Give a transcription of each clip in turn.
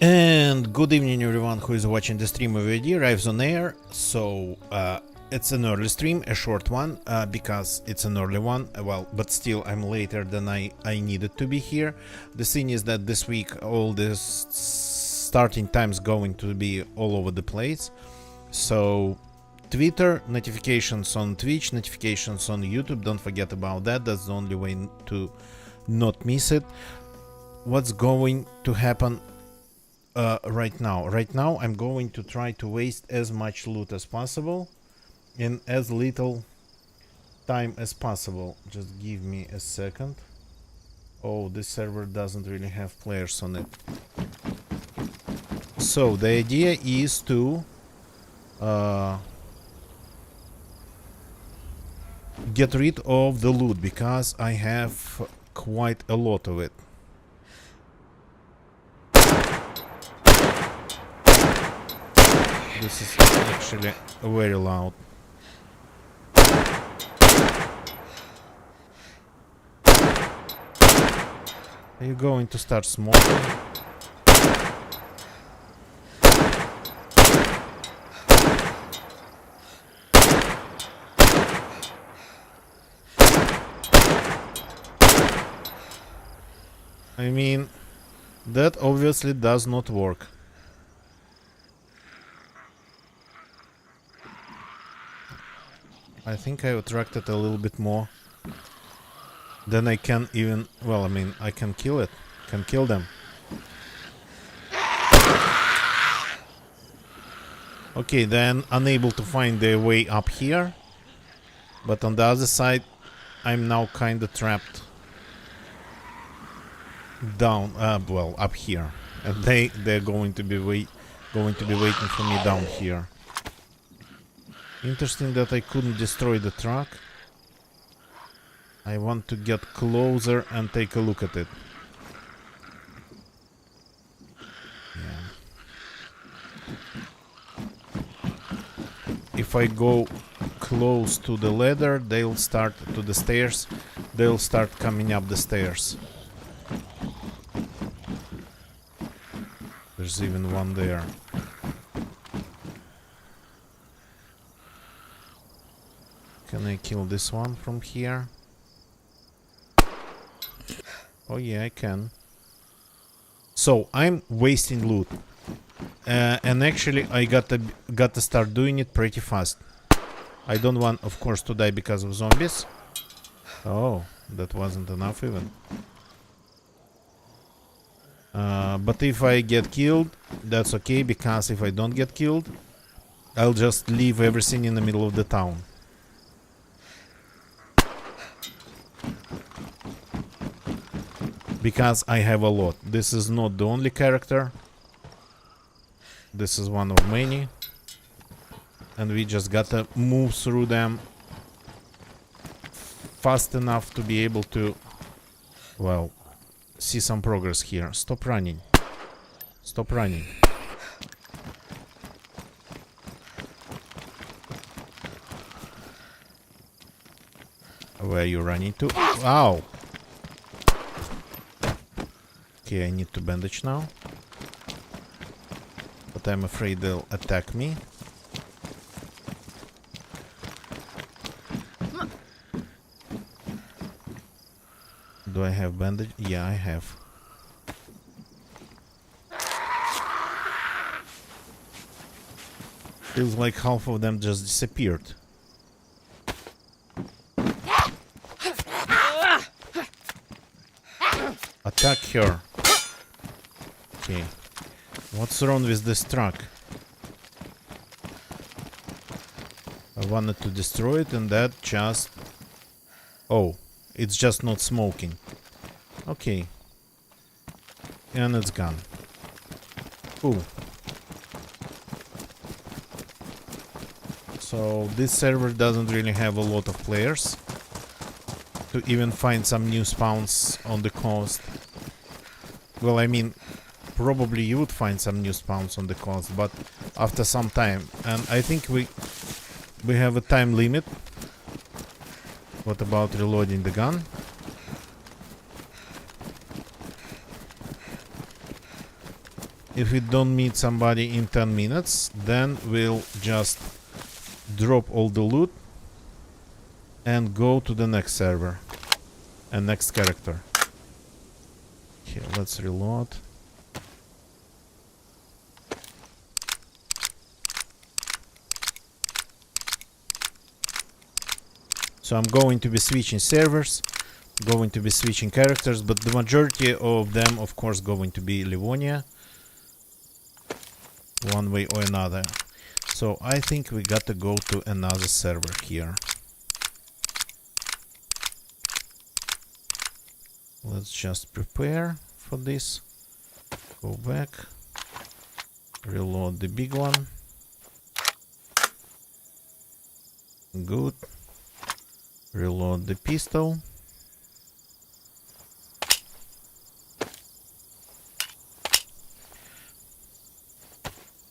And good evening everyone who is watching the stream of VD arrives on air. So it's an early stream, a short one, because it's an early one. Well, but still I'm later than I needed to be here. The thing is that this week all this starting times going to be all over the place. So Twitter, notifications on Twitch, notifications on YouTube, don't forget about that. That's the only way to not miss it. What's going to happen right now I'm going to try to waste as much loot as possible in as little time as possible. Just give me a second. Oh, this server doesn't really have players on it. So the idea is to get rid of the loot because I have quite a lot of it. This is actually very loud. Are you going to start smoking? I mean, that obviously does not work. I think I attracted a little bit more than I can even... Well, I mean, I can kill it. Can kill them. Okay, then unable to find their way up here. But on the other side, I'm now kinda trapped down, well, up here. And they're going to be waiting for me down here. Interesting that I couldn't destroy the truck. I want to get closer and take a look at it. Yeah. If I go close to the ladder, they'll start to the stairs. They'll start coming up the stairs. There's even one there. Can I kill this one from here? Oh yeah, I can. So I'm wasting loot, and actually I got to start doing it pretty fast. I don't want, of course, to die because of zombies. Oh, that wasn't enough even. But if I get killed, that's okay, because if I don't get killed, I'll just leave everything in the middle of the town. Because I have a lot. This is not the only character. This is one of many. And we just gotta move through them fast enough to be able to, well, see some progress here. Stop running. Stop running. Where are you running to? Ow! Okay, I need to bandage now. But I'm afraid they'll attack me. Do I have bandage? Yeah, I have. Feels like half of them just disappeared. Attack her. Okay. What's wrong with this truck? I wanted to destroy it and that just... Oh, it's just not smoking. Okay. And it's gone. Cool. So this server doesn't really have a lot of players to even find some new spawns on the coast. Well, I mean, probably you would find some new spawns on the coast, but after some time. And I think we have a time limit. What about reloading the gun? If we don't meet somebody in 10 minutes, then we'll just drop all the loot and go to the next server and next character. Okay, let's reload. So I'm going to be switching servers, going to be switching characters, but the majority of them, of course, going to be Livonia, one way or another. So I think we got to go to another server here. Let's just prepare for this. Go back, reload the big one. Good. Reload the pistol.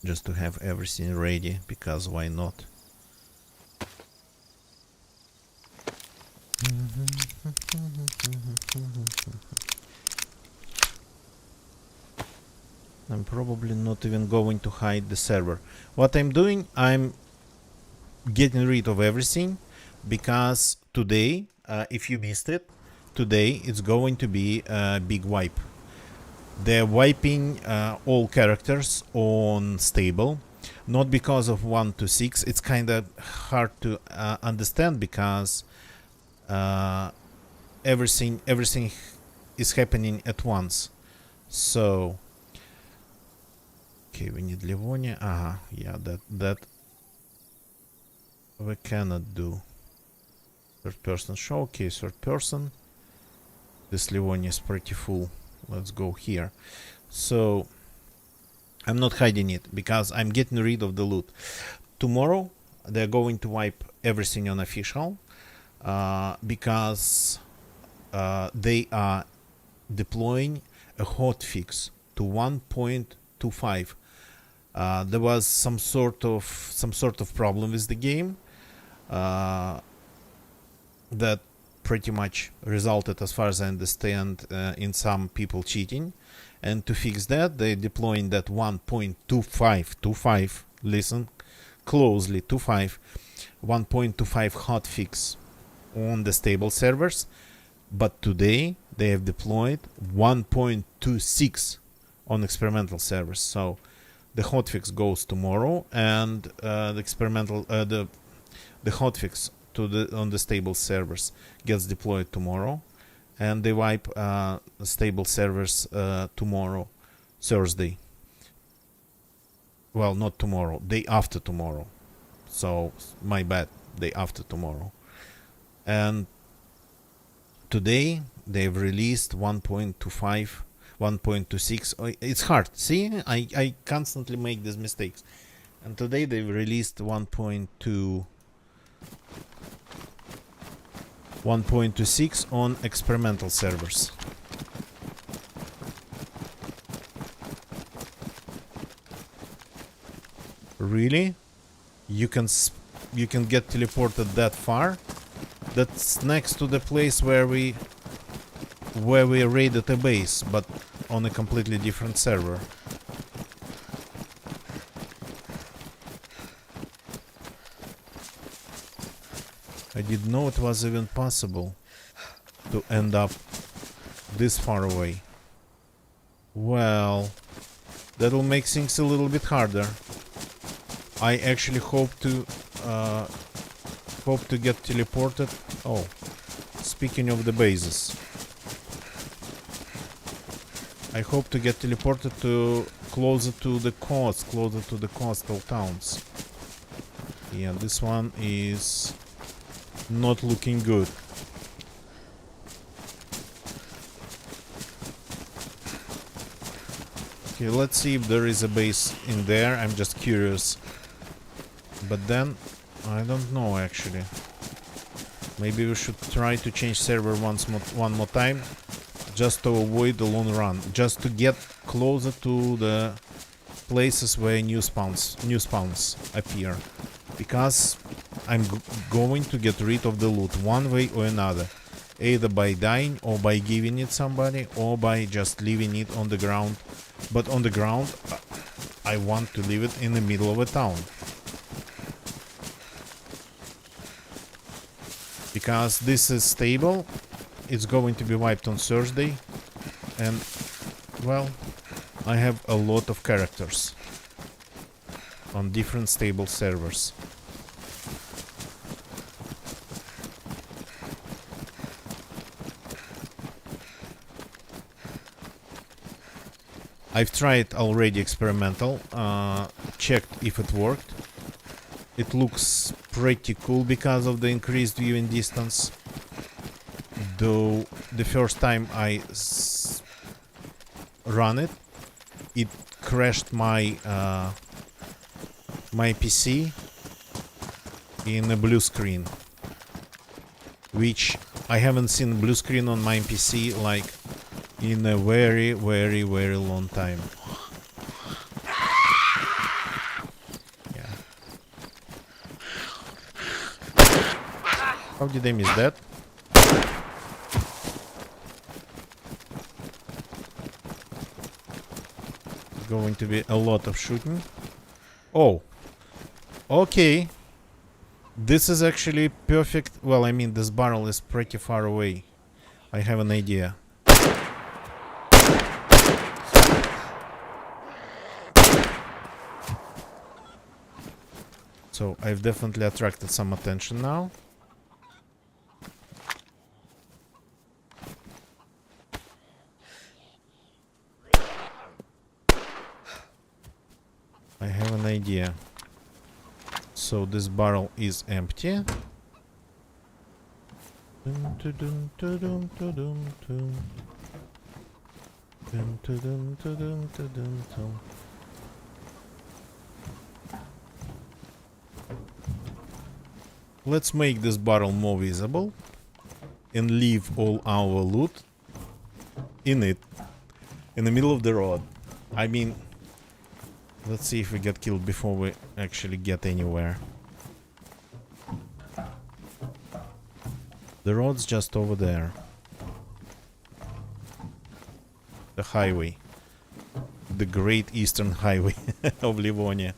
Just to have everything ready, because why not? I'm probably not even going to hide the server. What I'm doing, I'm getting rid of everything, because today, if you missed it, today it's going to be a big wipe. They're wiping all characters on stable, not because of 1 to 6. It's kind of hard to understand, because everything is happening at once. So okay, we need Livonia. Yeah, that we cannot do. Third person show. Okay, third person. This Livonia is pretty full. Let's go here. So I'm not hiding it, because I'm getting rid of the loot. Tomorrow they're going to wipe everything on official, because they are deploying a hotfix to 1.25. There was some sort of problem with the game that pretty much resulted, as far as I understand, in some people cheating. And to fix that, they're deploying that 1.25, listen closely, 1.25 hotfix on the stable servers. But today they have deployed 1.26 on experimental servers. So the hotfix goes tomorrow, and the experimental the hotfix on the stable servers gets deployed tomorrow, and they wipe the stable servers tomorrow, Thursday. Well, not tomorrow, day after tomorrow. So my bad, day after tomorrow. And today they've released 1.25, 1.26. It's hard. See, I constantly make these mistakes. And today they've released 1.26 on experimental servers. Really? You can get teleported that far? That's next to the place where we raided a base, but on a completely different server. I didn't know it was even possible to end up this far away. Well, that'll make things a little bit harder. I actually hope to get teleported. Oh, speaking of the bases, I hope to get teleported to closer to the coast, closer to the coastal towns. Yeah, this one is not looking good. Okay, let's see if there is a base in there. I'm just curious. But then, I don't know actually. Maybe we should try to change server one more time, just to avoid the long run, just to get closer to the places where new spawns appear. Because I'm going to get rid of the loot one way or another, either by dying or by giving it somebody, or by just leaving it on the ground But on the ground, I want to leave it in the middle of a town. Because this is stable, it's going to be wiped on Thursday, and, well, I have a lot of characters on different stable servers. I've tried already experimental, checked if it worked. It looks pretty cool because of the increased viewing distance. Though the first time I run it, it crashed my my PC in a blue screen, which I haven't seen blue screen on my PC like in a very long time. Yeah. How did I miss that? Going to be a lot of shooting. Oh, okay. This is actually perfect. Well, I mean, this barrel is pretty far away. I have an idea. So I've definitely attracted some attention now. I have an idea. So this barrel is empty. Let's make this barrel more visible and leave all our loot in it, in the middle of the road. I mean, let's see if we get killed before we actually get anywhere. The road's just over there. The highway. The Great Eastern Highway of Livonia.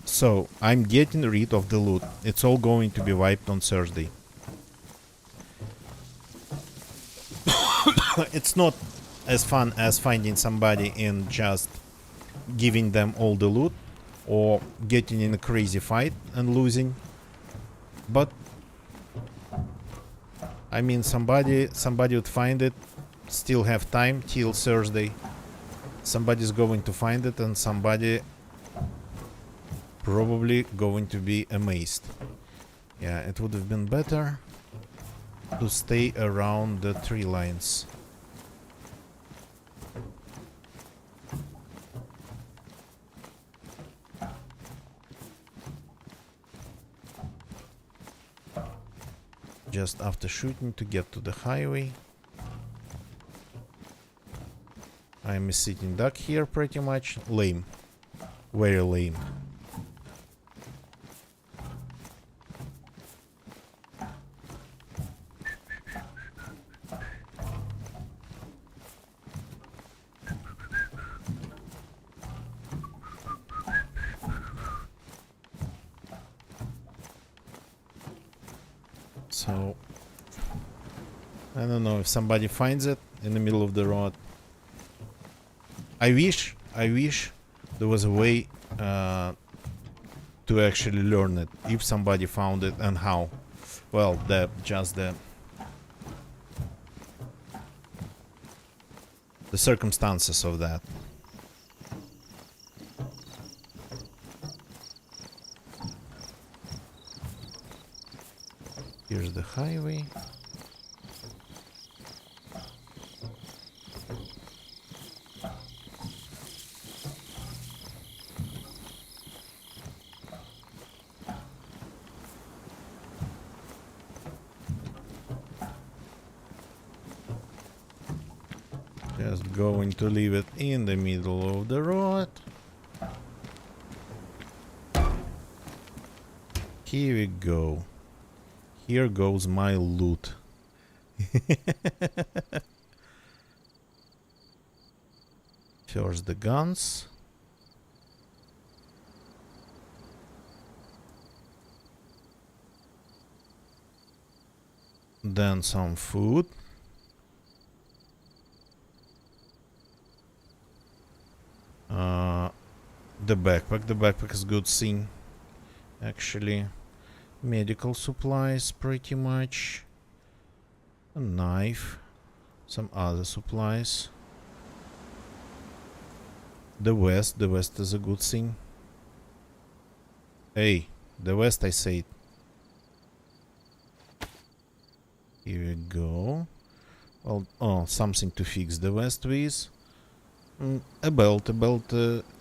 So, I'm getting rid of the loot. It's all going to be wiped on Thursday. It's not as fun as finding somebody and just giving them all the loot, or getting in a crazy fight and losing. But I mean, somebody would find it, still have time till Thursday. Somebody's going to find it, and somebody probably going to be amazed. Yeah, it would have been better to stay around the tree lines. Just after shooting to get to the highway. I'm a sitting duck here pretty much. Lame. Very lame. So, I don't know if somebody finds it in the middle of the road. I wish there was a way to actually learn it, if somebody found it and how. Well, the circumstances of that. Here's the highway. Just going to leave it in the middle of the road. Here we go. Here goes my loot. First the guns. Then some food. The backpack. The backpack is good thing. Actually, medical supplies pretty much. A knife. Some other supplies. The vest. The vest is a good thing. Hey, the vest I said. Here we go. Well, oh, something to fix the vest with. A belt. A belt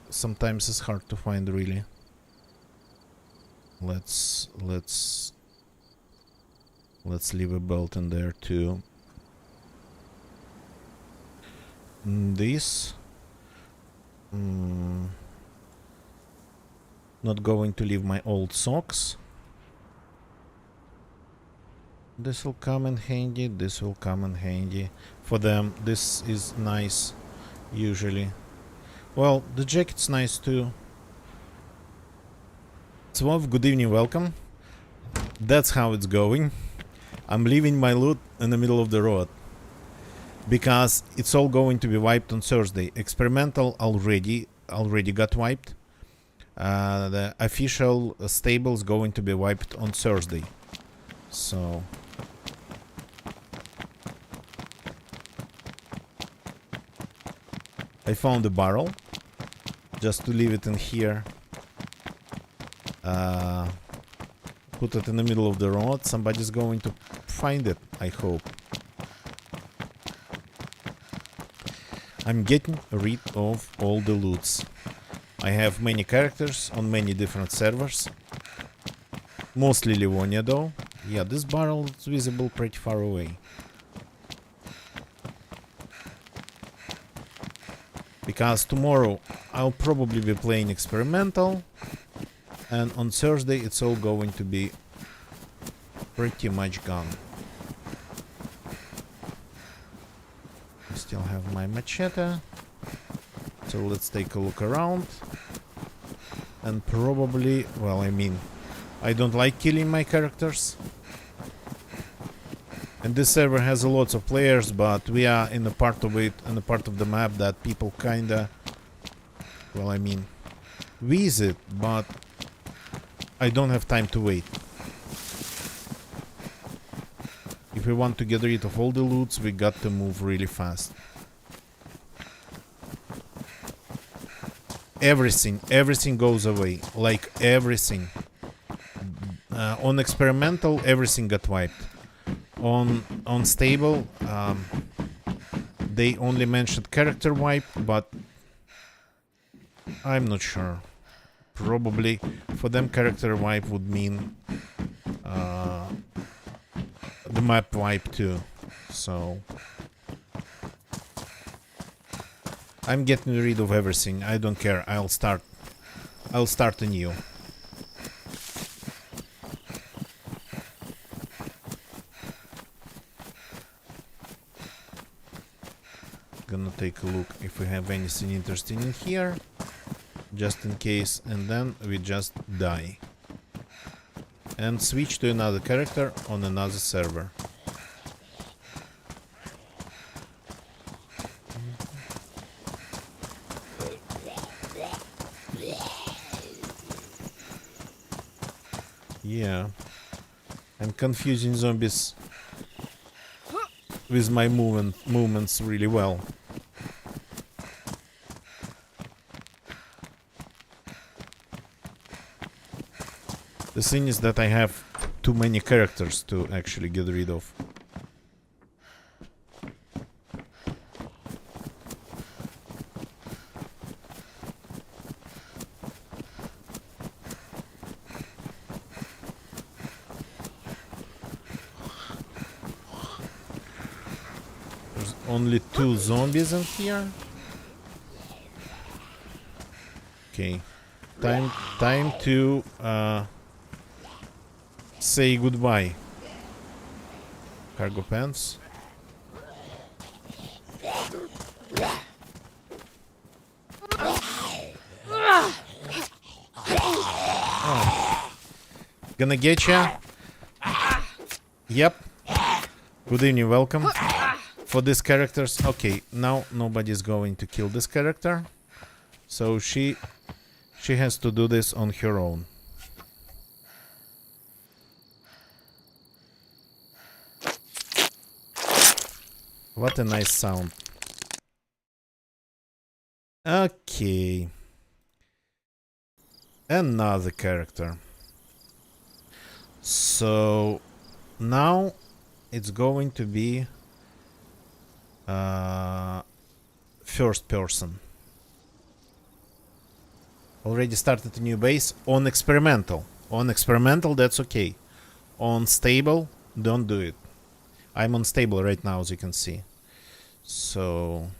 sometimes is hard to find, really. Let's leave a belt in there too. This. Not going to leave my old socks. This will come in handy. This will come in handy. For them, this is nice. Usually. Well, the jacket's nice too. Swov, good evening, welcome. That's how it's going. I'm leaving my loot in the middle of the road. Because it's all going to be wiped on Thursday. Experimental already got wiped. The official stable is going to be wiped on Thursday. So... I found a barrel. Just to leave it in here. Put it in the middle of the road. Somebody's going to find it, I hope. I'm getting rid of all the loots. I have many characters on many different servers. Mostly Livonia though. Yeah, this barrel is visible pretty far away. Because tomorrow I'll probably be playing experimental. And on Thursday it's all going to be pretty much gone. I still have my machete. So let's take a look around. And probably, well, I mean, I don't like killing my characters. And this server has a lot of players, but we are in a part of it, in a part of the map that people kinda, well, I mean, visit, but I don't have time to wait. If we want to get rid of all the loots, we got to move really fast. Everything goes away, like everything. On experimental, everything got wiped. On stable, they only mentioned character wipe, but I'm not sure. Probably for them character wipe would mean the map wipe too. So I'm getting rid of everything. I don't care. I'll start anew. Gonna take a look if we have anything interesting in here, just in case, and then we just die and switch to another character on another server. Yeah, I'm confusing zombies with my movements really well. The thing is that I have too many characters to actually get rid of. There's only 2 zombies in here. Okay, time to say goodbye. Cargo pants. Gonna get ya. Yep. Good evening, welcome. For these characters, okay, now nobody's going to kill this character. So she has to do this on her own. What a nice sound. Okay. Another character. So now it's going to be first person. Already started a new base on experimental. On experimental, that's okay. On stable, don't do it. I'm on stable right now, as you can see. So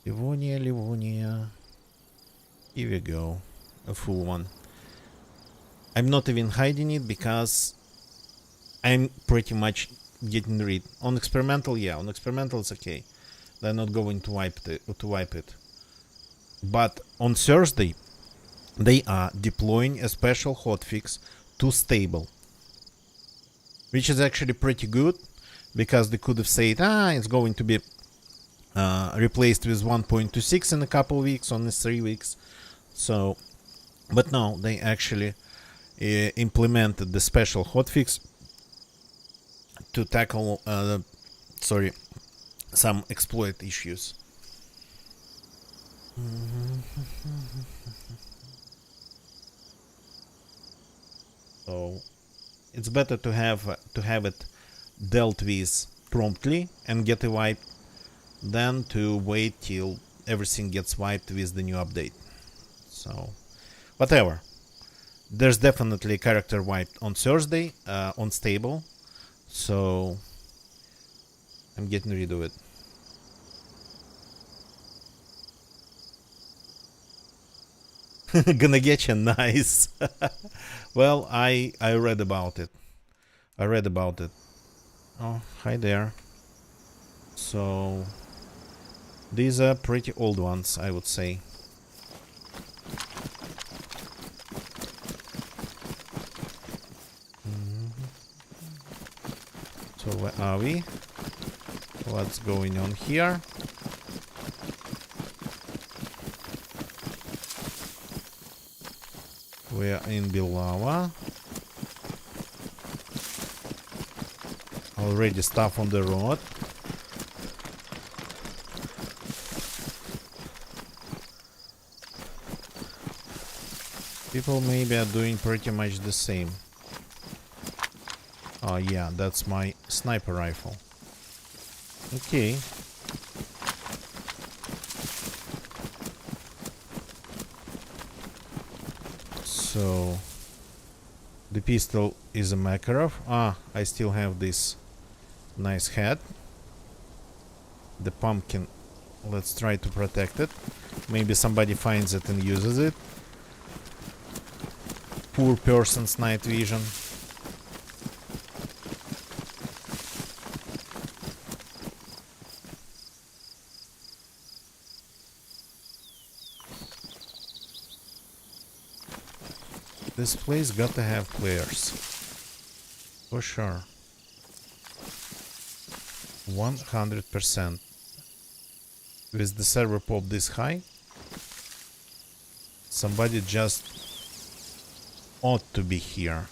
Livonia. Here we go. A full one. I'm not even hiding it because I'm pretty much getting rid. On experimental, yeah, on experimental it's okay. They're not going to wipe it. But on Thursday, they are deploying a special hotfix to stable, which is actually pretty good because they could have said, it's going to be replaced with 1.26 in a couple weeks, only 3 weeks. So, but no, they actually implemented the special hotfix to tackle some exploit issues. So it's better to have it dealt with promptly and get a wipe than to wait till everything gets wiped with the new update. So whatever. There's definitely a character wiped on Thursday on stable, so I'm getting rid of it. Gonna get you, nice. Well, I read about it. Oh, hi there. So these are pretty old ones, I would say. So where are we? What's going on here? We're in Bilava. Already stuff on the road. People maybe are doing pretty much the same. Oh yeah, that's my sniper rifle. Okay. So the pistol is a Makarov. I still have this nice hat. The pumpkin, let's try to protect it. Maybe somebody finds it and uses it. Poor person's night vision. This place got to have players. For sure. 100%. With the server pop this high, somebody just ought to be here.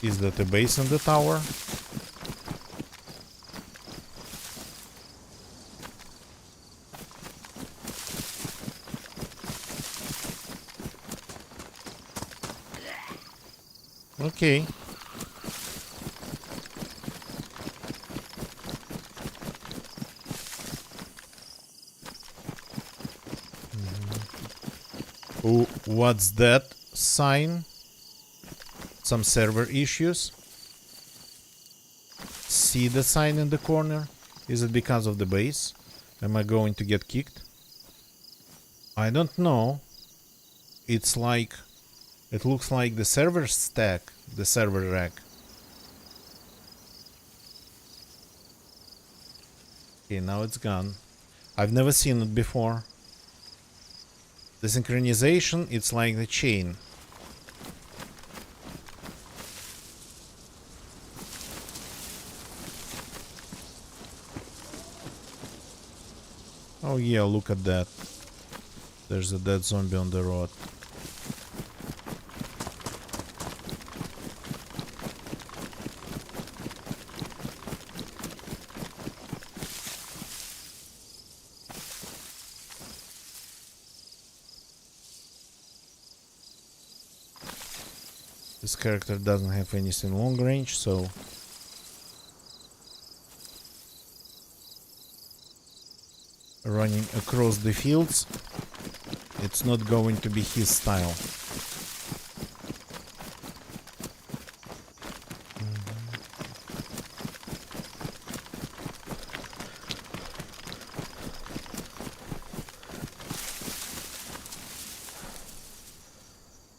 Is that a base on the tower? Okay. Oh, what's that sign? Some server issues. See the sign in the corner? Is it because of the base? Am I going to get kicked? I don't know. It's like... It looks like the server stack, the server rack. Okay, now it's gone. I've never seen it before. The synchronization, it's like the chain. Oh yeah, look at that. There's a dead zombie on the road. This character doesn't have anything long range, so running across the fields, it's not going to be his style.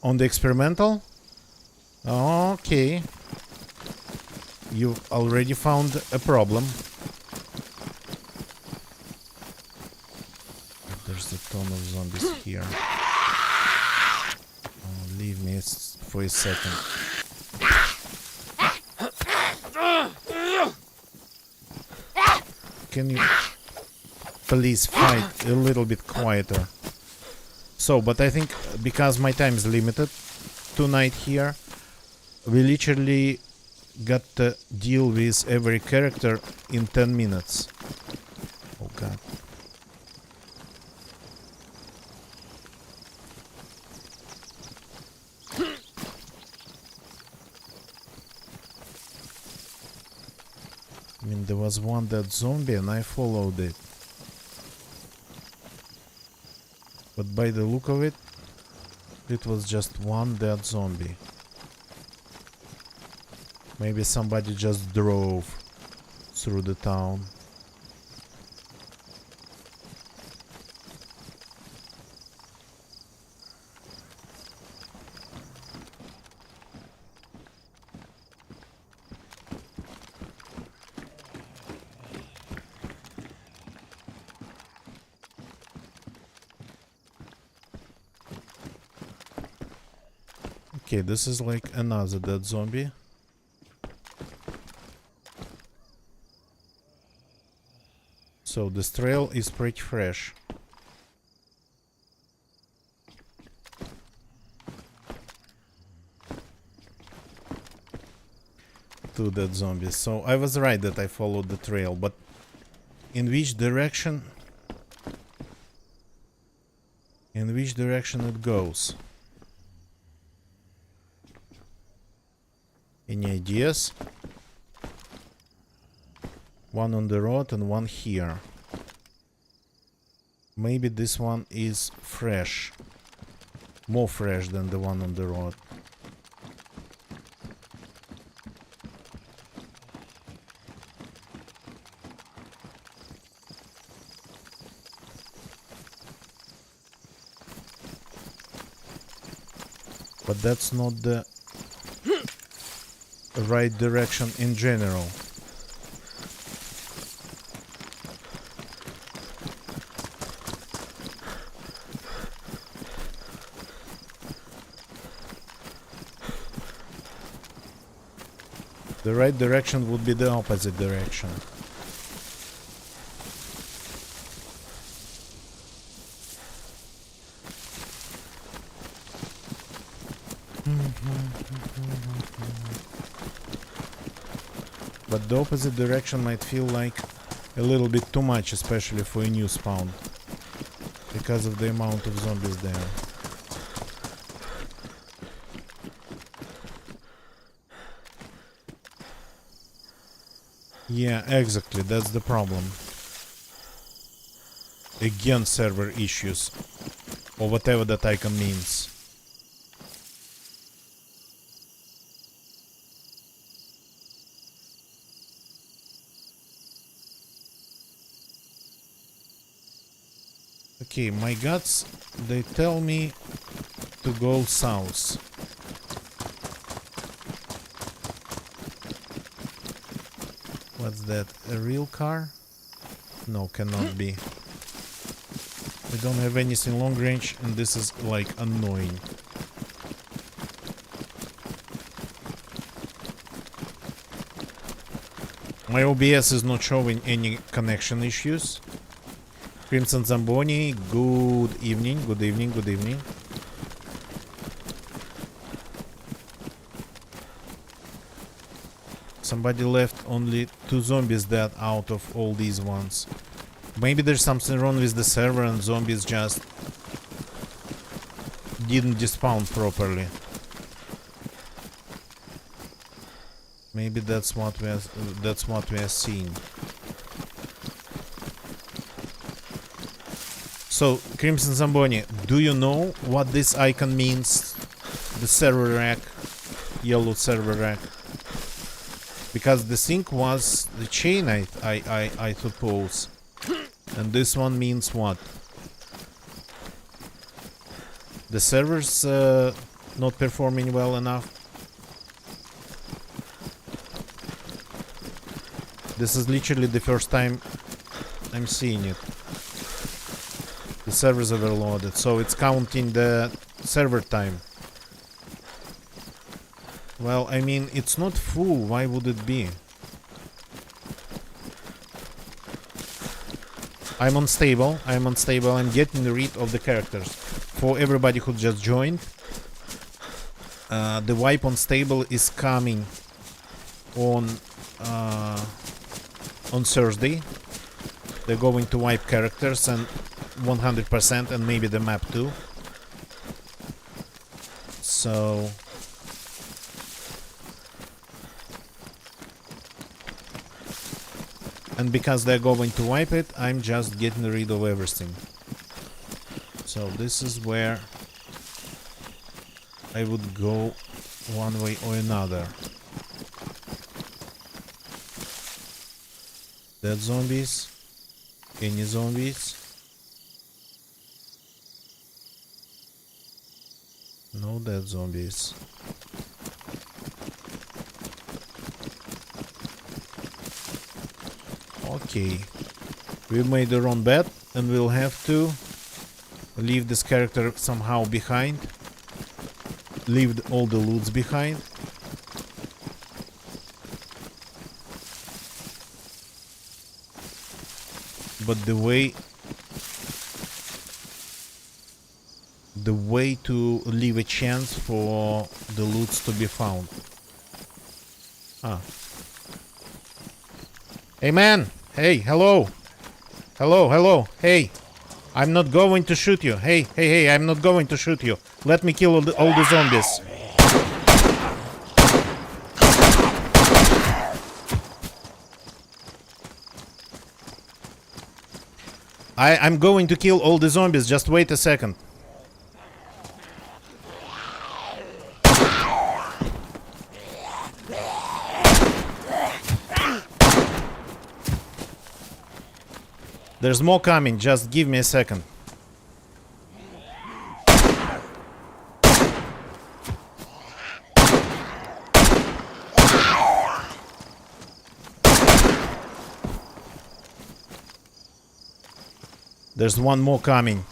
On the experimental? Okay. You've already found a problem. There's a ton of zombies here. Oh, leave me for a second. Can you please fight a little bit quieter? So, but I think because my time is limited tonight here, we literally got to deal with every character in 10 minutes. Oh god. I mean, there was one dead zombie and I followed it. But by the look of it, it was just one dead zombie. Maybe somebody just drove through the town. Okay, this is like another dead zombie. So this trail is pretty fresh. Two dead zombies. So I was right that I followed the trail, but in which direction? In which direction it goes? Any ideas? One on the road and one here. Maybe this one is fresh. More fresh than the one on the road. But that's not the right direction in general. The right direction would be the opposite direction. But the opposite direction might feel like a little bit too much, especially for a new spawn, because of the amount of zombies there. Yeah, exactly, that's the problem. Again, server issues, or whatever that icon means. Okay, my guts, they tell me to go south. What's that? A real car? No, cannot be. We don't have anything long range, and this is like annoying. My OBS is not showing any connection issues. Crimson Zamboni, good evening, good evening, good evening. Somebody left only 2 zombies dead out of all these ones. Maybe there's something wrong with the server and zombies just didn't despawn properly. Maybe that's what we are seeing. So, Crimson Zamboni, do you know what this icon means? The server rack, yellow server rack. Because the thing was the chain, I suppose. And this one means what? The server's not performing well enough. This is literally the first time I'm seeing it. The server's overloaded, so it's counting the server time. Well, I mean, it's not full, why would it be? I'm unstable, I'm getting rid of the characters. For everybody who just joined, the wipe on stable is coming on Thursday. They're going to wipe characters and 100% and maybe the map too. So and because they're going to wipe it, I'm just getting rid of everything. So this is where I would go one way or another. Dead zombies? Any zombies? No dead zombies. Okay. We made the wrong bet and we'll have to leave this character somehow behind. Leave all the loots behind. But the way to leave a chance for the loots to be found. Ah. Hey man! Hey, hello! Hello, hello, hey! I'm not going to shoot you. Hey, hey, hey, I'm not going to shoot you. Let me kill all the zombies. I'm going to kill all the zombies. Just wait a second. There's more coming. Just give me a second. There's one more coming.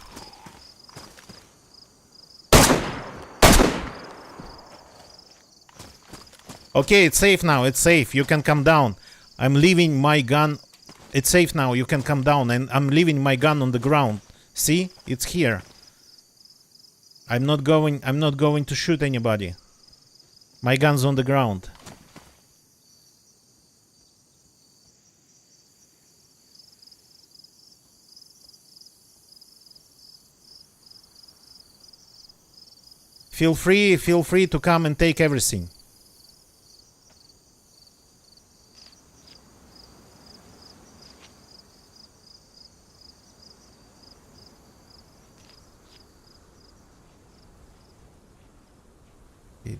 Okay, it's safe now. It's safe. You can come down. I'm leaving my gun. It's safe now. You can come down. And I'm leaving my gun on the ground. See? It's here. I'm not going to shoot anybody. My gun's on the ground. Feel free to come and take everything.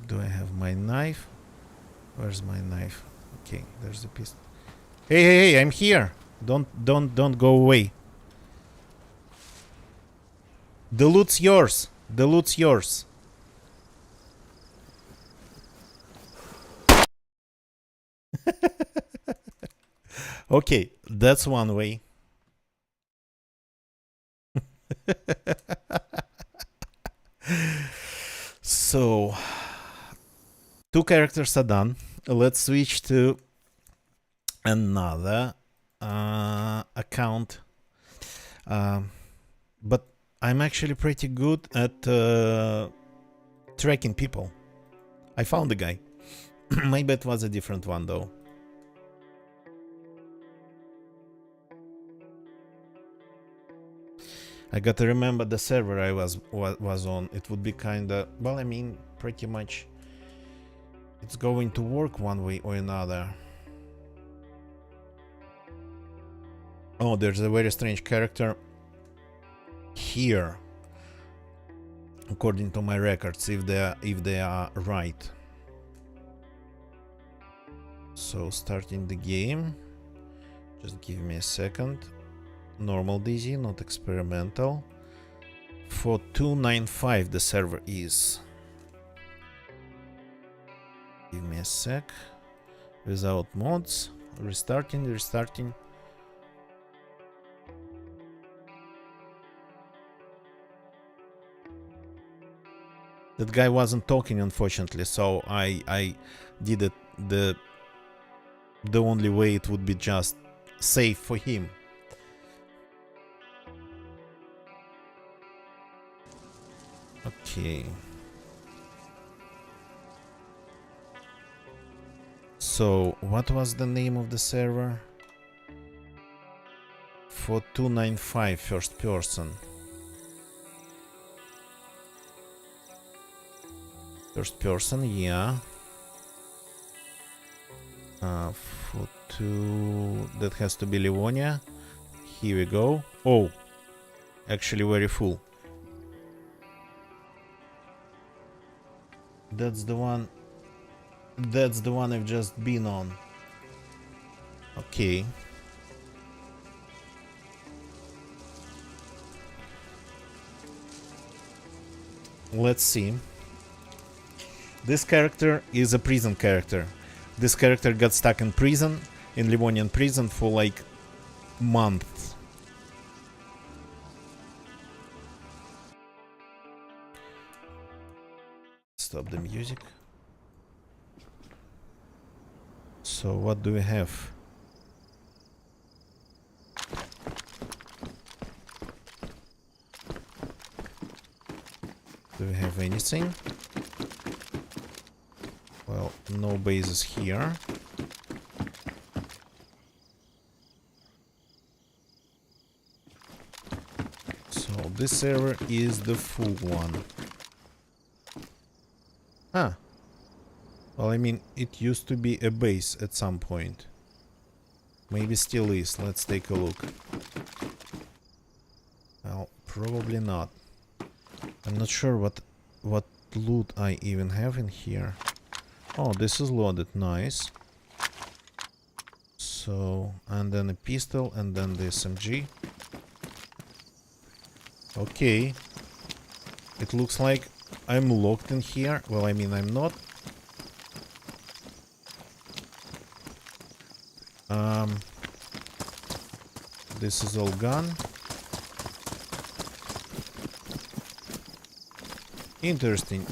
Do I have my knife? Where's my knife? Okay, there's the piece. Hey, hey, hey, I'm here. Don't go away. The loot's yours. The loot's yours. Okay, that's one way. So, 2 characters are done. Let's switch to another account. But I'm actually pretty good at tracking people. I found the guy. Maybe it was a different one though. I gotta remember the server I was on. It would be kinda, well, I mean, pretty much it's going to work one way or another. Oh, there's a very strange character here, according to my records, if they are right. So starting the game, just give me a second. Normal DZ, not experimental. For 295 the server is. Give me a sec. Without mods. Restarting. That guy wasn't talking, unfortunately, so I did it the only way it would be just safe for him. Okay. So, what was the name of the server? For 295 first person. First person, yeah. For 2... that has to be Livonia. Here we go. Oh, actually very full. That's the one I've just been on. Okay. Let's see. This character is a prison character. This character got stuck in prison, in Livonian prison, for like months. Stop the music. So what do we have? Do we have anything? Well, no bases here. So this server is the full one. Ah. Well, I mean, it used to be a base at some point. Maybe still is. Let's take a look. Well, probably not. I'm not sure what loot I even have in here. Oh, this is loaded. Nice. So, and then a pistol, and then the SMG. Okay. It looks like I'm locked in here. Well, I mean, I'm not. This is all gone. Interesting.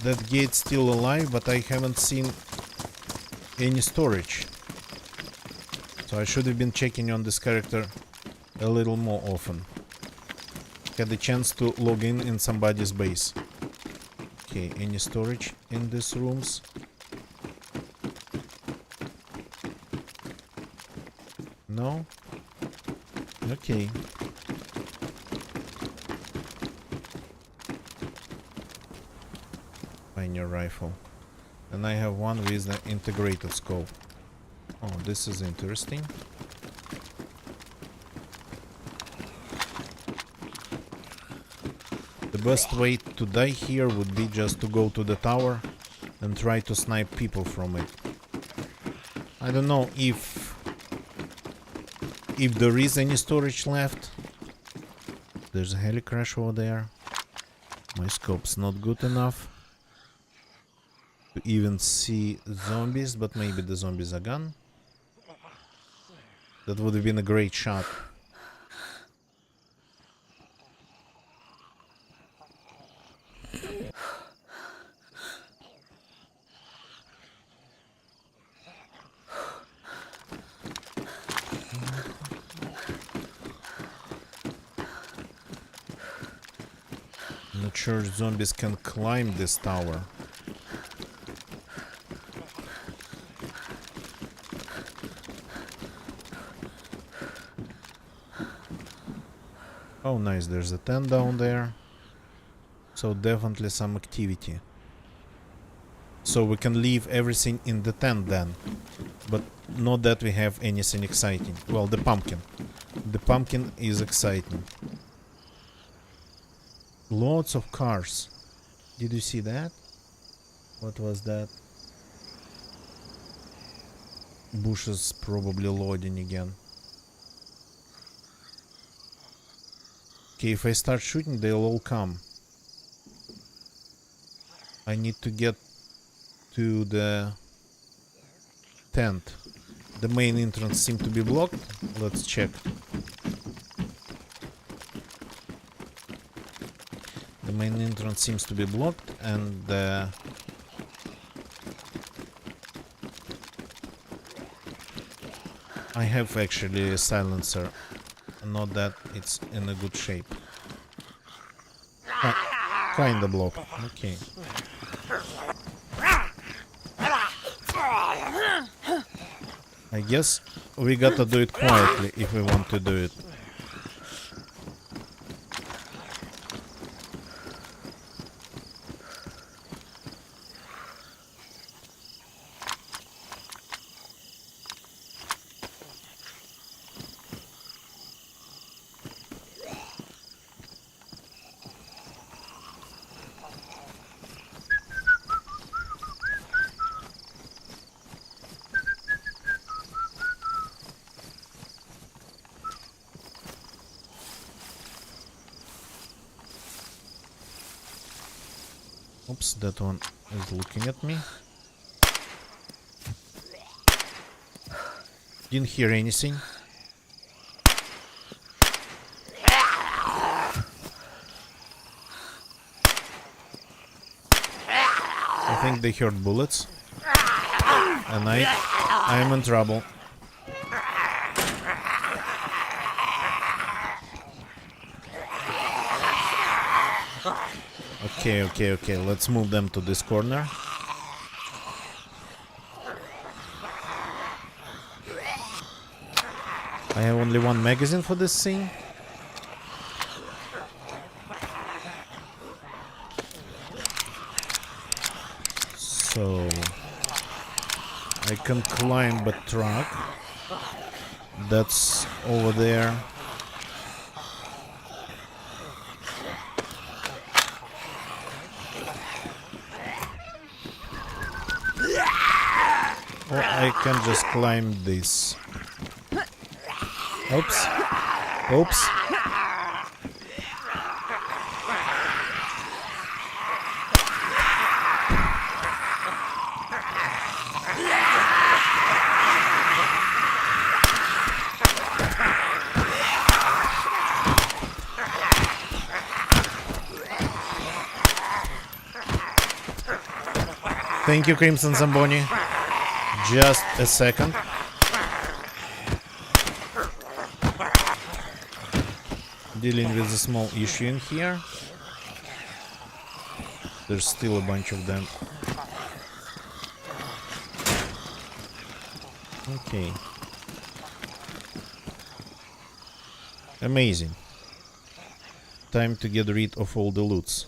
That gate's still alive, but I haven't seen any storage. So I should have been checking on this character a little more often. Had the chance to log in somebody's base. Okay, any storage in these rooms? No? Okay. Pioneer rifle. And I have one with the integrated scope. Oh, this is interesting. The best way to die here would be just to go to the tower and try to snipe people from it. I don't know if there is any storage left. There's a heli crash over there. My scope's not good enough to even see zombies, but maybe the zombies are gone. That would have been a great shot. Not sure zombies can climb this tower. Oh nice, there's a tent down there. So definitely some activity. So we can leave everything in the tent then. But not that we have anything exciting. Well, the pumpkin. The pumpkin is exciting. Lots of cars. Did you see that? What was that? Bushes probably loading again. Okay, if I start shooting, they'll all come. I need to get to the tent. The main entrance seems to be blocked. Let's check. The main entrance seems to be blocked, and I have actually a silencer. Not that it's in a good shape. Kinda blocked. Okay. I guess we gotta do it quietly if we want to do it. Oops, that one is looking at me. Didn't hear anything. I think they heard bullets. And I am in trouble. Okay, let's move them to this corner. I have only one magazine for this thing. So I can climb a truck that's over there. Or I can just climb this. Oops. Oops. Thank you, Crimson Zamboni. Just a second. Dealing with a small issue in here. There's still a bunch of them. Okay. Amazing. Time to get rid of all the loots.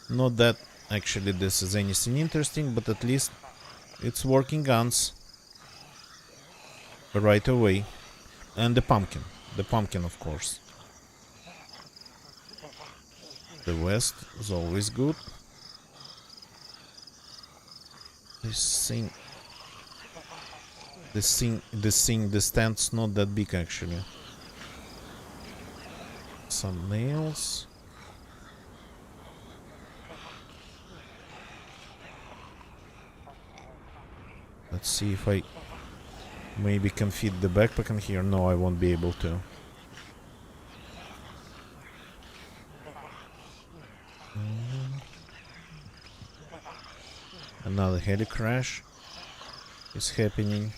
Not that actually this is anything interesting, but at least it's working guns right away. And the pumpkin of course. The west is always good. The stand's not that big actually. Some nails. Let's see if I maybe can fit the backpack in here. No, I won't be able to. Another heli crash is happening.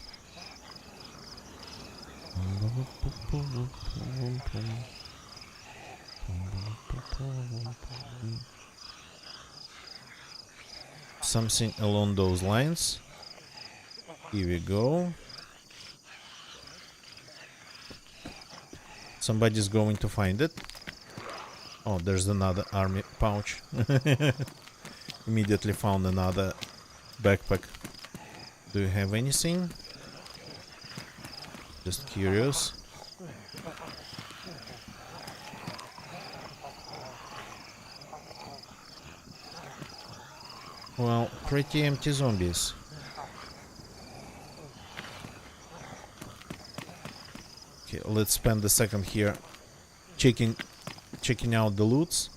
Something along those lines. Here we go. Somebody's going to find it. Oh, there's another army pouch. Immediately found another backpack. Do you have anything? Just curious. Well, pretty empty zombies. Okay, let's spend a second here checking out the loots.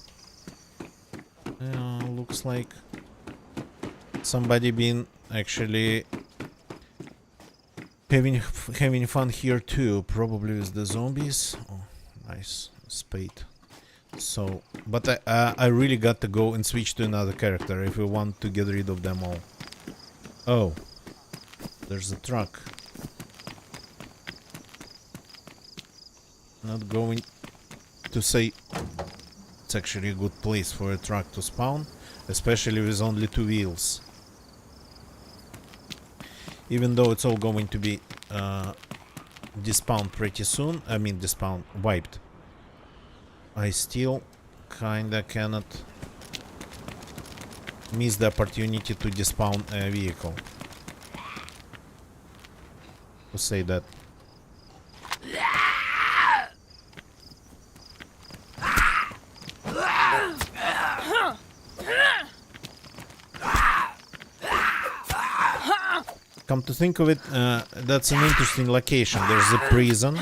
Looks like somebody been actually having fun here too, probably with the zombies. Oh, nice spade. So, but I really got to go and switch to another character if we want to get rid of them all. Oh, there's a truck. Not going to say it's actually a good place for a truck to spawn, especially with only 2 wheels. Even though it's all going to be despawned pretty soon, I mean despawned, wiped, I still kinda cannot miss the opportunity to despawn a vehicle. To say that. Come to think of it, that's an interesting location. There's a prison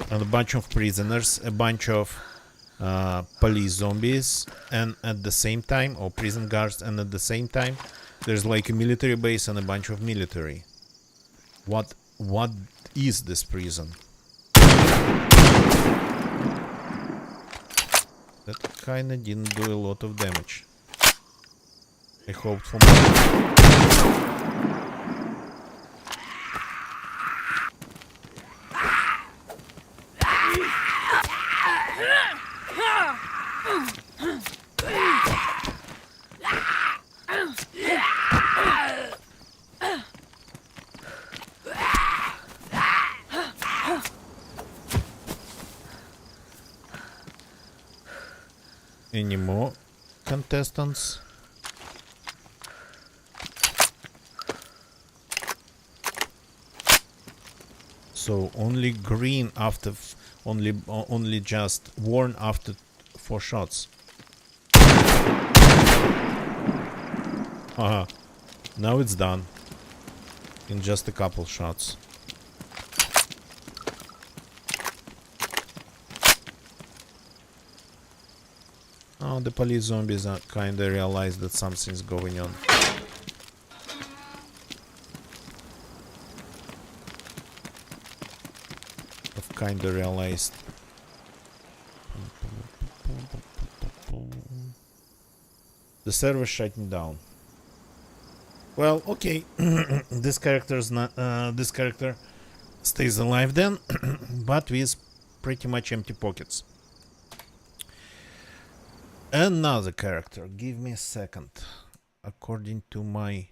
and a bunch of prisoners, a bunch of police zombies, and at the same time, or prison guards, and at the same time, there's like a military base and a bunch of military. What is this prison? That kinda didn't do a lot of damage. I hoped for more. Any more contestants? So only green after only just worn after 4 shots. Haha. Now it's done in just a couple shots. Oh, the police zombies are kinda realize that something's going on. I've kinda realized. The server's shutting down. Well, okay. This character's not. This character stays alive then, but with pretty much empty pockets. Another character. Give me a second. According to my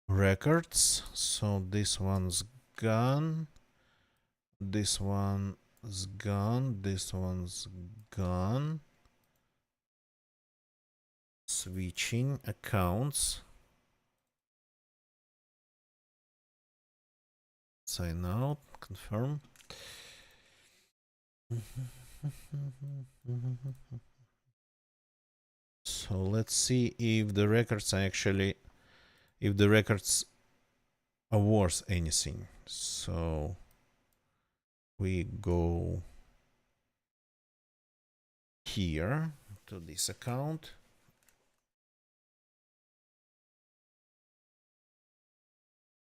records, so this one's gone. This one's gone. This one's gone. Switching accounts. Sign out. Confirm. So let's see if the records are actually, if the records are worth anything. So we go here to this account.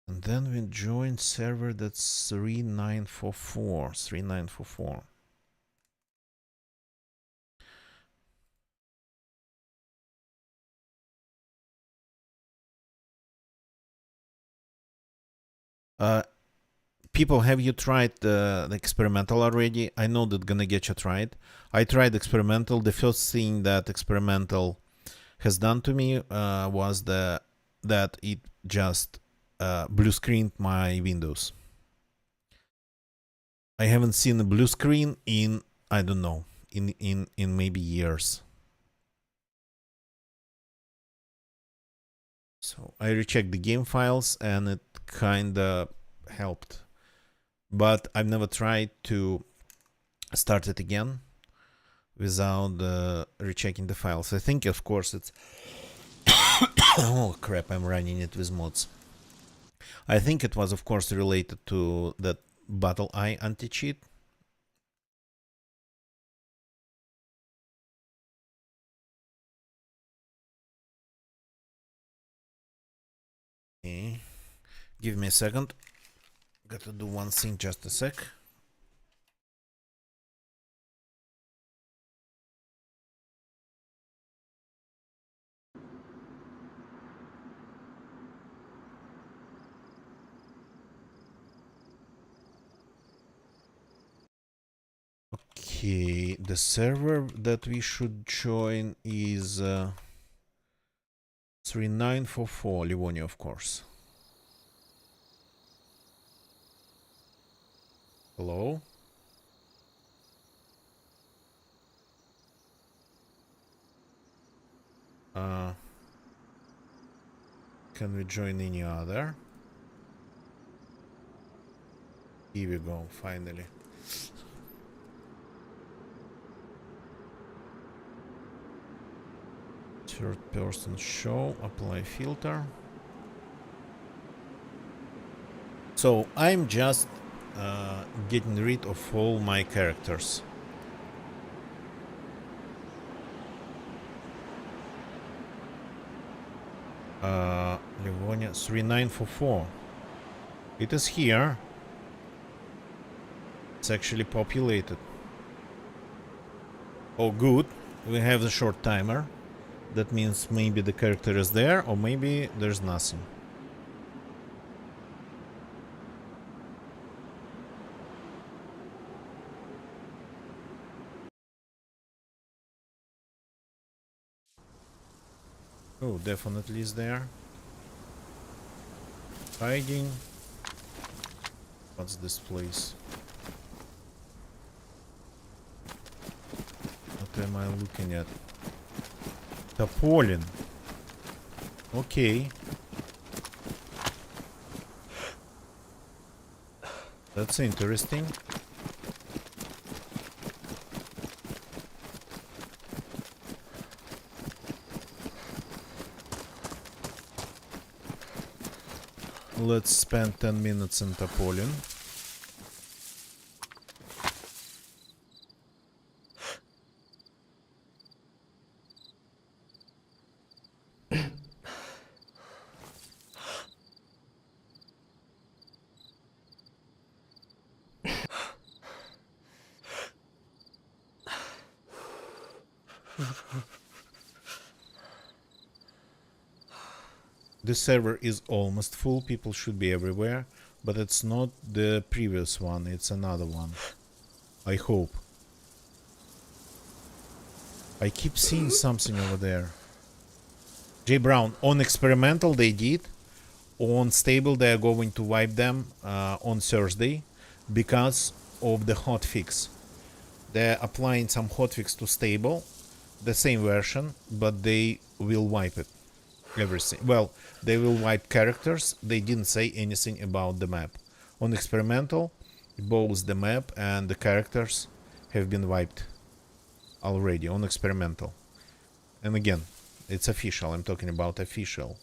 And then we join server that's 3944. People, have you tried the experimental already? I know that gonna get you tried. I tried experimental. The first thing that experimental has done to me was that it just blue screened my windows. I haven't seen a blue screen in, I don't know, in maybe years. So I rechecked the game files and it kinda helped. But I've never tried to start it again without rechecking the files. I think, of course, it's... oh crap, I'm running it with mods. I think it was, of course, related to that Battle Eye anti-cheat. Okay. Give me a second. Got to do one thing, just a sec. Okay, the server that we should join is 3944 Livonia, of course. Hello? Can we join any other? Here we go, finally. Third person show, apply filter. So I'm just getting rid of all my characters. Livonia 3944. It is here. It's actually populated. Oh, good. We have the short timer. That means maybe the character is there, or maybe there's nothing. Oh, definitely is there. Hiding. What's this place? What am I looking at? Topolin. Okay. That's interesting. Let's spend 10 minutes in Topolin. The server is almost full, people should be everywhere, but it's not the previous one, it's another one. I hope. I keep seeing something over there. J Brown, on experimental they did, on stable they are going to wipe them on Thursday because of the hotfix. They're applying some hotfix to stable, the same version, but they will wipe it. Everything. Well, they will wipe characters. They didn't say anything about the map. On experimental, both the map and the characters have been wiped already on experimental. And again, it's official. I'm talking about official.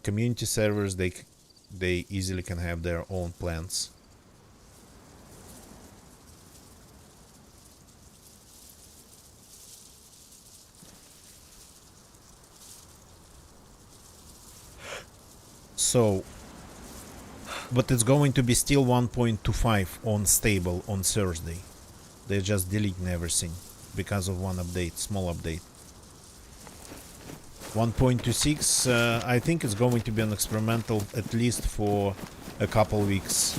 Community servers, they easily can have their own plans. So, but it's going to be still 1.25 on stable on Thursday. They're just deleting everything because of one update, small update. 1.26, I think it's going to be an experimental at least for a couple weeks.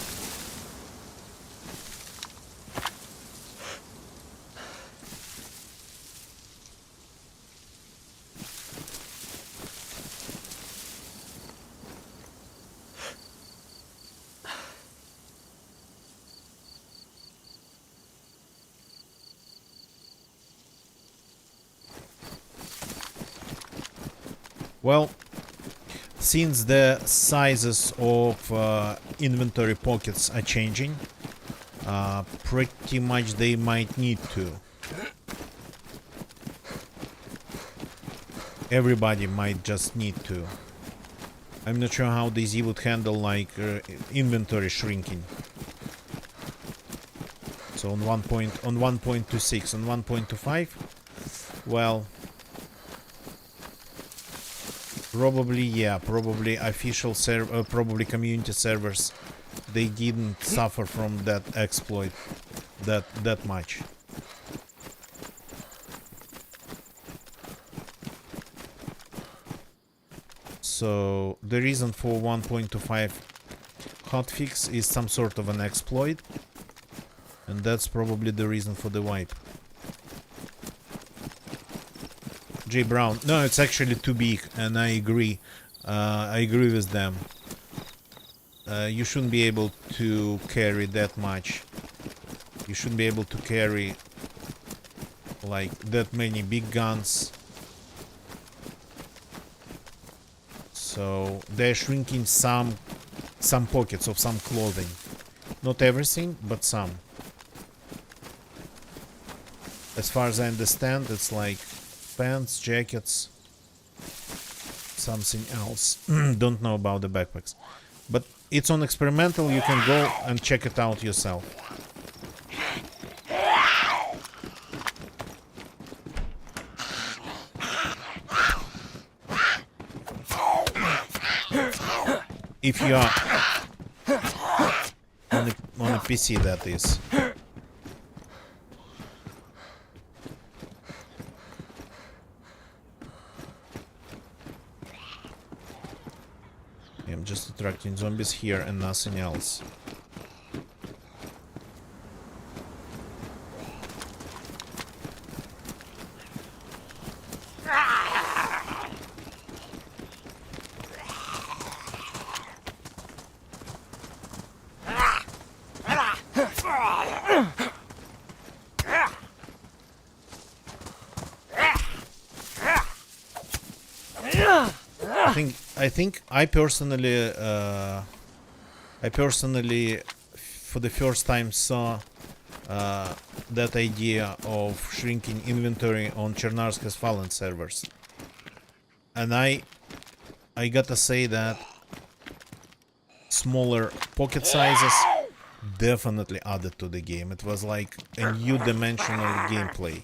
Well, since the sizes of inventory pockets are changing, pretty much they might need to. Everybody might just need to. I'm not sure how DayZ would handle like inventory shrinking. So on 1.26, on 1.25, well, probably yeah, probably official server, probably community servers, they didn't suffer from that exploit that much. So the reason for 1.25 hotfix is some sort of an exploit, and that's probably the reason for the wipe. J Brown, no, it's actually too big, and I agree with them. You shouldn't be able to carry that much. You shouldn't be able to carry like that many big guns. So they're shrinking some pockets of some clothing. Not everything, but some. As far as I understand, it's like pants, jackets, something else. Don't know about the backpacks. But it's on experimental, you can go and check it out yourself. If you are on a PC, that is. I'm just attracting zombies here and nothing else. I think I personally, for the first time saw that idea of shrinking inventory on Chernarska's Fallen servers, and I gotta say that smaller pocket sizes definitely added to the game. It was like a new dimensional gameplay.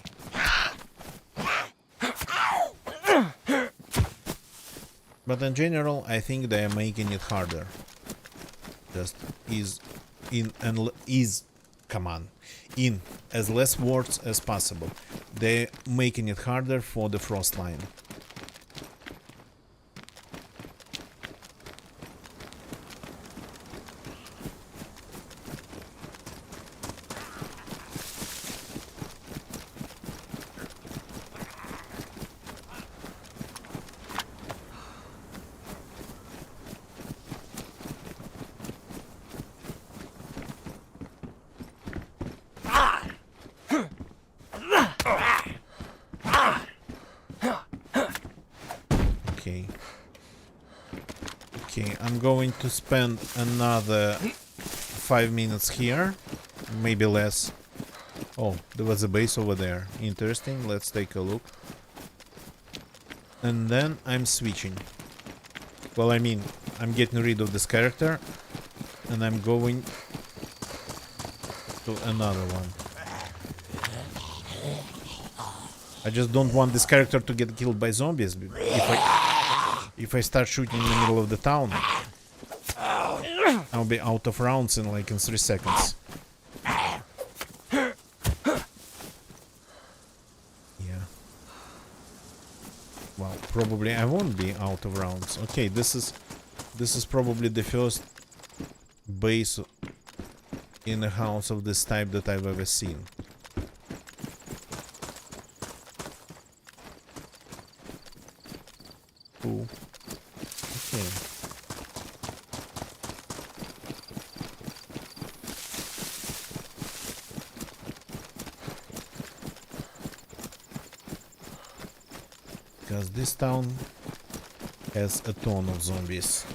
But in general, I think they are making it harder. Just in as less words as possible. They're making it harder for the frost line. Okay, I'm going to spend another 5 minutes here, maybe less. Oh, there was a base over there. Interesting, let's take a look. And then I'm switching. Well, I mean, I'm getting rid of this character, and I'm going to another one. I just don't want this character to get killed by zombies. If I start shooting in the middle of the town, I'll be out of rounds in like in 3 seconds. Yeah. Well, probably I won't be out of rounds. Okay, this is probably the first base in a house of this type that I've ever seen. Cool. Okay. Because this town has a ton of zombies.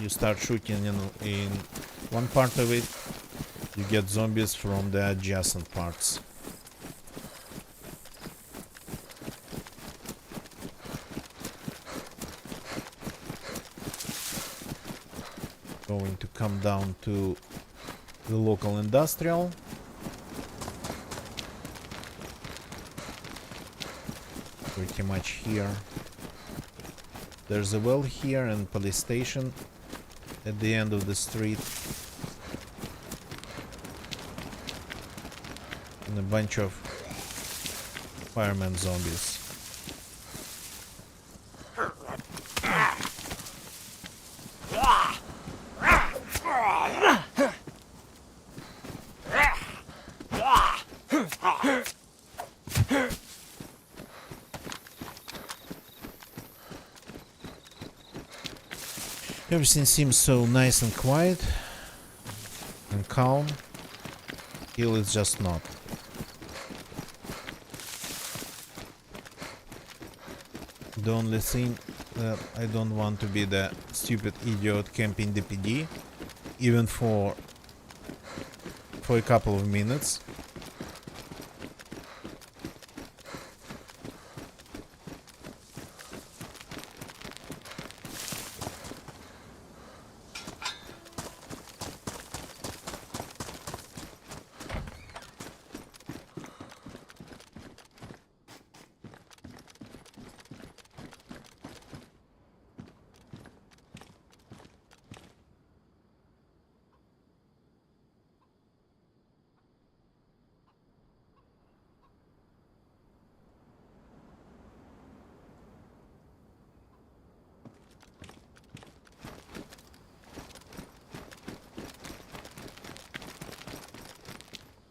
You start shooting in one part of it, you get zombies from the adjacent parts. Going to come down to the local industrial. Pretty much here. There's a well here and police station at the end of the street. And a bunch of fireman zombies. Everything seems so nice and quiet and calm. Here it's just not. The only thing that I don't want to be the stupid idiot camping the PD, even for a couple of minutes.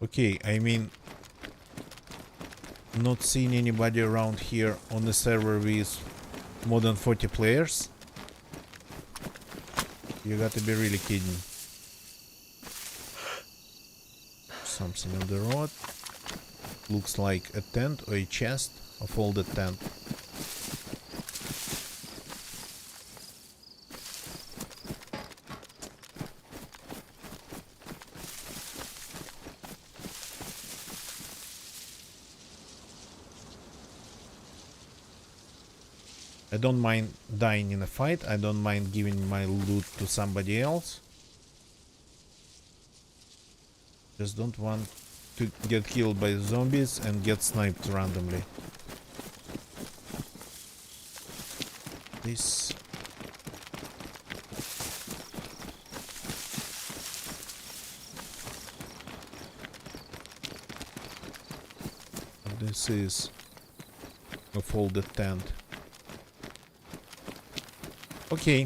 Okay, I mean, not seeing anybody around here on the server with more than 40 players. You got to be really kidding. Something on the road. Looks like a tent or a chest, a folded tent. I don't mind dying in a fight, I don't mind giving my loot to somebody else. Just don't want to get killed by zombies and get sniped randomly. This... This is a folded tent. Okay,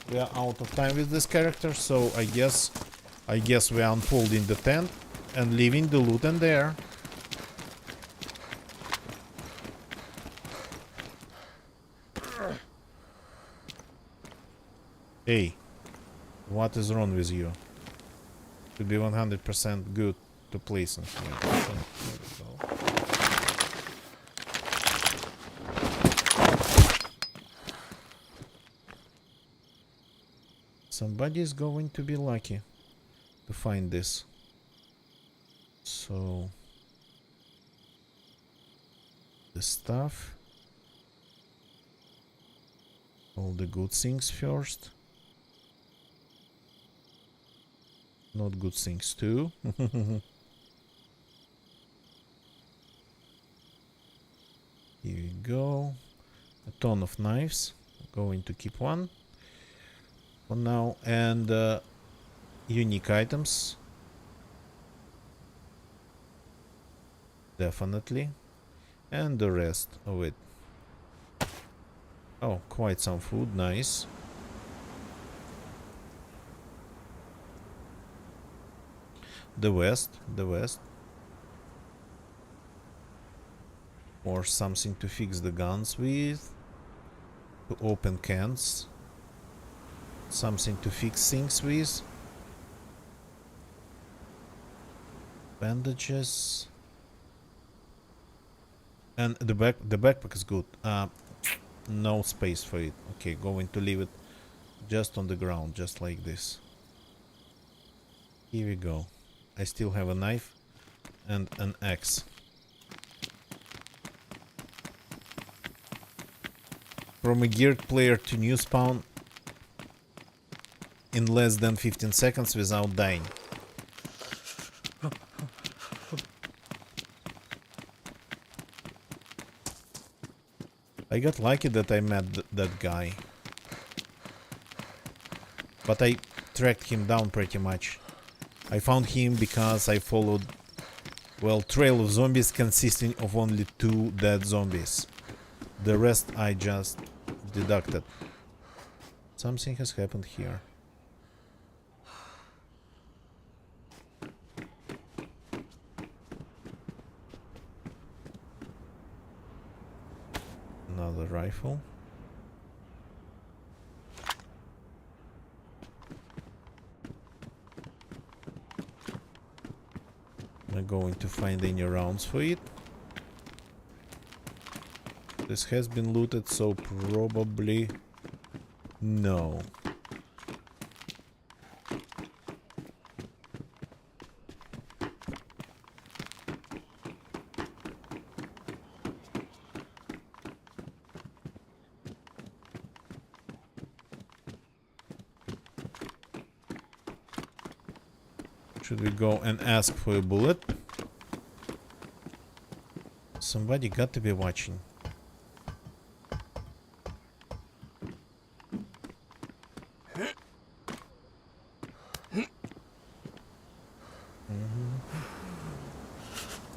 we are out of time with this character, so I guess we are unfolding the tent and leaving the loot in there. Hey, what is wrong with you? To be 100% good to play something like that. There we go. Somebody is going to be lucky to find this. So the stuff, all the good things first, not good things too. Here we go, a ton of knives. I'm going to keep one for now, and unique items, definitely, and the rest of it. Oh, quite some food, nice. The west, or something to fix the guns with, to open cans. Something to fix things with. Bandages. And the backpack is good. no space for it. Okay, going to leave it just on the ground, just like this. Here we go. I still have a knife and an axe. From a geared player to new spawn in less than 15 seconds without dying. I got lucky that I met that guy. But I tracked him down pretty much. I found him because I followed, well, trail of zombies consisting of only 2 dead zombies. The rest I just deducted. Something has happened here. Another rifle. I'm not going to find any rounds for it. This has been looted, so probably no. Should we go and ask for a bullet? Somebody got to be watching.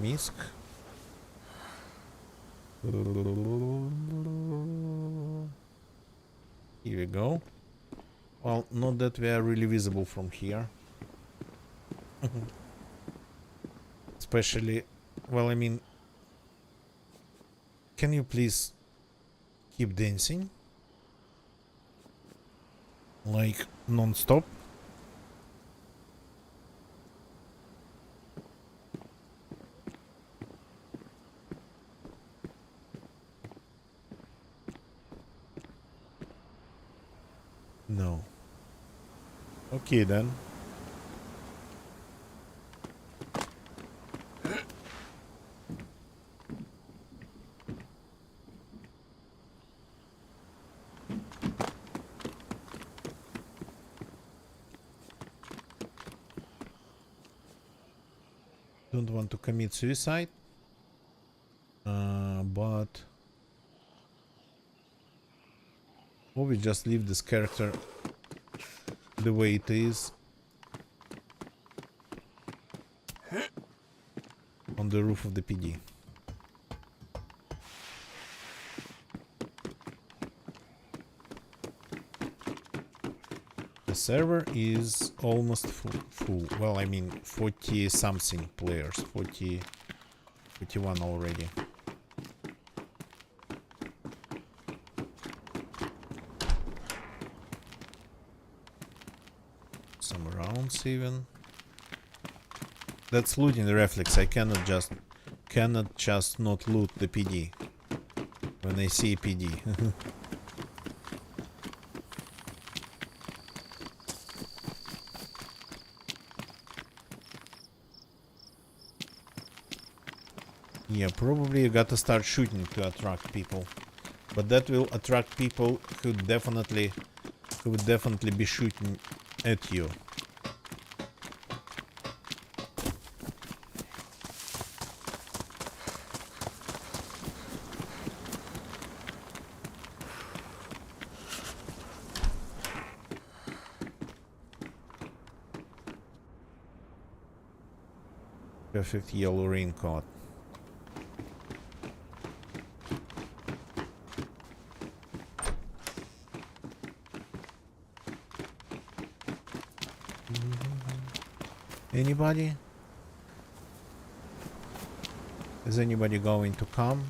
Misk. Here we go. Well, not that we are really visible from here. Especially, well, I mean, can you please keep dancing? Like, non-stop? No. Okay then. Don't want to commit suicide, but or we just leave this character the way it is on the roof of the PD. The server is almost full. Well, I mean 40 something players, 41 already. Some rounds even. That's looting reflex. I cannot just not loot the PD when I see PD. Yeah, probably you gotta start shooting to attract people, but that will attract people who would definitely be shooting at you. Perfect yellow raincoat. Anybody? Is anybody going to come?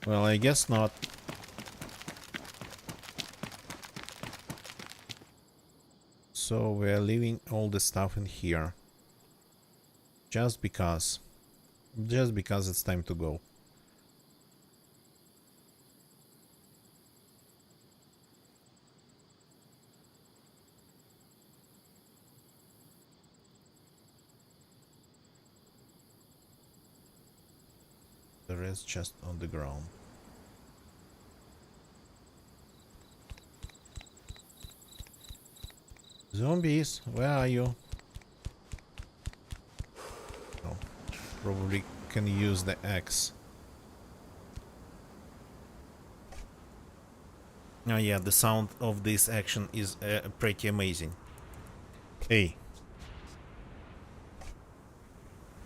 Well, I guess not. So we are leaving all the stuff in here. Just because. Just because it's time to go. The rest just on the ground. Zombies, where are you? Oh, probably can use the axe. Oh yeah, the sound of this action is pretty amazing. Hey.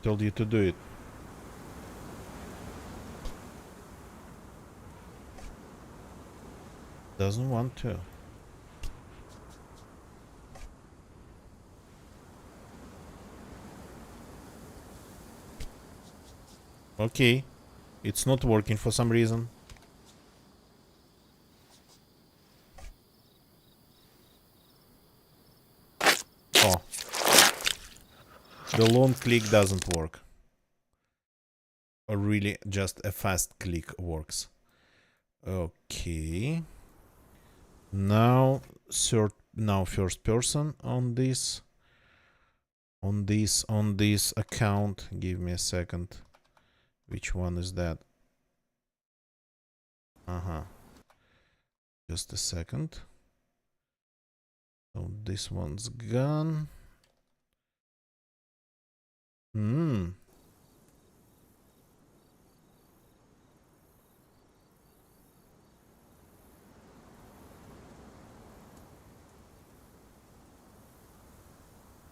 Told you to do it. Doesn't want to. Okay. It's not working for some reason. Oh. The long click doesn't work. Or really just a fast click works. Okay. Now first person on this account. Give me a second. Which one is that? Just a second. So this one's gone.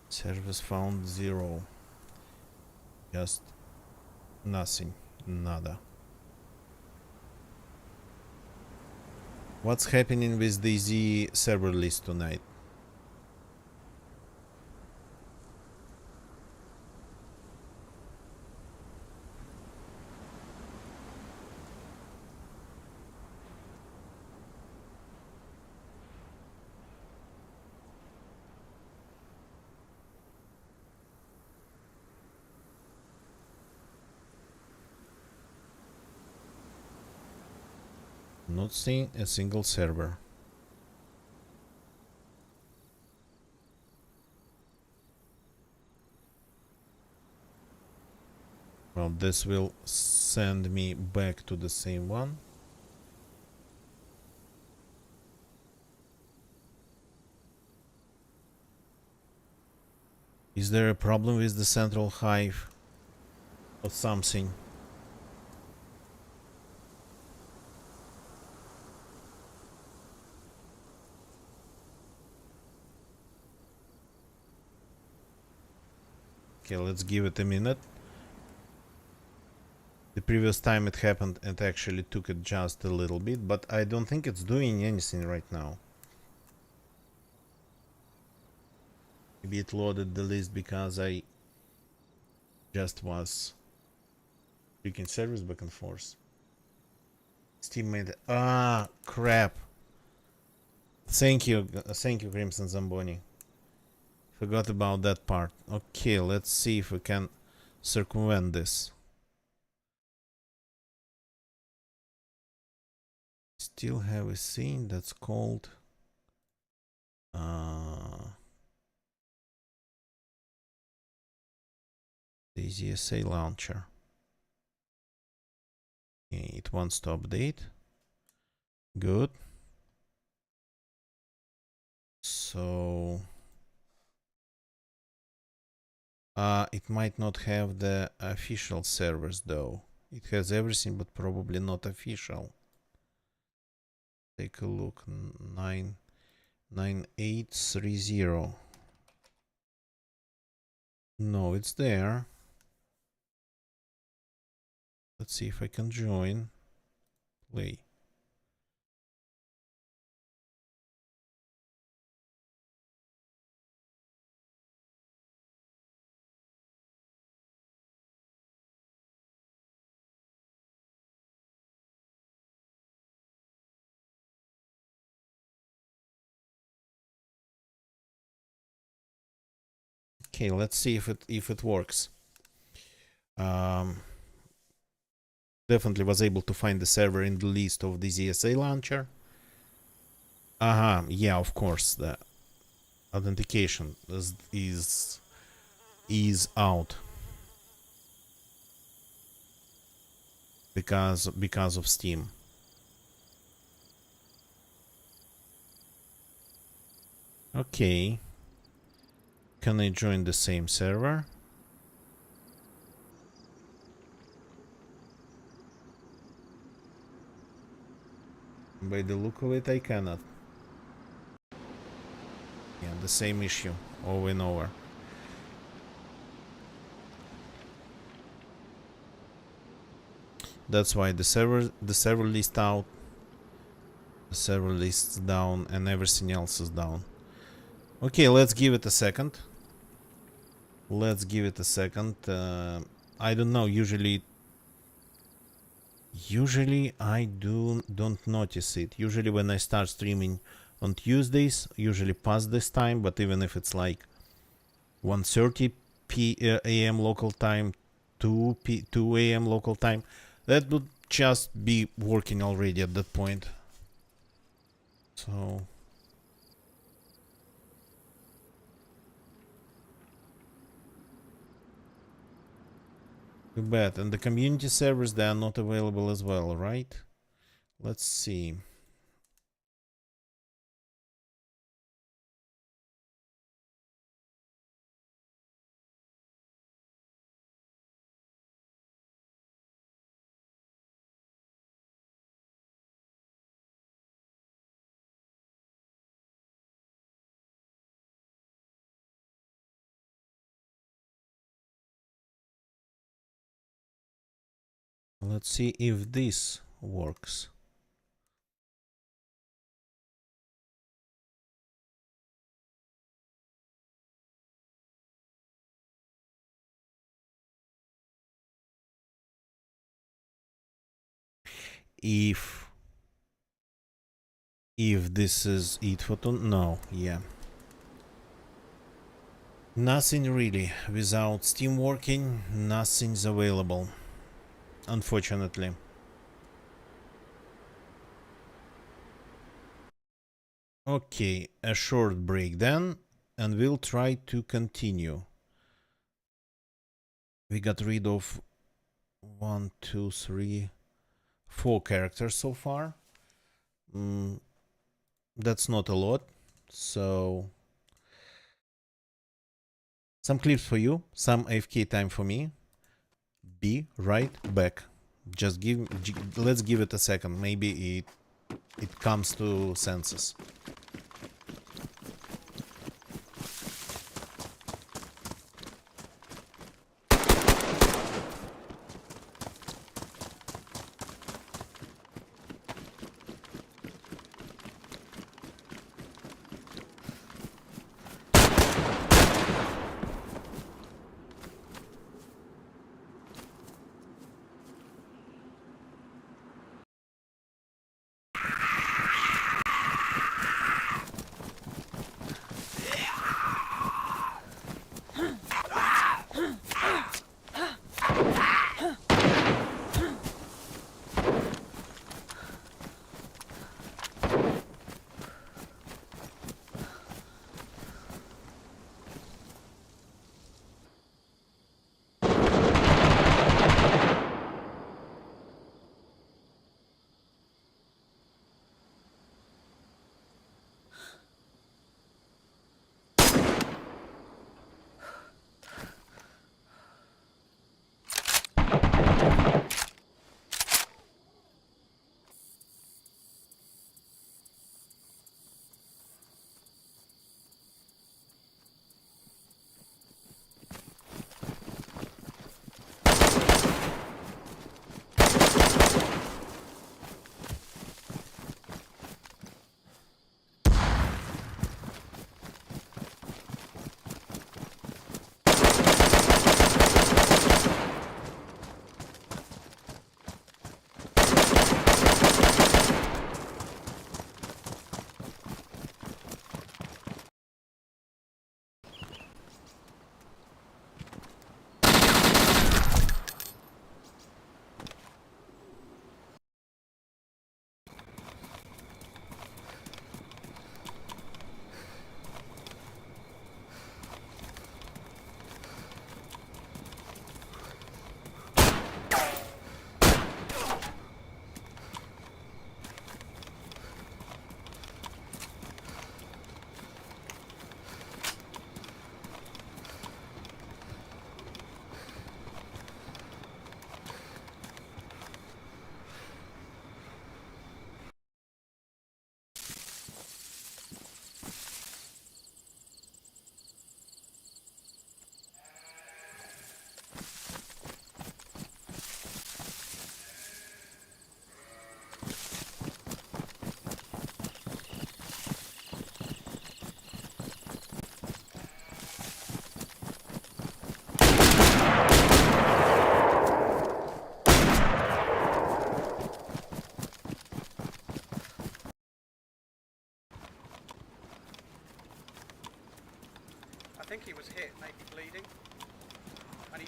Service found 0. Just nothing. Nada. What's happening with the Z server list tonight? Not seeing a single server. Well, this will send me back to the same one. Is there a problem with the central hive or something? Okay, let's give it a minute. The previous time it happened, it actually took it just a little bit, but I don't think it's doing anything right now. Maybe it loaded the list because I just was clicking service back and forth. Steam made it. Ah, crap. Thank you, Crimson Zamboni. Forgot about that part. Okay, let's see if we can circumvent this. Still have a thing that's called the ZSA launcher. Okay, it wants to update. Good. So it might not have the official servers though. It has everything but probably not official. Take a look. 9830. No, it's there. Let's see if I can join. Play. Okay, let's see if it works. Definitely was able to find the server in the list of the ZSA launcher. Yeah, of course, the authentication is out because of Steam. Okay. Can I join the same server? By the look of it, I cannot. Yeah, the same issue over and over. That's why the server list out, the server list's down, and everything else is down. Okay, let's give it a second. Let's give it a second. I don't know. Usually I don't notice it. Usually when I start streaming on Tuesdays, usually past this time. But even if it's like 1:30 a.m. local time, 2 a.m. local time, that would just be working already at that point. So too bad. And the community servers, they are not available as well, right? Let's see. Let's see if this works. If this is it photo, no, yeah. Nothing really. Without Steam working, nothing's available. Unfortunately. Okay, a short break then, and we'll try to continue. We got rid of 1, 2, 3, 4 characters so far. That's not a lot, so some clips for you, some AFK time for me. Be right back. Just let's give it a second. Maybe it comes to senses.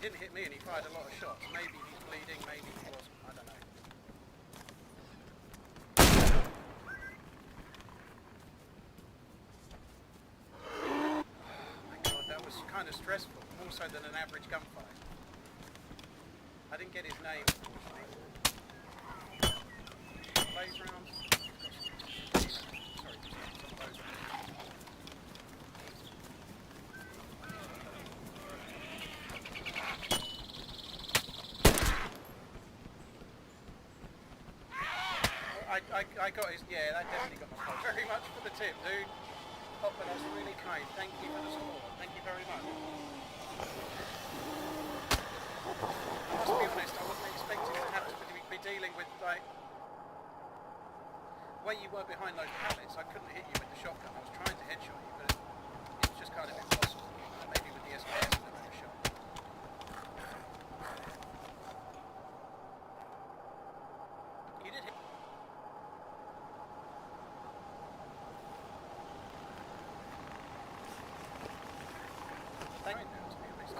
didn't hit me and he fired a lot of shots. Maybe he's bleeding, maybe he wasn't. I don't know. Oh my god, that was kind of stressful, more so than an average gunfight. I didn't get his name, unfortunately. Blaze rounds. Sorry, just some of those. I got his, yeah, that definitely got my phone. Very much for the tip, dude. Hopper, that's really kind. Thank you for the support. Thank you very much. I must be honest, I wasn't expecting to have to be dealing with, like, the way you were behind those pallets. I couldn't hit you with the shotgun. I was trying to headshot you, but it was just kind of impossible. Maybe with the SPS I would have shot. You did hit. Thank you, to be honest.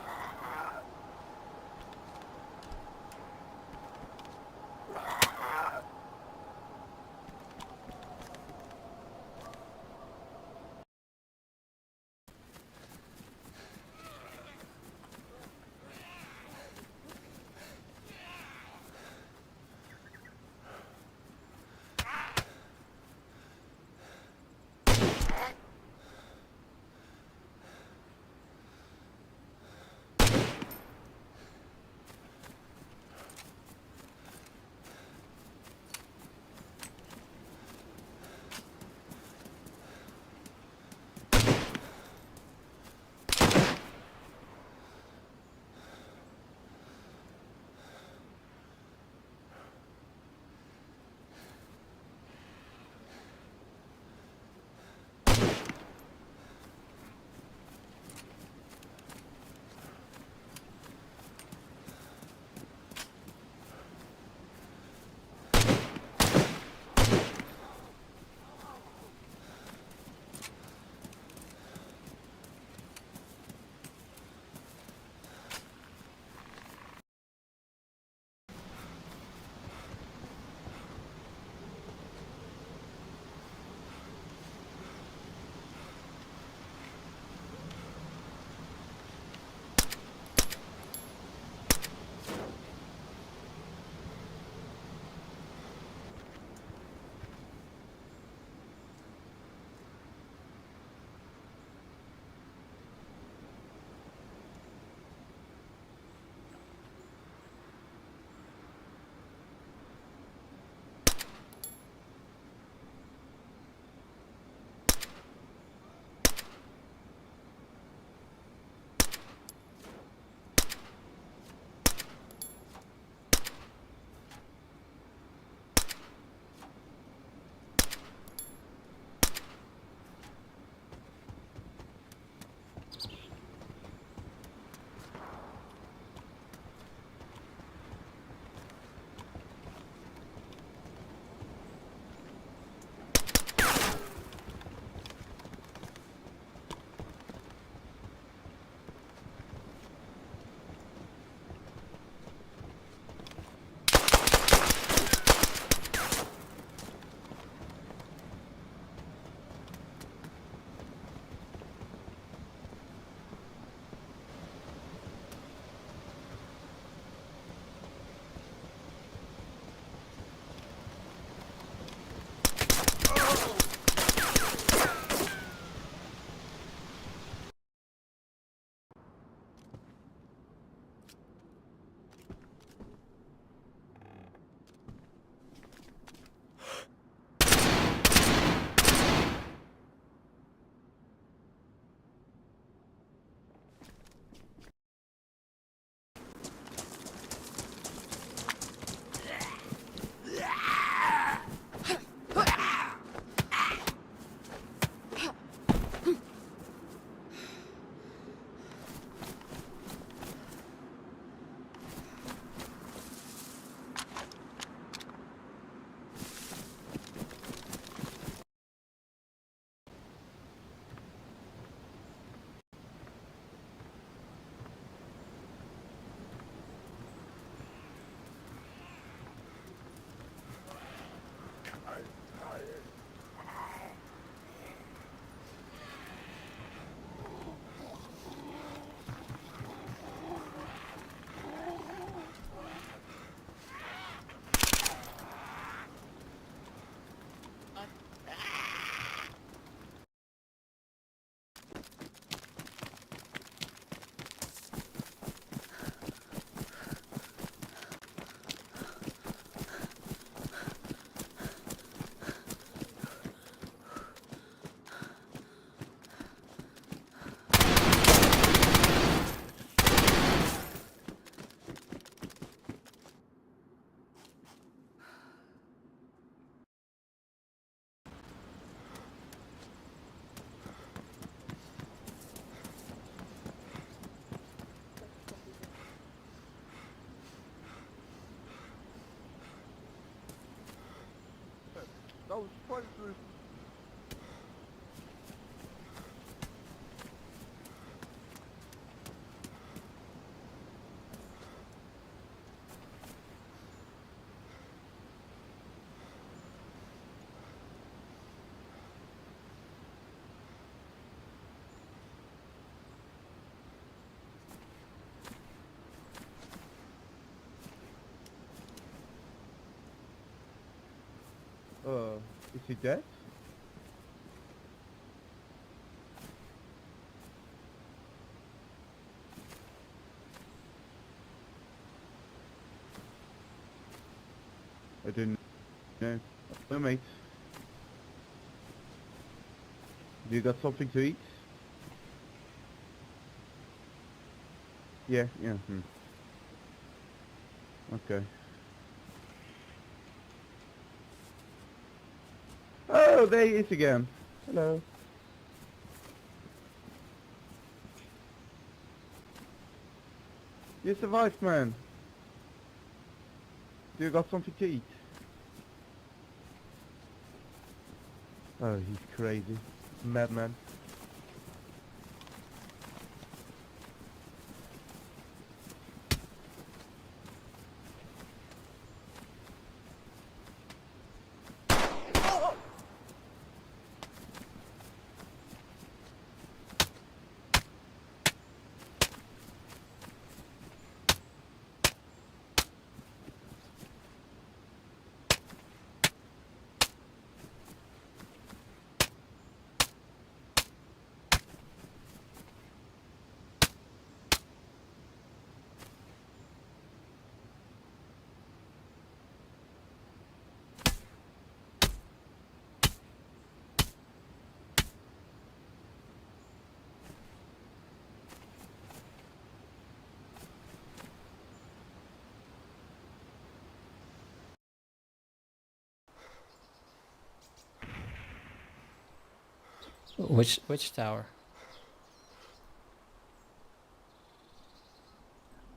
was supposed to. Is he dead? I didn't know. No, mate. You got something to eat? Yeah, yeah. Okay. Oh, there he is again. Hello. You survived, man. You got something to eat? Oh, he's crazy. Madman. Which tower?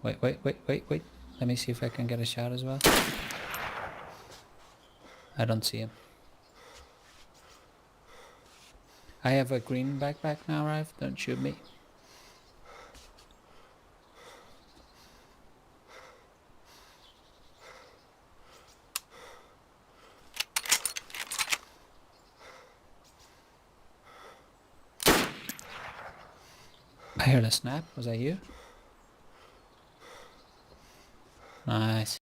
Wait. Let me see if I can get a shot as well. I don't see him. I have a green backpack now, Rive. Don't shoot me. I heard a snap. Was that you? Nice.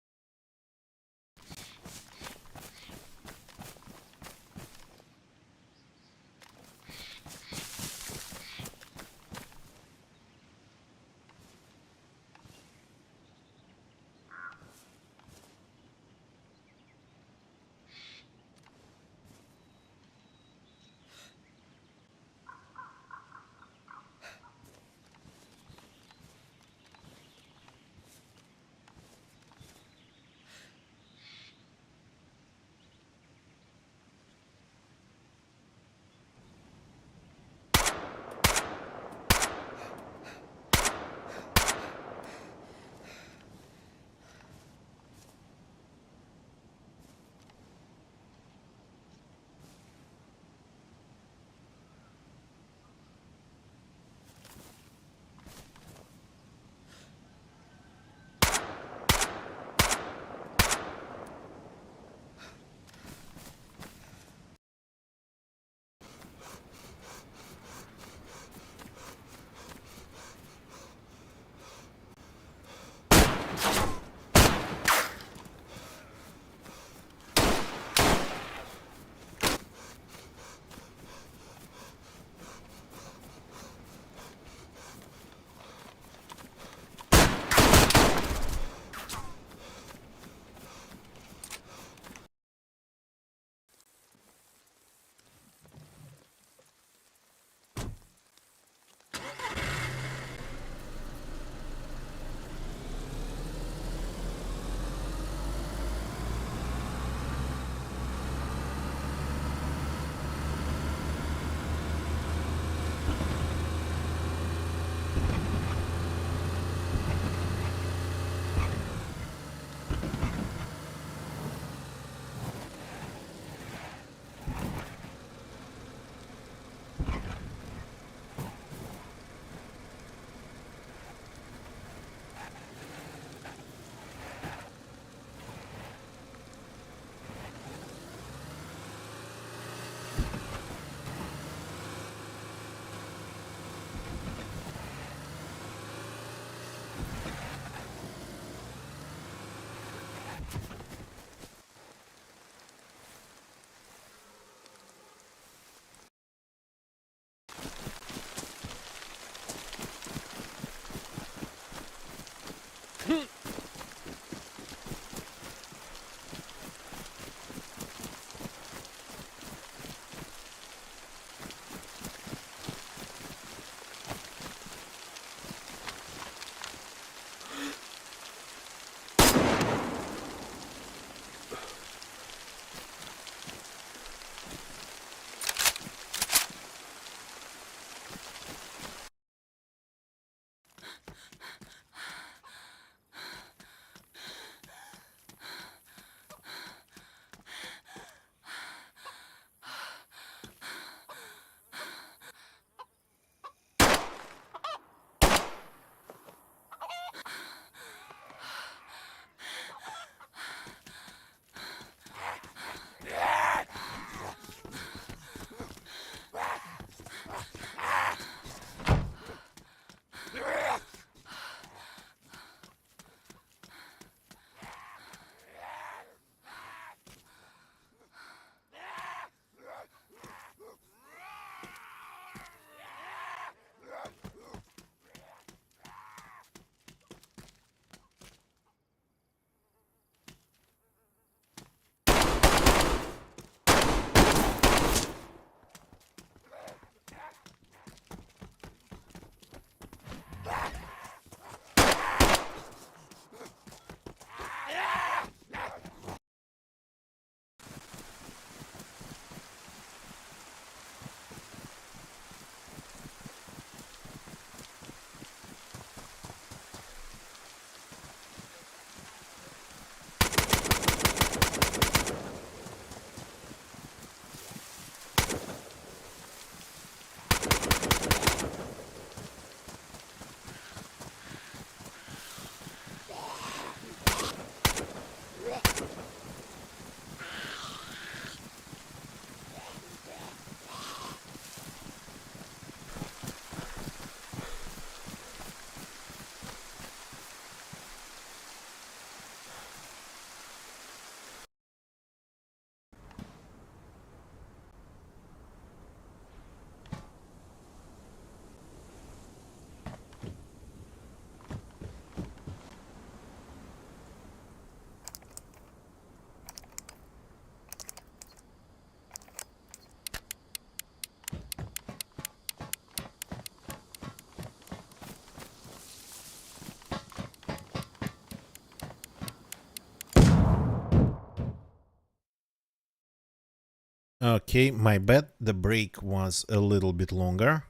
Okay, my bad. The break was a little bit longer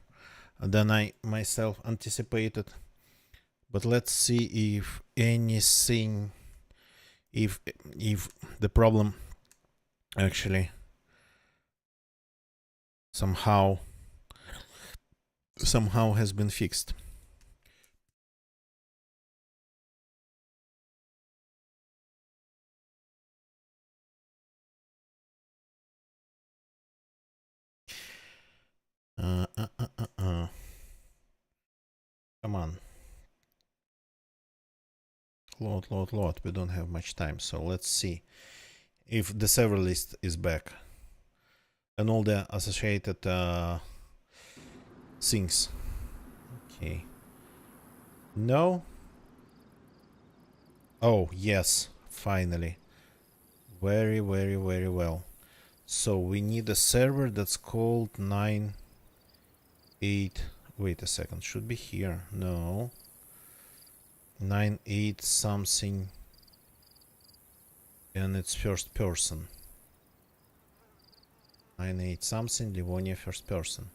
than I myself anticipated. But let's see if anything, if the problem actually somehow has been fixed. Come on. Load. We don't have much time, so let's see if the server list is back and all the associated things. Okay. No. Oh yes, finally. Very well. So we need a server that's called 9 8. Wait a second, should be here. No. 9 8 something, and it's first person. 9 8 something, Livonia first person.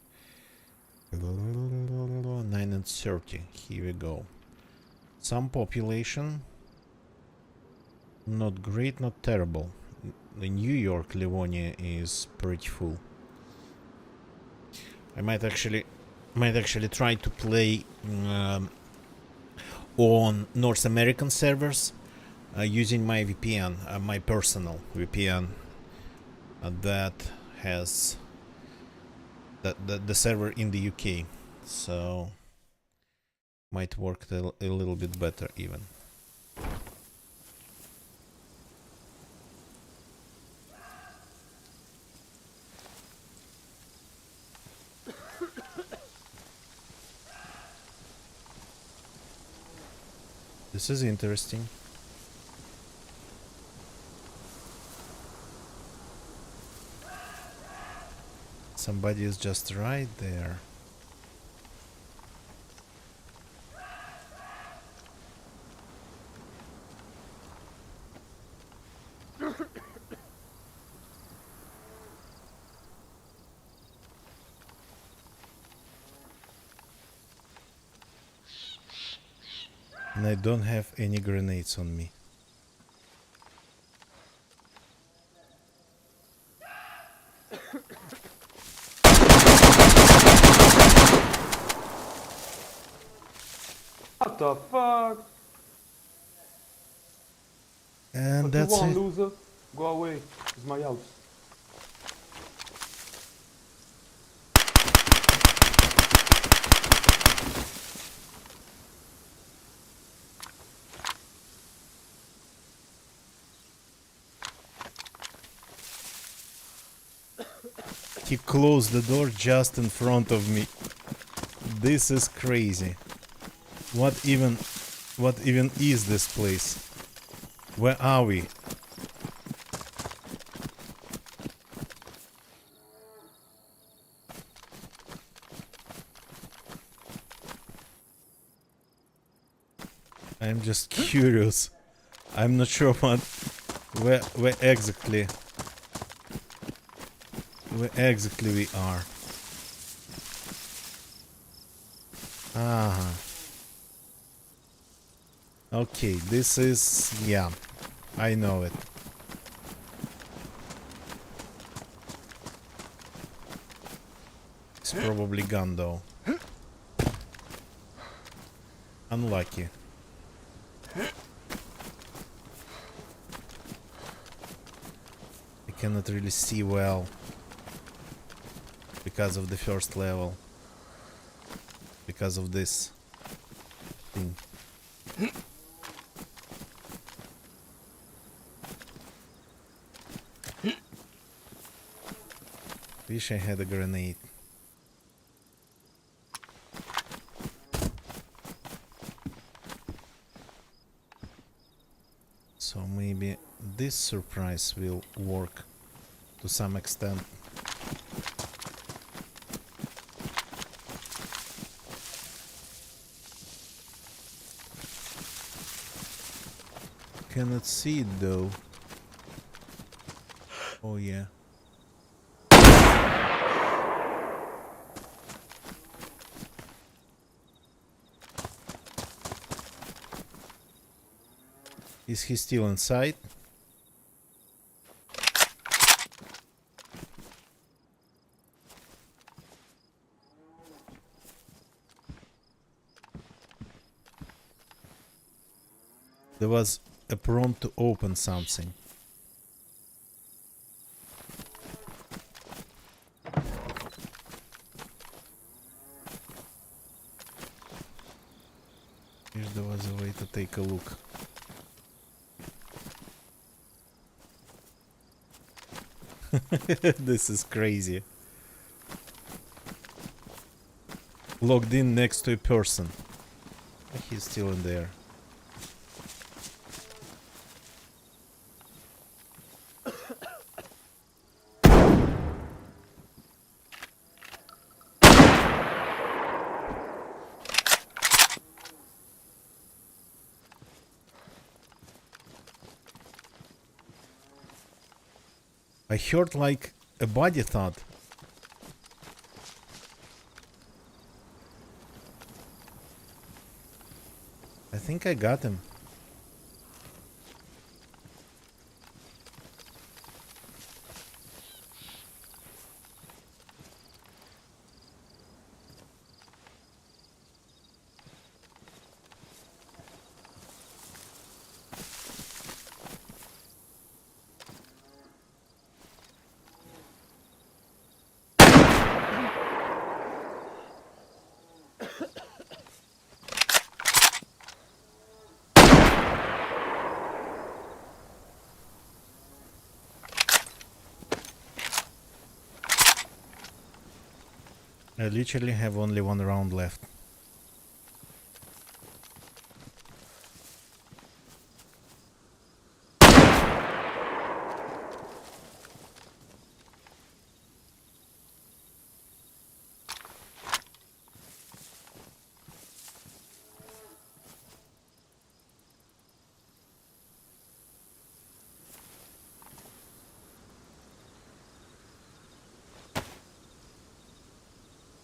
9 and 30. Here we go. Some population. Not great, not terrible. The New York Livonia is pretty full. I might actually try to play on North American servers using my VPN, my personal VPN that has the server in the UK, so might work a little bit better even. This is interesting. Somebody is just right there. And I don't have any grenades on me. What the fuck? And What that's you want, it. loser? Go away. It's my house. He closed the door just in front of me. This is crazy. What even is this place? Where are we? I'm just curious. I'm not sure where exactly we are. Ah. Okay, this is, yeah, I know it. It's probably gone though. Unlucky. I cannot really see well because of the first level. Because of this thing. Wish I had a grenade. So maybe this surprise will work to some extent. Cannot see it though. Oh yeah. Is he still inside? There was a prompt to open something. If there was a way to take a look. This is crazy. Logged in next to a person. He's still in there. I heard like a body thud. I think I got him. I literally have only one round left.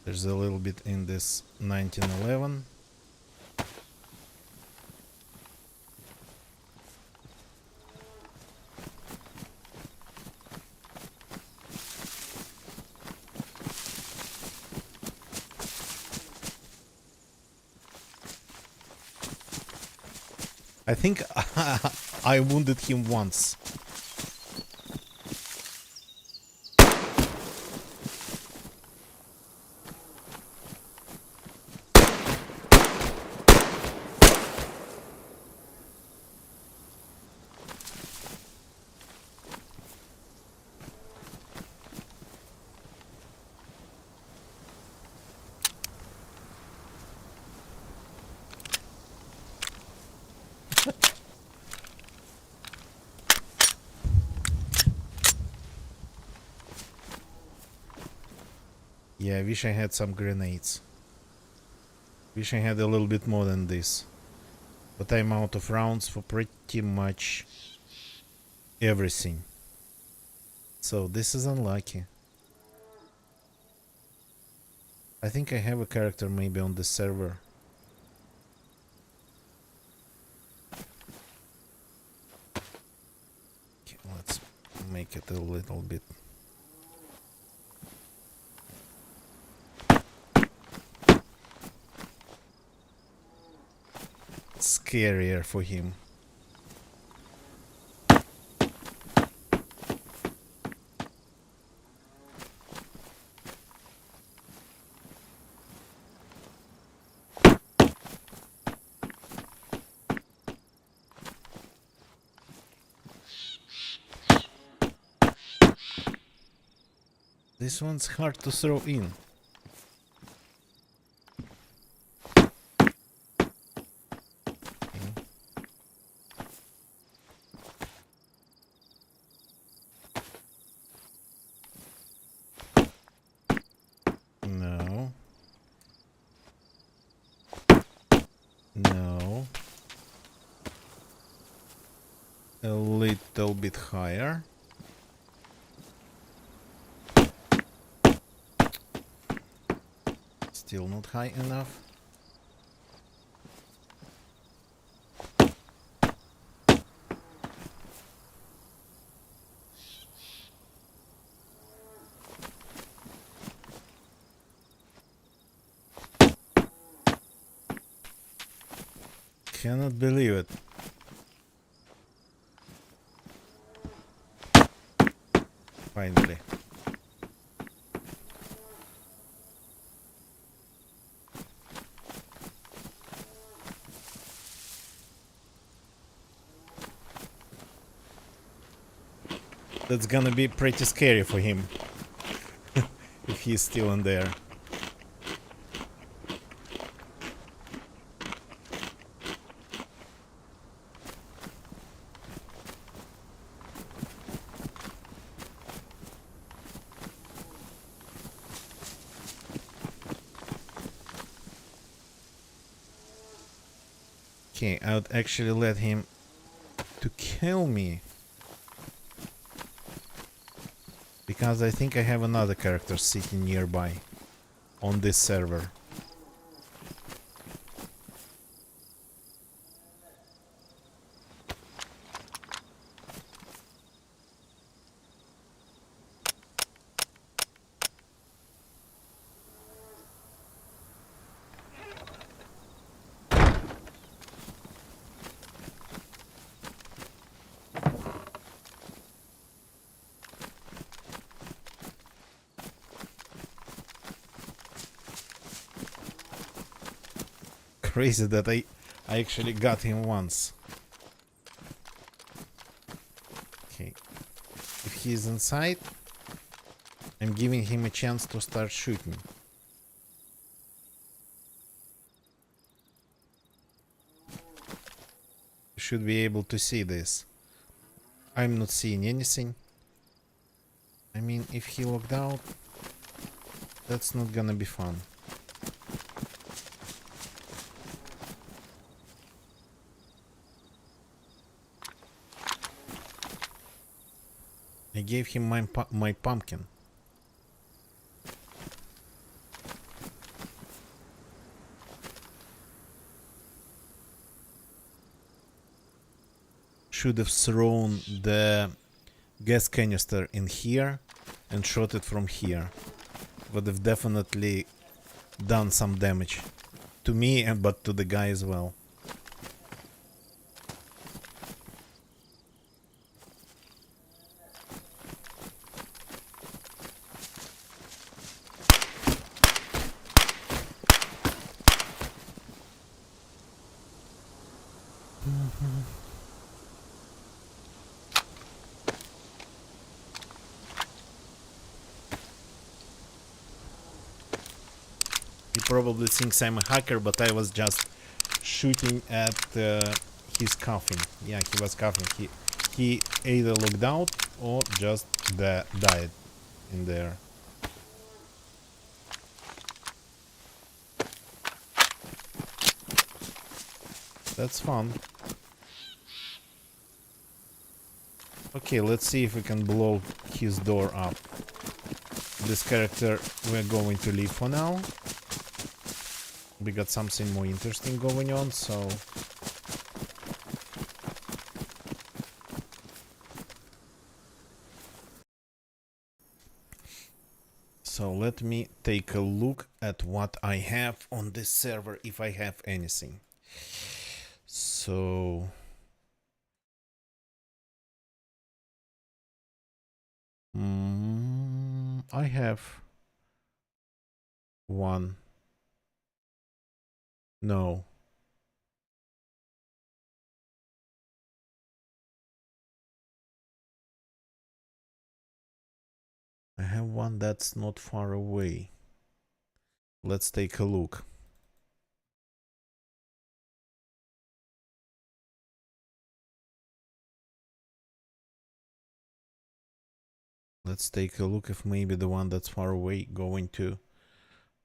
There's a little bit in this 1911. I think I wounded him once. Yeah, I wish I had some grenades. Wish I had a little bit more than this. But I'm out of rounds for pretty much everything. So this is unlucky. I think I have a character maybe on the server. Okay, let's make it a little bit. Scarier for him. This one's hard to throw in. No. No. A little bit higher. Still not high enough. Cannot believe it. Finally. That's gonna be pretty scary for him. If he's still in there. Okay, I would actually let him to kill me. Because I think I have another character sitting nearby on this server. Crazy that I actually got him once. Okay. If he's inside, I'm giving him a chance to start shooting. You should be able to see this. I'm not seeing anything. I mean, if he logged out, that's not gonna be fun. I gave him my pumpkin. Should have thrown the gas canister in here and shot it from here. Would have definitely done some damage to me and but to the guy as well. He probably thinks I'm a hacker, but I was just shooting at his coughing. Yeah, he was coughing. He either logged out or just died in there. That's fun. Okay, let's see if we can blow his door up. This character we're going to leave for now. We got something more interesting going on, so... So let me take a look at what I have on this server, if I have anything. So... I have... one. No. I have one that's not far away. Let's take a look. Let's take a look if maybe the one that's far away going to...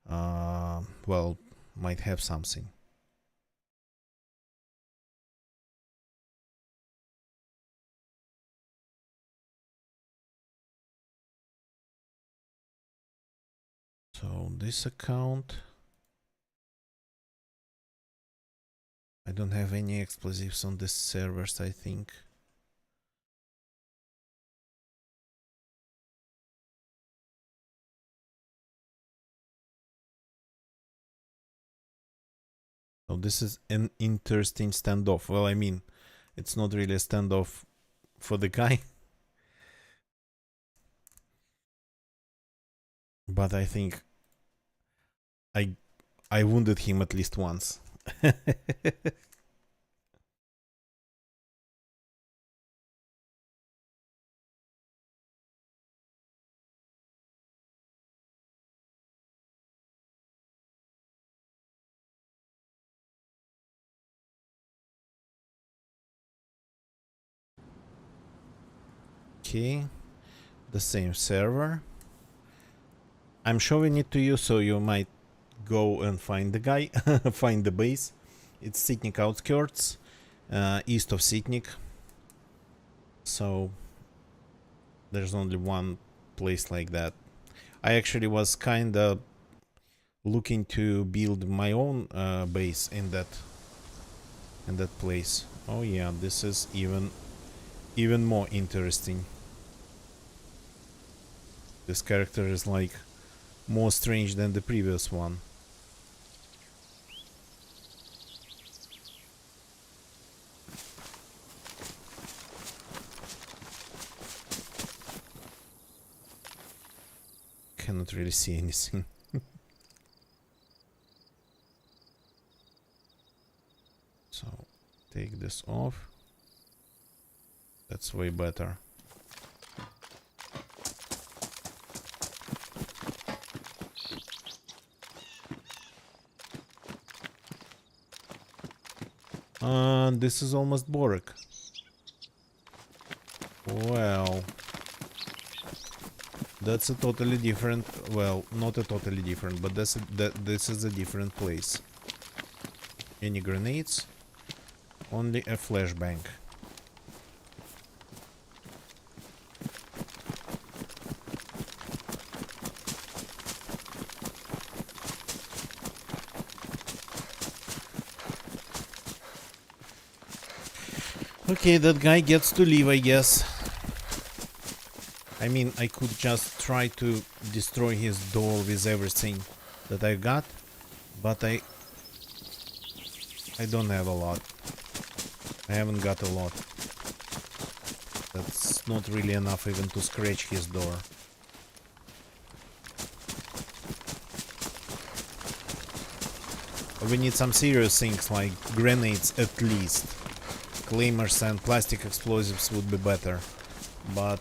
well, might have something. So this account, I don't have any explosives on this servers, I think. So So this is an interesting standoff. Well, I mean, it's not really a standoff for the guy. But I think I wounded him at least once. Okay, the same server. I'm showing it to you so you might go and find the guy, find the base. It's Sitnik outskirts, east of Sitnik. So there's only one place like that. I actually was kinda looking to build my own base in that place. Oh yeah, this is even more interesting. This character is like more strange than the previous one. Cannot really see anything. So take this off. That's way better. This is almost Borek. Well, that's a totally different. Well, not a totally different, but this is a different place. Any grenades? Only a flashbang. Okay, that guy gets to leave, I guess. I mean, I could just try to destroy his door with everything that I got, but I don't have a lot. I haven't got a lot. That's not really enough even to scratch his door. We need some serious things like grenades at least. Claymores and plastic explosives would be better, but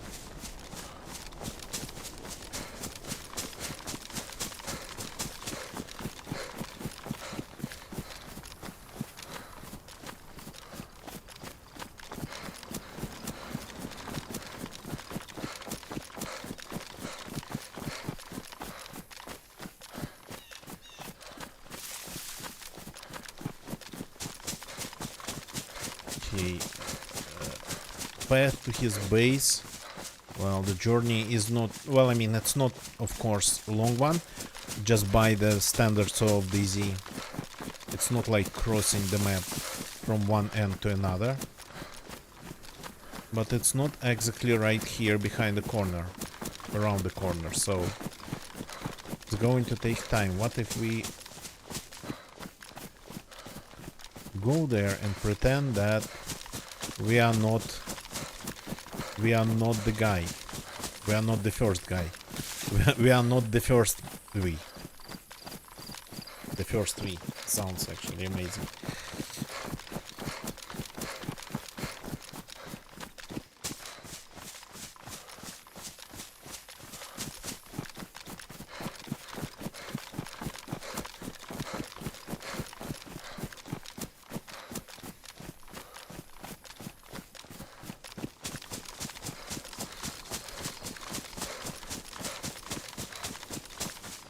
path to his base. Well, the journey is not, well, I mean, it's not, of course, a long one, just by the standards of DayZ. It's not like crossing the map from one end to another. But it's not exactly right here behind the corner, around the corner, so it's going to take time. What if we go there and pretend that we are not the guy. We are not the first guy. We are not the first we. The first we sounds actually amazing.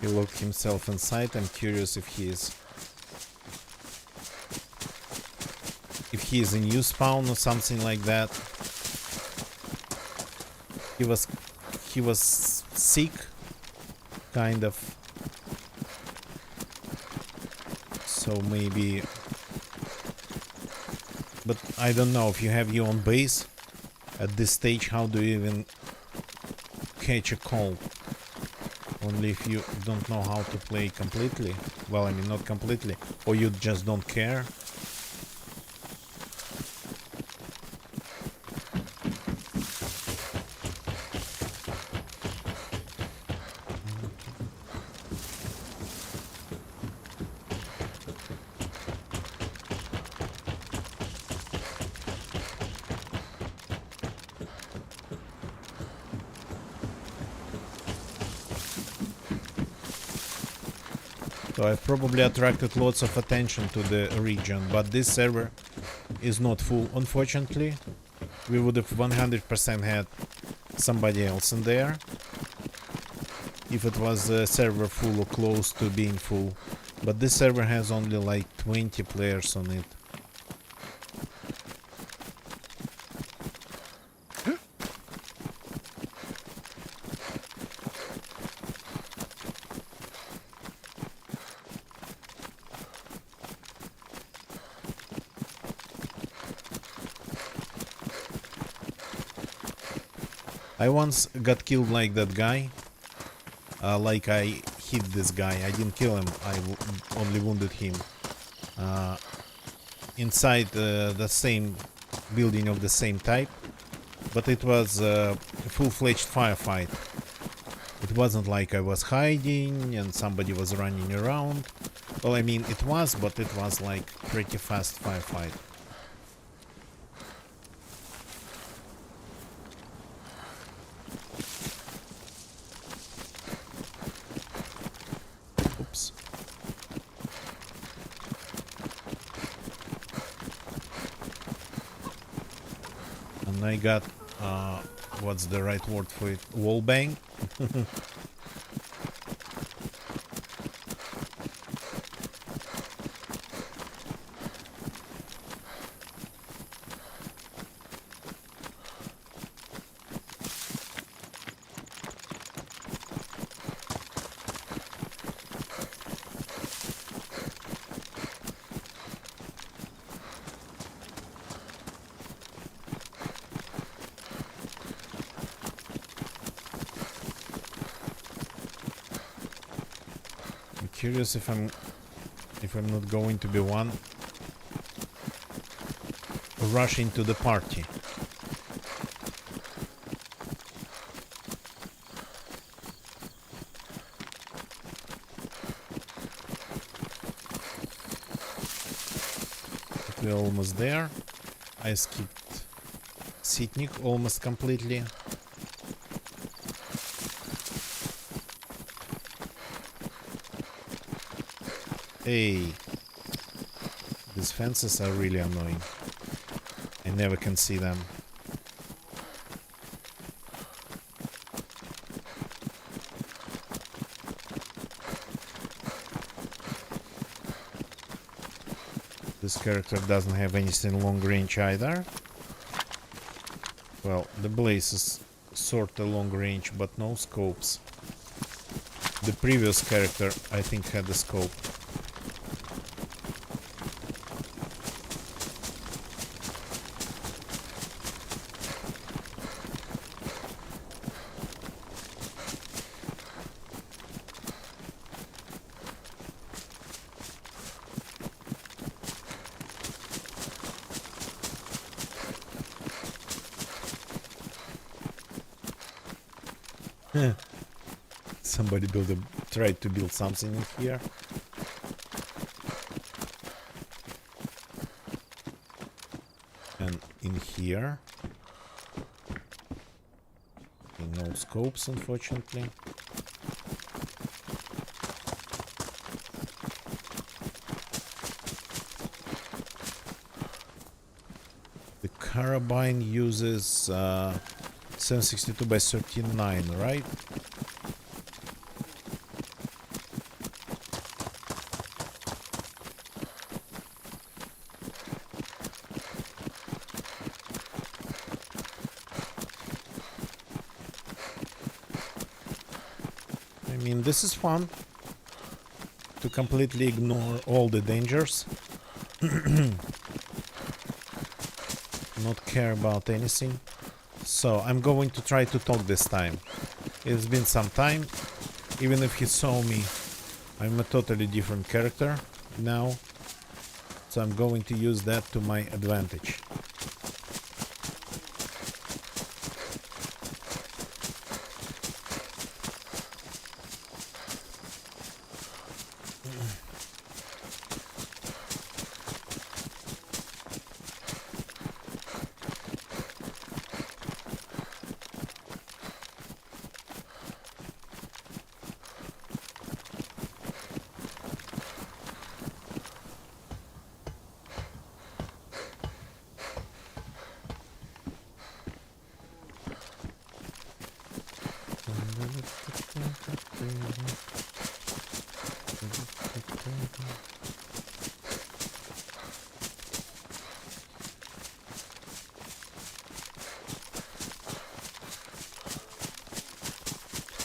He locked himself inside. I'm curious if he is in new spawn or something like that. He was sick, kind of. So maybe, but I don't know if you have your own base at this stage. How do you even catch a cold? Only if you don't know how to play completely. Well, I mean, not completely. Or you just don't care. So I've probably attracted lots of attention to the region, but this server is not full, unfortunately. We would have 100% had somebody else in there if it was a server full or close to being full. But this server has only like 20 players on it. I once got killed like that guy. Like I hit this guy. I didn't kill him. I only wounded him. Inside the same building of the same type. But it was a full-fledged firefight. It wasn't like I was hiding and somebody was running around. Well, I mean, it was, but it was like pretty fast firefight. Oops. And I got, what's the right word for it? Wall bang? Curious if I'm not going to be one rush into the party. We're almost there. I skipped Sitnik almost completely. Hey, these fences are really annoying. I never can see them. This character doesn't have anything long range either. Well, the blaze is sort of long range, but no scopes. The previous character, I think, had a scope. Somebody tried to build something in here. And in here. No scopes, unfortunately. The carabine uses 762 by 39, right? I mean, this is fun to completely ignore all the dangers. Not care about anything. So I'm going to try to talk this time. It's been some time. Even if he saw me, I'm a totally different character now. So I'm going to use that to my advantage.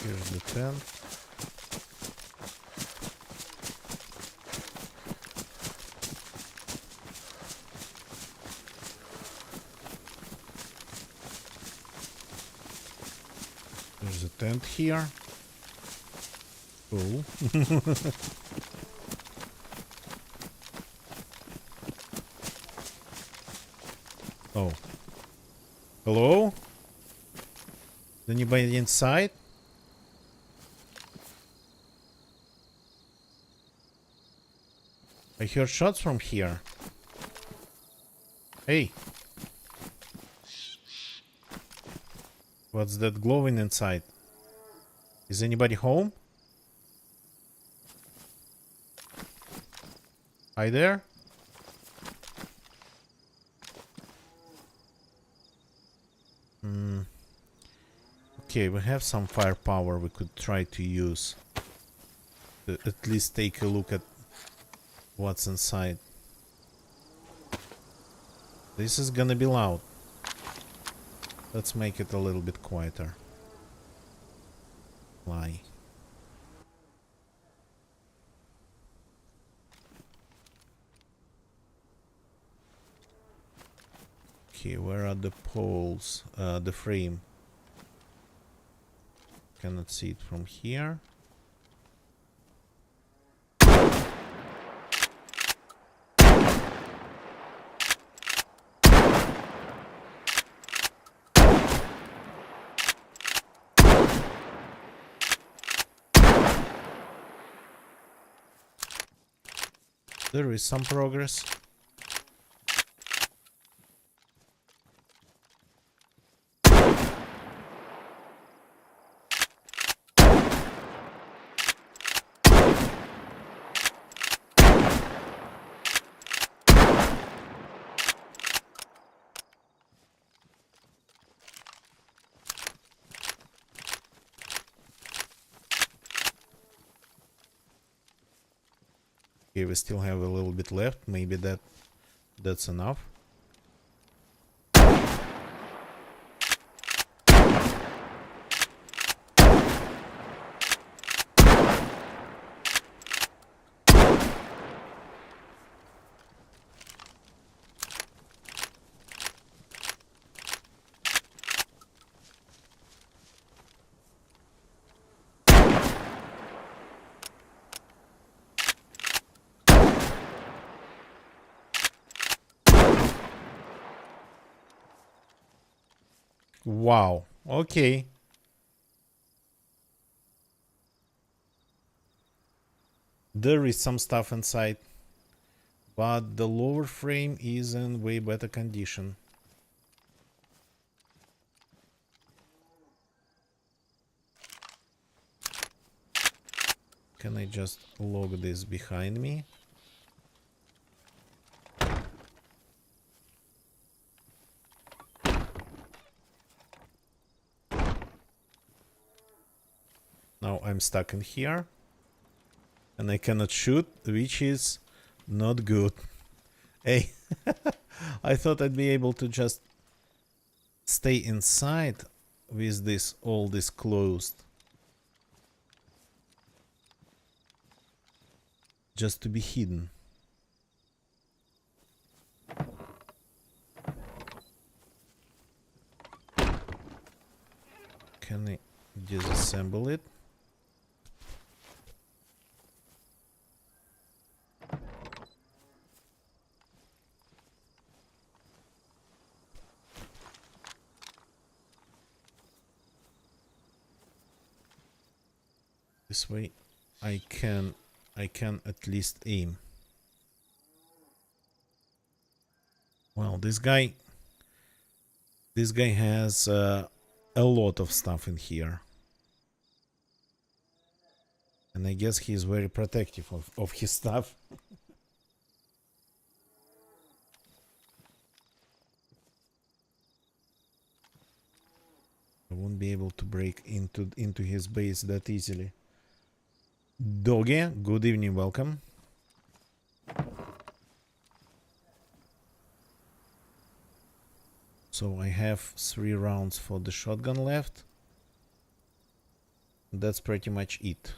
Here's the tent. There's a tent here. Cool. Oh. Hello? Is anybody inside? I heard shots from here. Hey. What's that glowing inside? Is anybody home? Hi there? Okay, we have some firepower we could try to use. To at least take a look at what's inside. This is gonna be loud. Let's make it a little bit quieter. Lie. Okay, where are the poles? The frame. Cannot see it from here. There is some progress. Okay, we still have a little bit left. Maybe that's enough. Wow. Okay. There is some stuff inside, but the lower frame is in way better condition. Can I just log this behind me? Now I'm stuck in here and I cannot shoot, which is not good. Hey, I thought I'd be able to just stay inside with all this closed. Just to be hidden. Can I disassemble it? This way I can at least aim. Well, this guy has a lot of stuff in here. And I guess he's very protective of his stuff. I won't be able to break into his base that easily. Doggy, good evening, welcome. So I have 3 rounds for the shotgun left. That's pretty much it.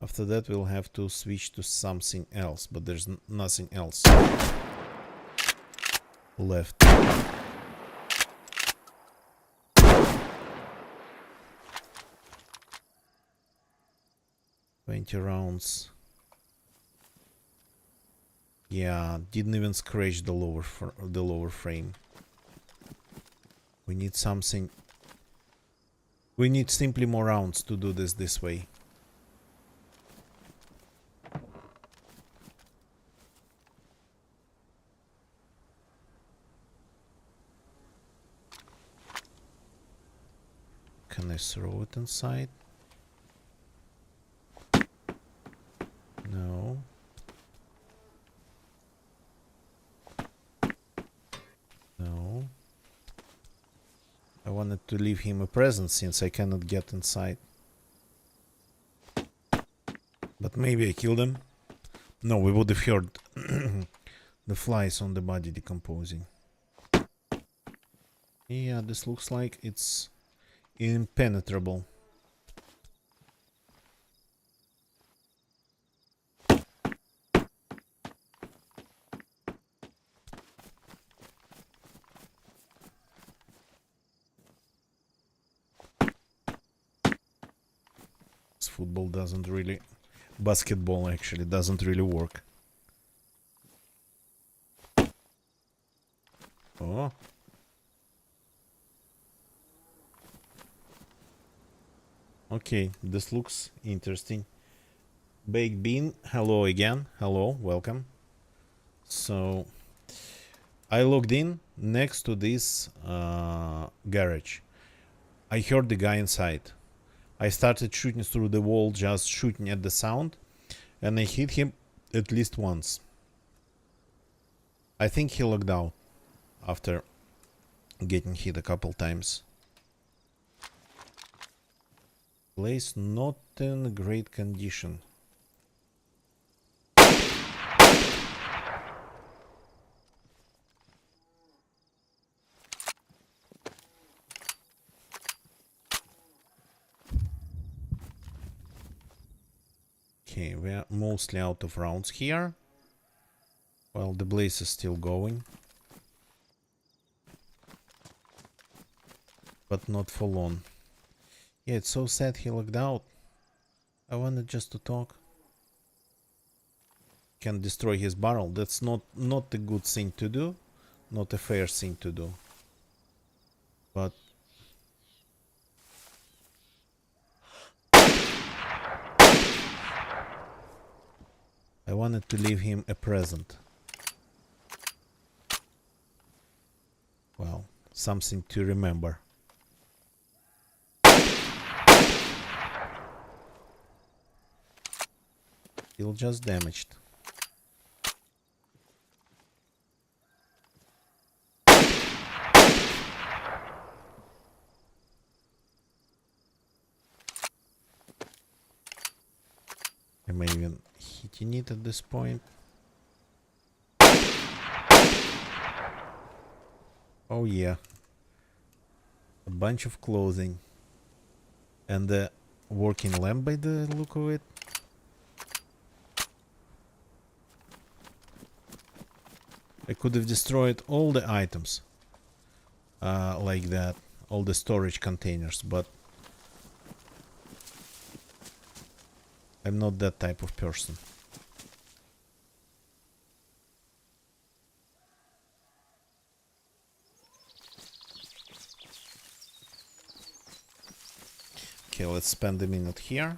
After that we'll have to switch to something else, but there's nothing else left. 20 rounds. Yeah, didn't even scratch the lower frame. We need something. We need simply more rounds to do this way. Can I throw it inside? No. No. I wanted to leave him a present since I cannot get inside. But maybe I killed him. No, we would have heard the flies on the body decomposing. Yeah, this looks like it's impenetrable. This football doesn't really... Basketball actually doesn't really work. Oh. Okay, this looks interesting. Baked bean, hello again. Hello, welcome. So, I logged in next to this garage. I heard the guy inside. I started shooting through the wall, just shooting at the sound, and I hit him at least once. I think he logged out after getting hit a couple times. Place not in great condition. Okay, we are mostly out of rounds here. Well, the blaze is still going. But not for long. Yeah, it's so sad he logged out. I wanted just to talk. Can destroy his barrel. That's not a good thing to do. Not a fair thing to do. But I wanted to leave him a present. Well, something to remember. Still just damaged. Am I even hitting it at this point? Oh yeah. A bunch of clothing. And a working lamp by the look of it. I could have destroyed all the items like that, all the storage containers, but I'm not that type of person. Okay, let's spend a minute here.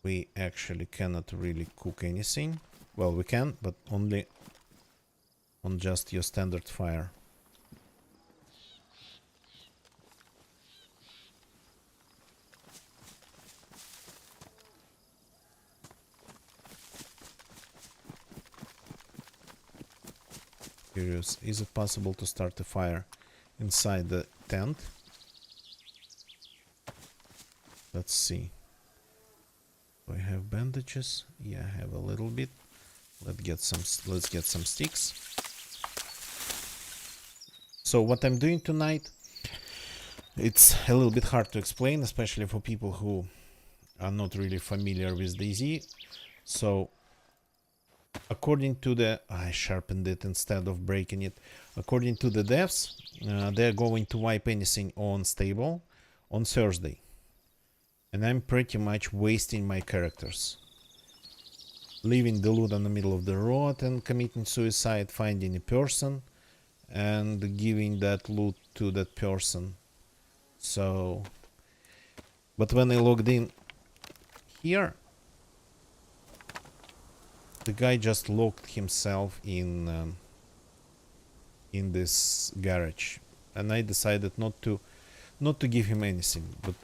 We actually cannot really cook anything. Well, we can, but only on just your standard fire. Curious, is it possible to start a fire inside the tent? Let's see. Do I have bandages? Yeah, I have a little bit. Let's get some sticks. So what I'm doing tonight, it's a little bit hard to explain, especially for people who are not really familiar with DayZ. So according to the... I sharpened it instead of breaking it. According to the devs, they're going to wipe anything on stable on Thursday. And I'm pretty much wasting my characters. Leaving the loot on the middle of the road and committing suicide, finding a person and giving that loot to that person. So... But when I logged in here, the guy just locked himself in this garage, and I decided not to give him anything, but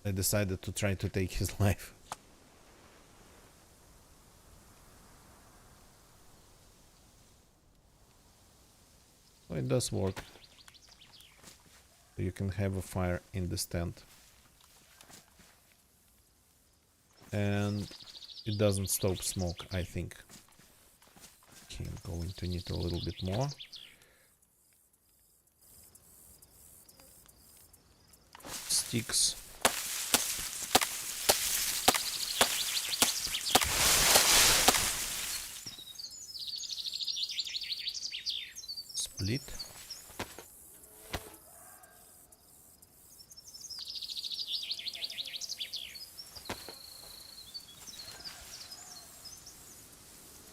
I decided to try to take his life. So it does work. You can have a fire in this tent. And it doesn't stop smoke, I think. Okay, I'm going to need a little bit more. Sticks. Split.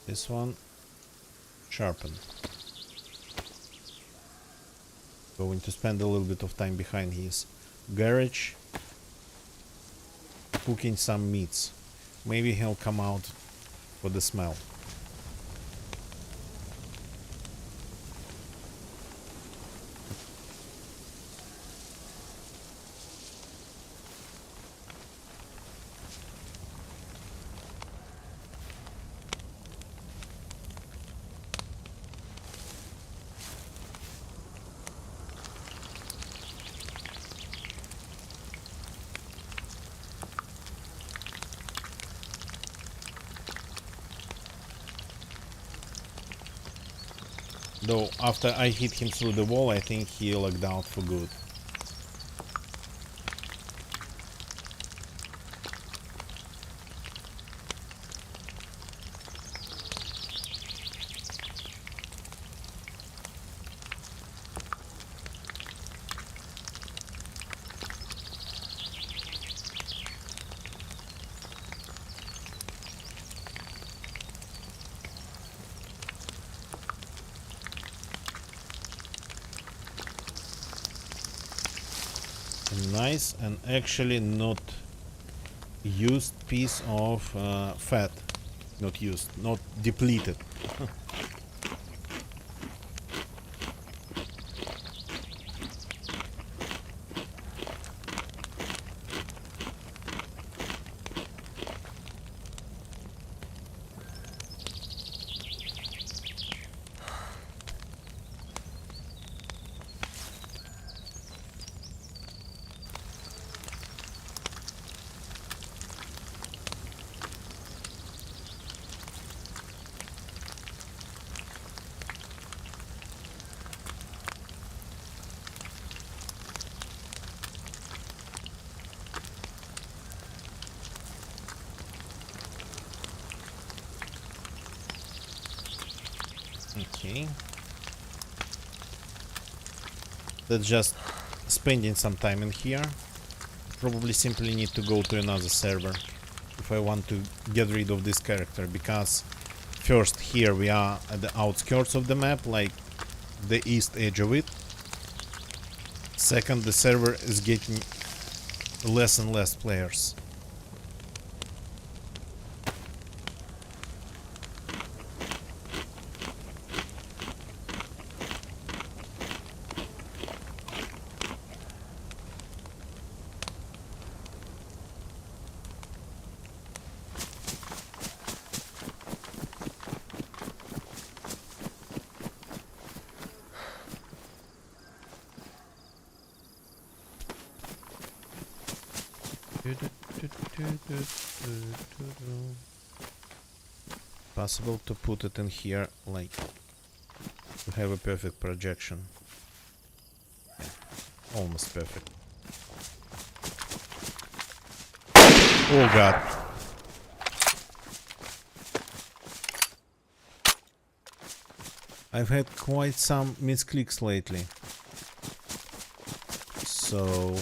This one sharpened. Going to spend a little bit of time behind his garage cooking some meats. Maybe he'll come out for the smell. Though after I hit him through the wall, I think he logged out for good. Nice and actually not used piece of fat. Not used, not depleted. Okay. That's just spending some time in here. Probably simply need to go to another server if I want to get rid of this character, because first here we are at the outskirts of the map, like the east edge of it, Second, the server is getting less and less players. Possible to put it in here, like to have a perfect projection. Yeah, almost perfect. Oh god. I've had quite some misclicks lately. So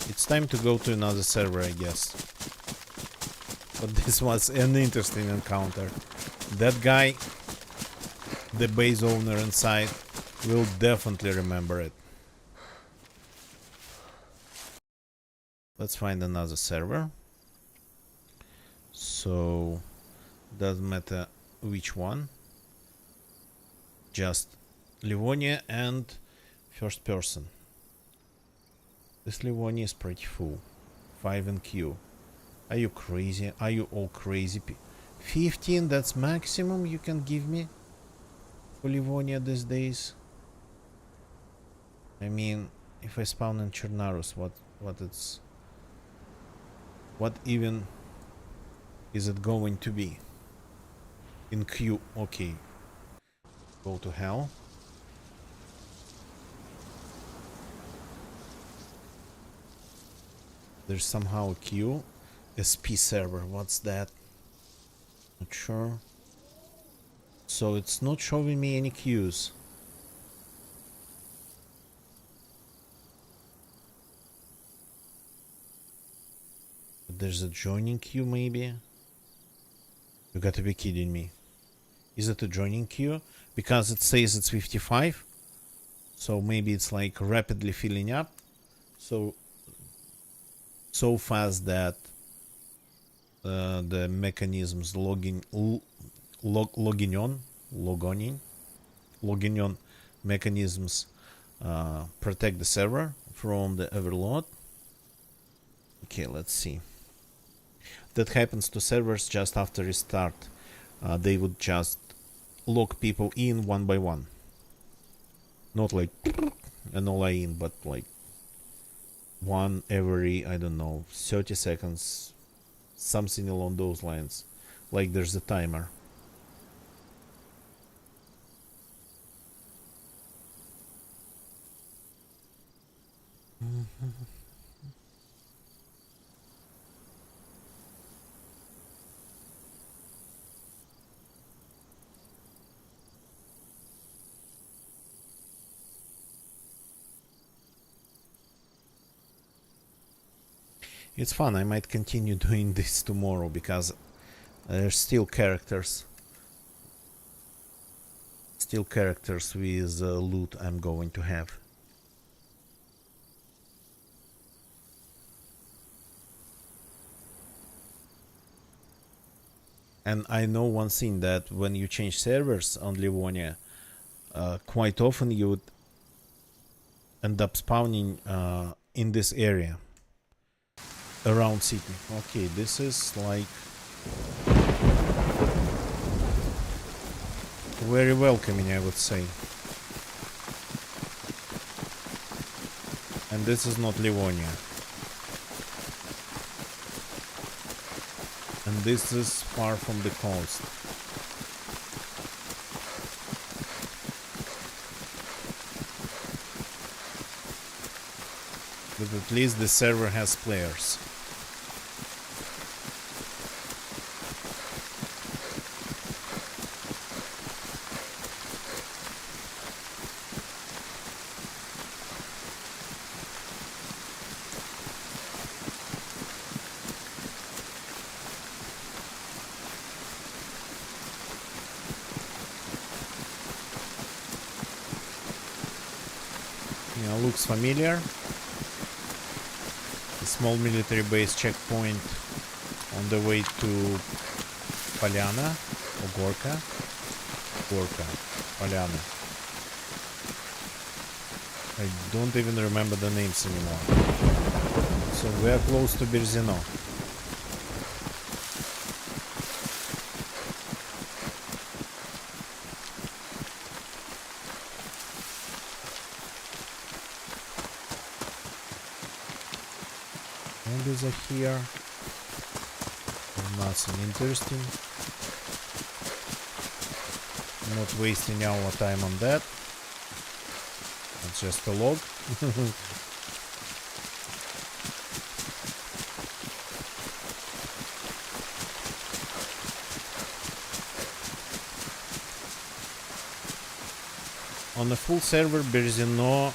it's time to go to another server, I guess. But this was an interesting encounter. That guy, the base owner inside, will definitely remember it. Let's find another server. So, doesn't matter which one. Just Livonia and first person. This Livonia is pretty full. 5 in queue. Are you crazy? Are you all crazy? 15, that's maximum you can give me for Livonia these days. I mean, if I spawn in Chernarus, what even is it going to be? In queue, okay. Go to hell. There's somehow a queue. SP server, what's that? Not sure. So it's not showing me any queues. There's a joining queue maybe? You gotta be kidding me. Is it a joining queue? Because it says it's 55. So maybe it's like rapidly filling up. So fast that the mechanisms logging on mechanisms protect the server from the overload. Okay, let's see. That happens to servers just after restart. They would just log people in one by one. Not like an all in, but like one every, I don't know, 30 seconds. Something along those lines. Like there's a timer. It's fun. I might continue doing this tomorrow because there's still characters. Still characters with loot I'm going to have. And I know one thing, that when you change servers on Livonia, quite often you would end up spawning in this area. Around city. Okay, this is like very welcoming, I would say. And this is not Livonia. And this is far from the coast. But at least the server has players. Looks familiar. A small military base checkpoint on the way to Polyana or Gorka. Gorka, Polyana. I don't even remember the names anymore. So we are close to Berzino. Zombies are here. Nothing interesting. Not wasting our time on that. It's just a log. On a full server, Berzino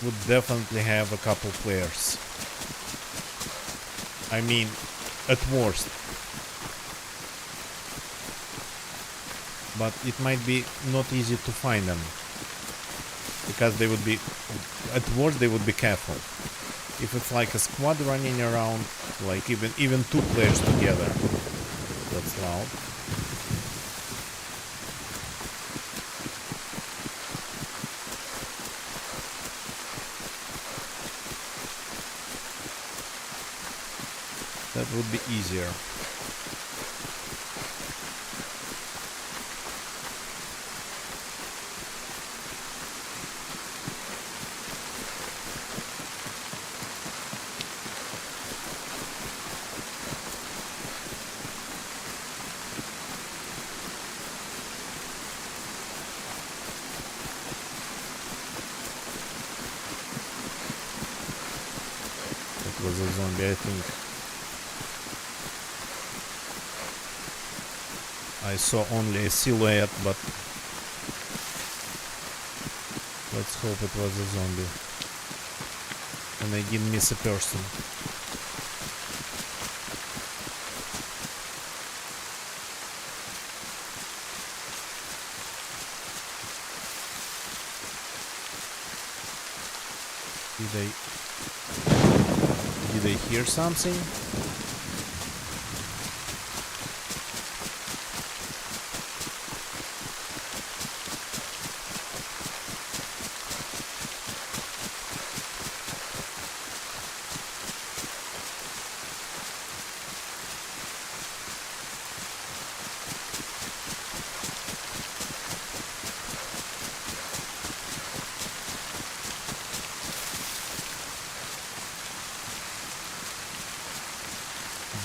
would definitely have a couple players. I mean, at worst. But it might be not easy to find them. Because they would be, at worst they would be careful. If it's like a squad running around, like even 2 players together, that's loud. That would be easier. It was a zombie, I think. I saw only a silhouette, but let's hope it was a zombie. And I didn't miss a person. Did I hear something?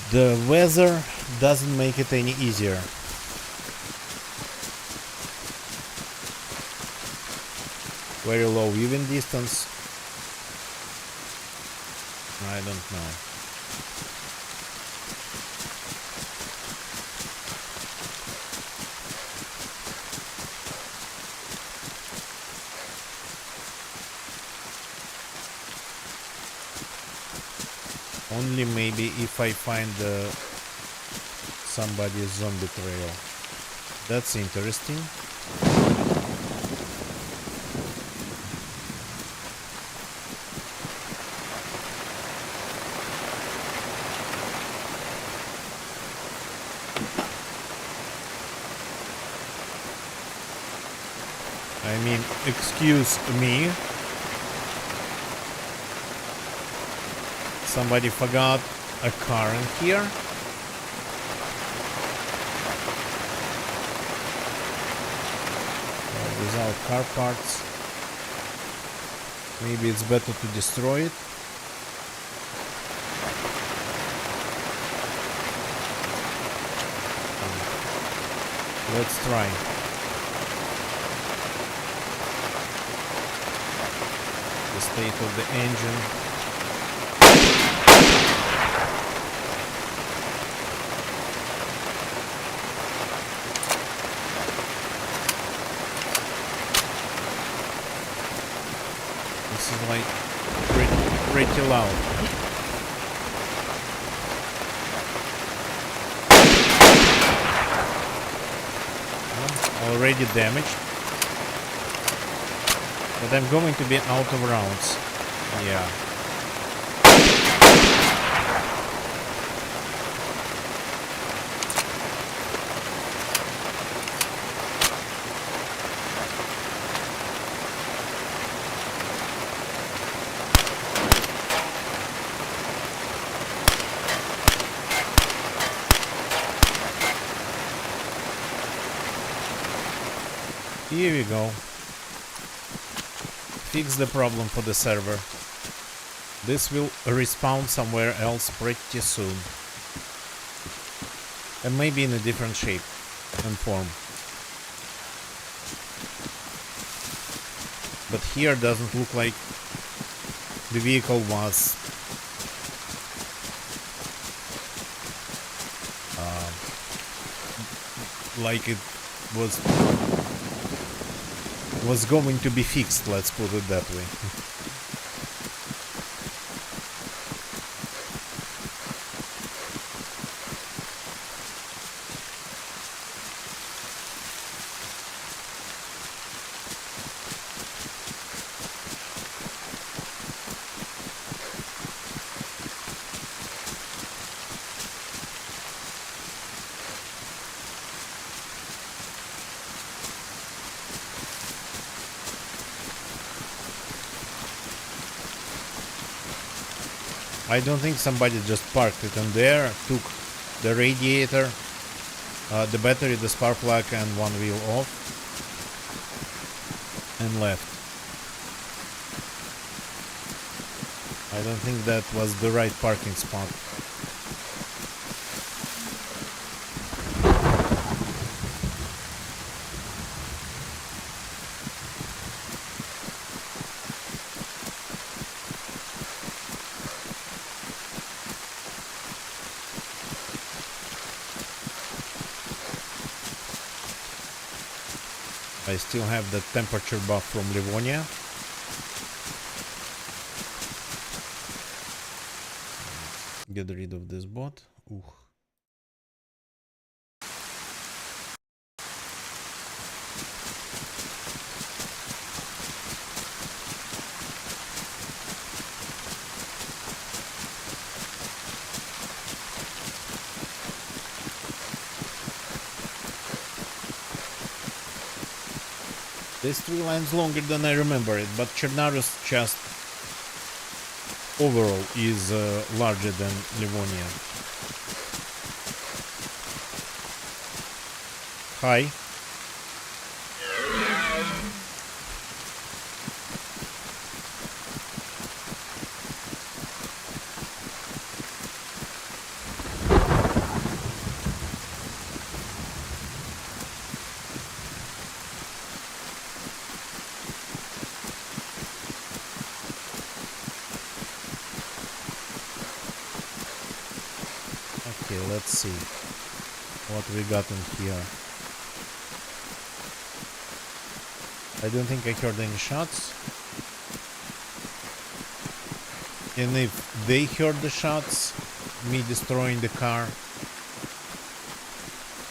The weather doesn't make it any easier. Very low viewing distance. I don't know. Only maybe if I find somebody's zombie trail. That's interesting. I mean, excuse me. Somebody forgot a car in here. Without car parts. Maybe it's better to destroy it. Let's try. The state of the engine. This is like pretty loud. Well, already damaged. But I'm going to be out of rounds. Yeah. Here we go. Fix the problem for the server. This will respawn somewhere else pretty soon. And maybe in a different shape and form. But here doesn't look like the vehicle was like it was going to be fixed, let's put it that way. I don't think somebody just parked it in there, took the radiator, the battery, the spark plug and one wheel off and left. I don't think that was the right parking spot. I still have the temperature buff from Livonia. Get rid of this bot. Ooh. This tree line's longer than I remember it, but Chernarus just overall is larger than Livonia. Hi. Okay, let's see what we got in here. I don't think I heard any shots. And if they heard the shots, me destroying the car,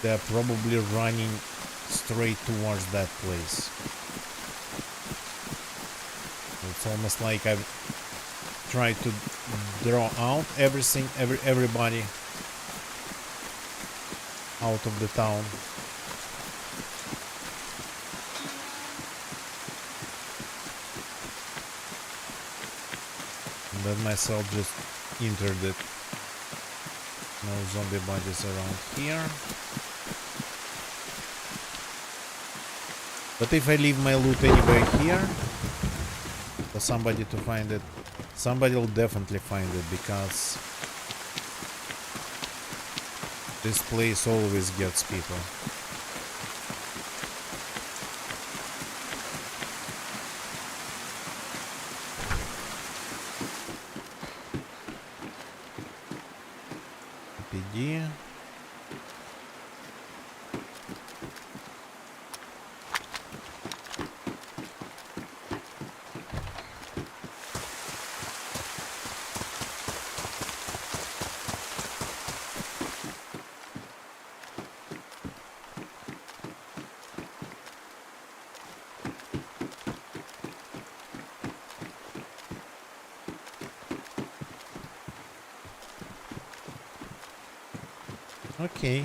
they're probably running straight towards that place. It's almost like I've tried to draw out everybody out of the town. And then myself just entered it. No zombie bodies around here. But if I leave my loot anywhere here for somebody to find it, somebody will definitely find it, because this place always gets people. PD. Okay.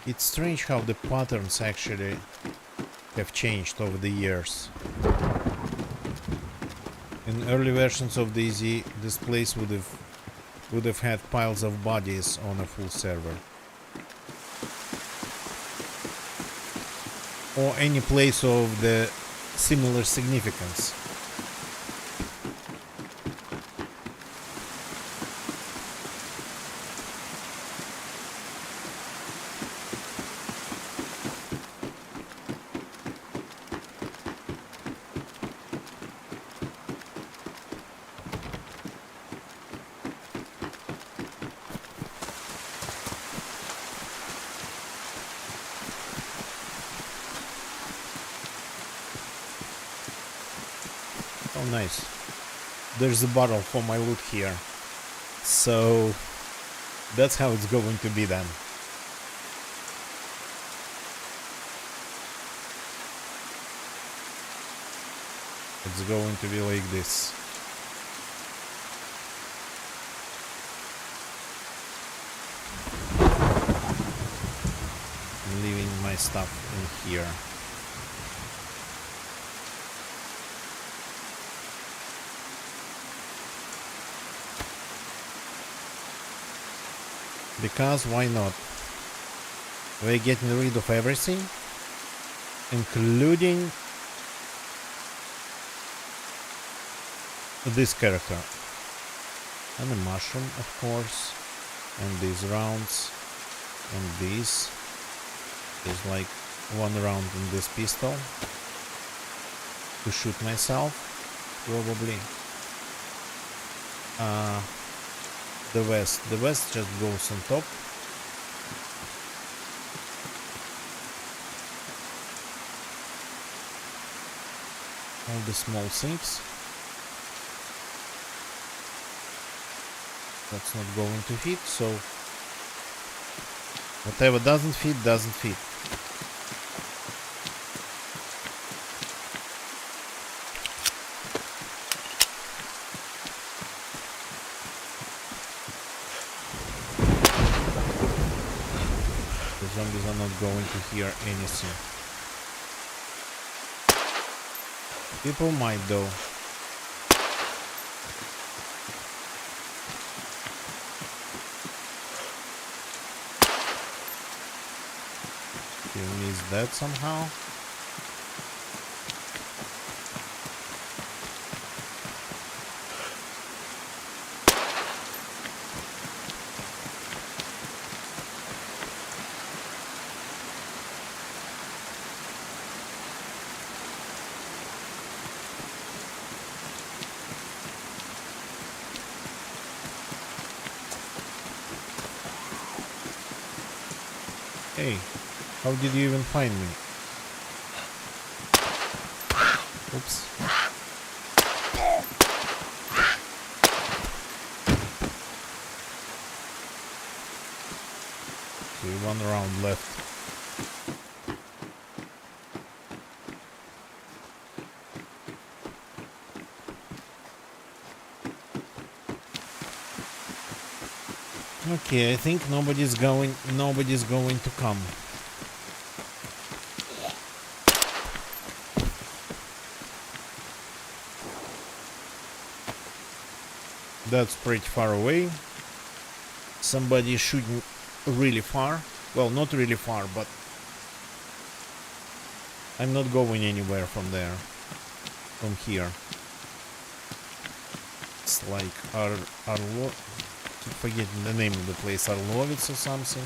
It's strange how the patterns actually have changed over the years. In early versions of DayZ, this place would have had piles of bodies on a full server. Or any place of the similar significance. Oh, nice. There's a bottle for my loot here. So that's how it's going to be then. It's going to be like this. I'm leaving my stuff in here. Because why not? We're getting rid of everything, including this character. And a mushroom, of course. And these rounds. And these. There's like one round in this pistol. To shoot myself, probably. The vest just goes on top. All the small things. That's not going to fit, so whatever doesn't fit, doesn't fit. The zombies are not going to hear anything. People might though. You missed that somehow. Hey, how did you even find me? Oops. Okay, one round left. Okay, I think nobody's going to come. That's pretty far away. Somebody shooting really far. Well, not really far, but I'm not going anywhere from there. From here. It's like Arlo. Keep forgetting the name of the place. Arlovitz or something.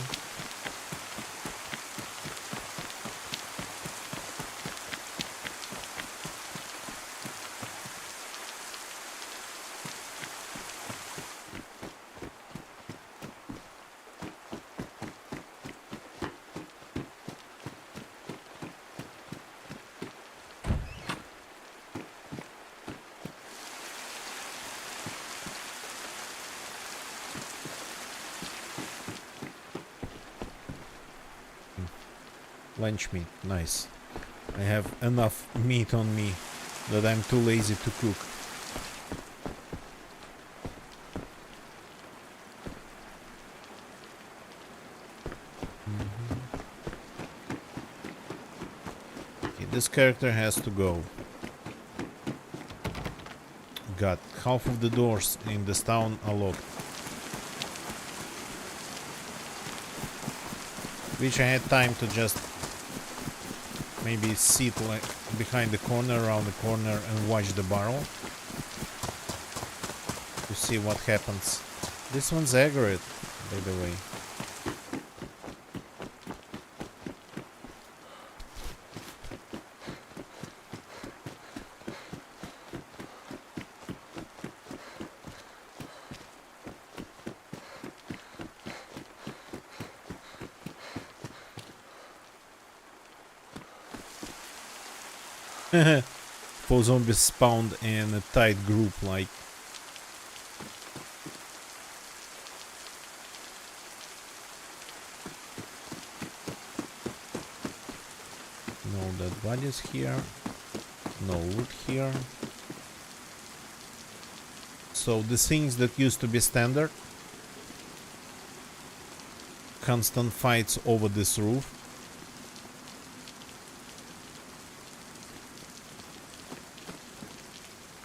Lunch meat, nice. I have enough meat on me that I'm too lazy to cook. This character has to go. God, half of the doors in this town are locked. Wish I had time to just maybe sit like behind the corner, around the corner, and watch the barrel to see what happens. This one's aggroed, by the way. Four zombies spawned in a tight group like. No dead bodies here. No wood here. So the things that used to be standard. Constant fights over this roof.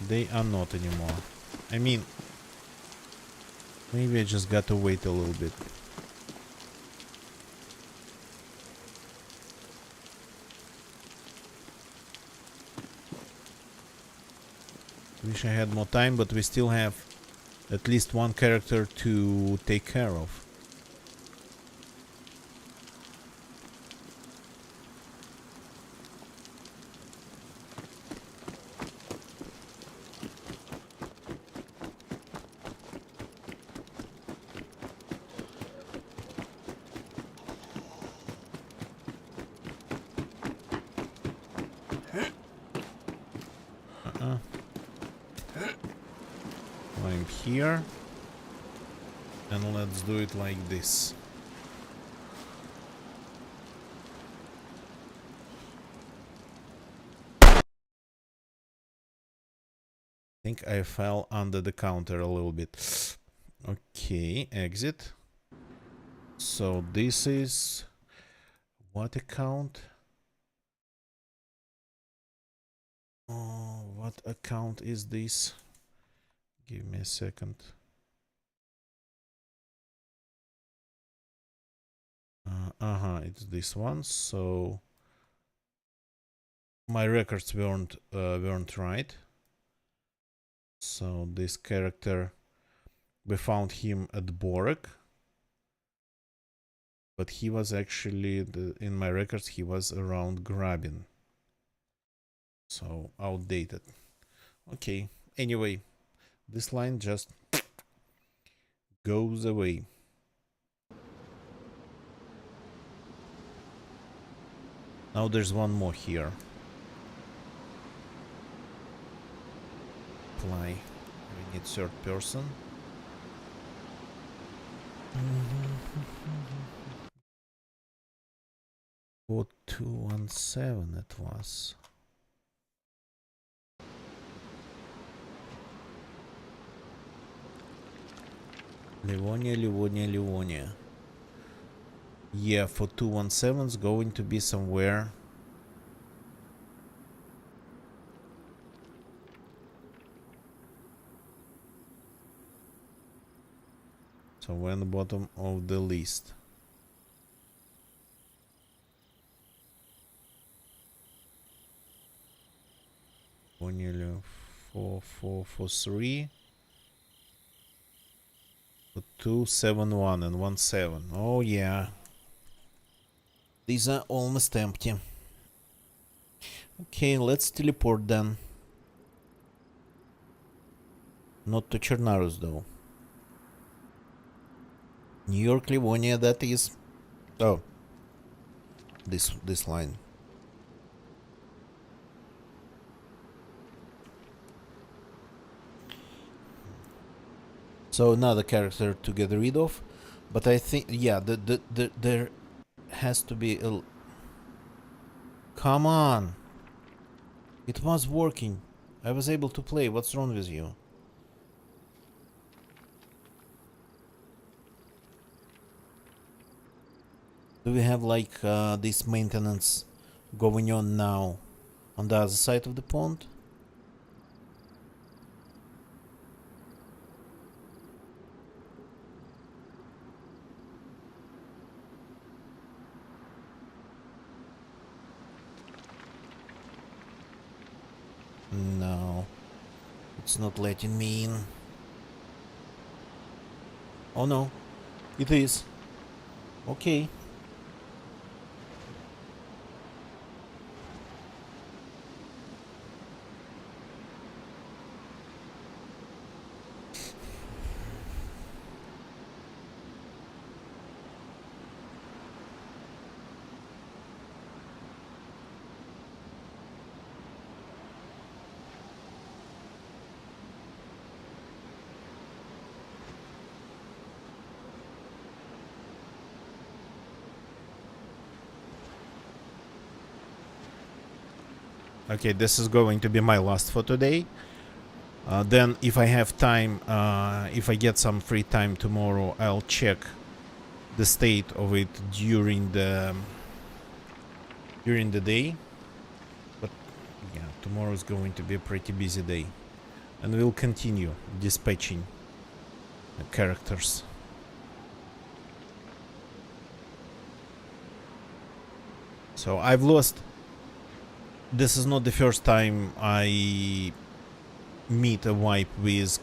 They are not anymore. I mean, maybe I just got to wait a little bit. Wish I had more time, but we still have at least one character to take care of. I'm here, and let's do it like this. I think I fell under the counter a little bit. Okay, exit. So this is what account? Oh, what account is this? Give me a second. It's this one. So my records weren't right. So this character, we found him at Borek, but he was actually in my records he was around Grabin. So outdated. Okay. Anyway, this line just goes away. Now there's one more here. Apply. We need third person. 4217 it was. Livonia. Yeah, for 217 is going to be somewhere. Somewhere on the bottom of the list. Livonia 4443. 271 and 17. Oh yeah. These are almost empty. Okay, let's teleport then. Not to Chernarus though. New York, Livonia, that is. Oh. This line. So another character to get rid of, but I think yeah, there has to be a. Come on! It was working. I was able to play. What's wrong with you? Do we have like this maintenance going on now? On the other side of the pond. No, it's not letting me in. Oh no, it is. Okay. Okay, this is going to be my last for today. Then, if I have time, if I get some free time tomorrow, I'll check the state of it during the day. But yeah, tomorrow is going to be a pretty busy day, and we'll continue dispatching characters. So I've lost. This is not the first time I meet a wipe with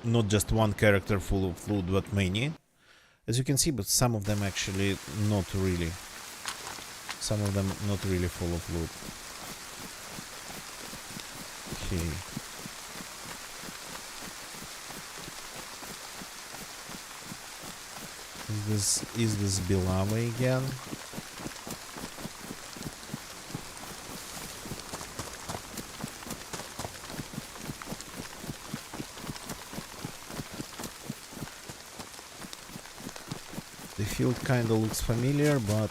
not just one character full of loot, but many, as you can see. But some of them actually not really. Some of them not really full of loot. Okay. Is this Belava again? The field kinda looks familiar, but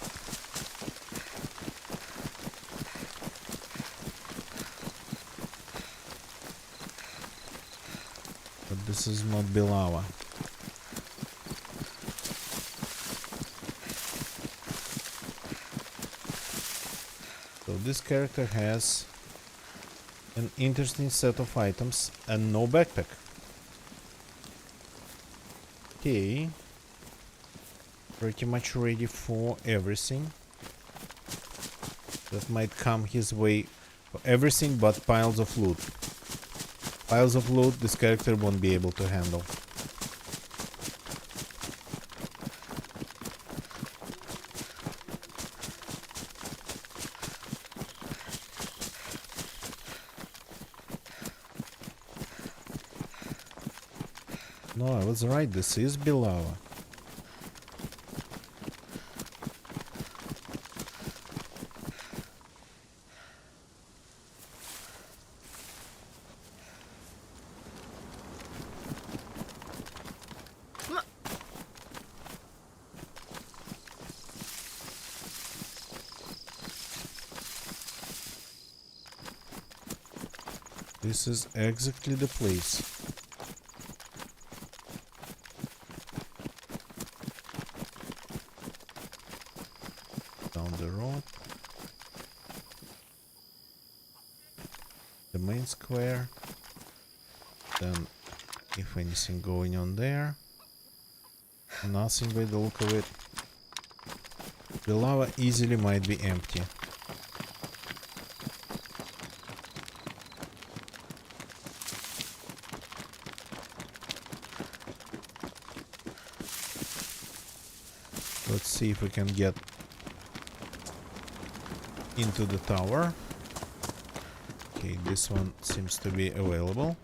this is not Belava. So this character has an interesting set of items and no backpack. Okay. Pretty much ready for everything that might come his way. For everything but piles of loot. Piles of loot this character won't be able to handle. No, I was right, this is Belava. This is exactly the place. Down the road. The main square. Then, if anything going on there. Nothing by the look of it. The lava easily might be empty. Let's see if we can get into the tower. Okay, this one seems to be available.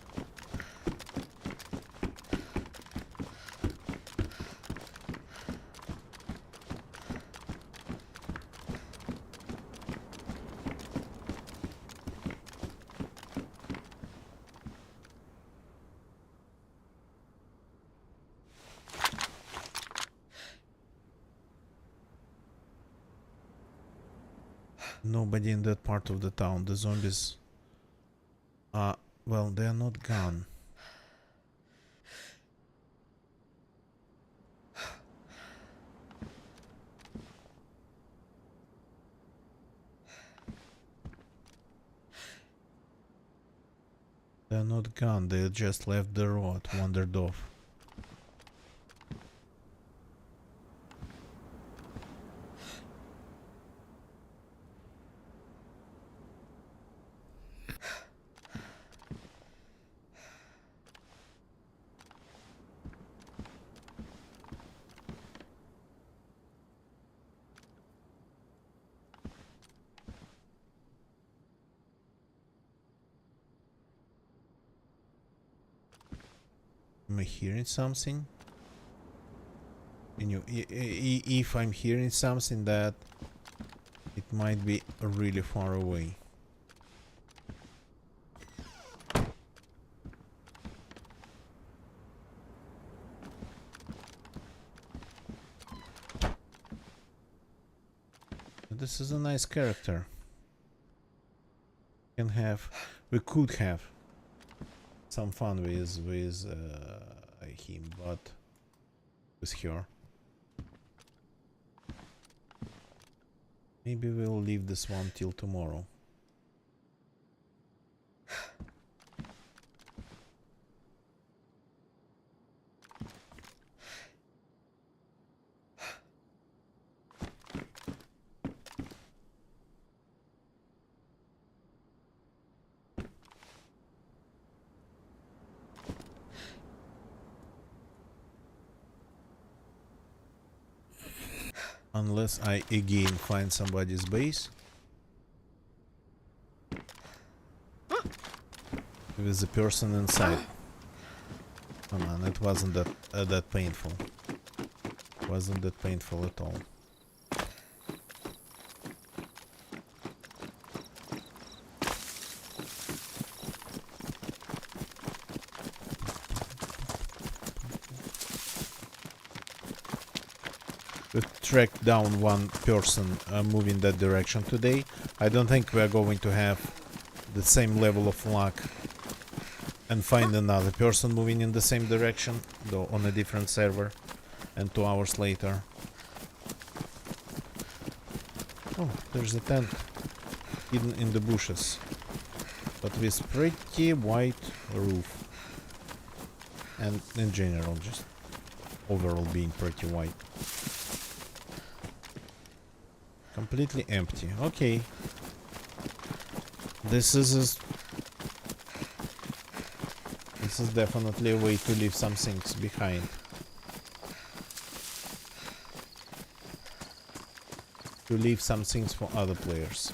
Nobody in that part of the town. The zombies are, well, they are not gone. not gone, they just left the road, wandered off. Am I hearing something? Can you, if I'm hearing something, that it might be really far away. This is a nice character. We could have some fun with him, but with her. Maybe we'll leave this one till tomorrow. Unless I again find somebody's base with the person inside. Come on, it wasn't that painful. It wasn't that painful at all. We tracked down one person moving that direction today. I don't think we are going to have the same level of luck and find another person moving in the same direction, though on a different server, and 2 hours later. Oh, there's a tent hidden in the bushes, but with pretty white roof, and in general just overall being pretty white. Completely empty. Okay. This is definitely a way to leave some things behind. To leave some things for other players.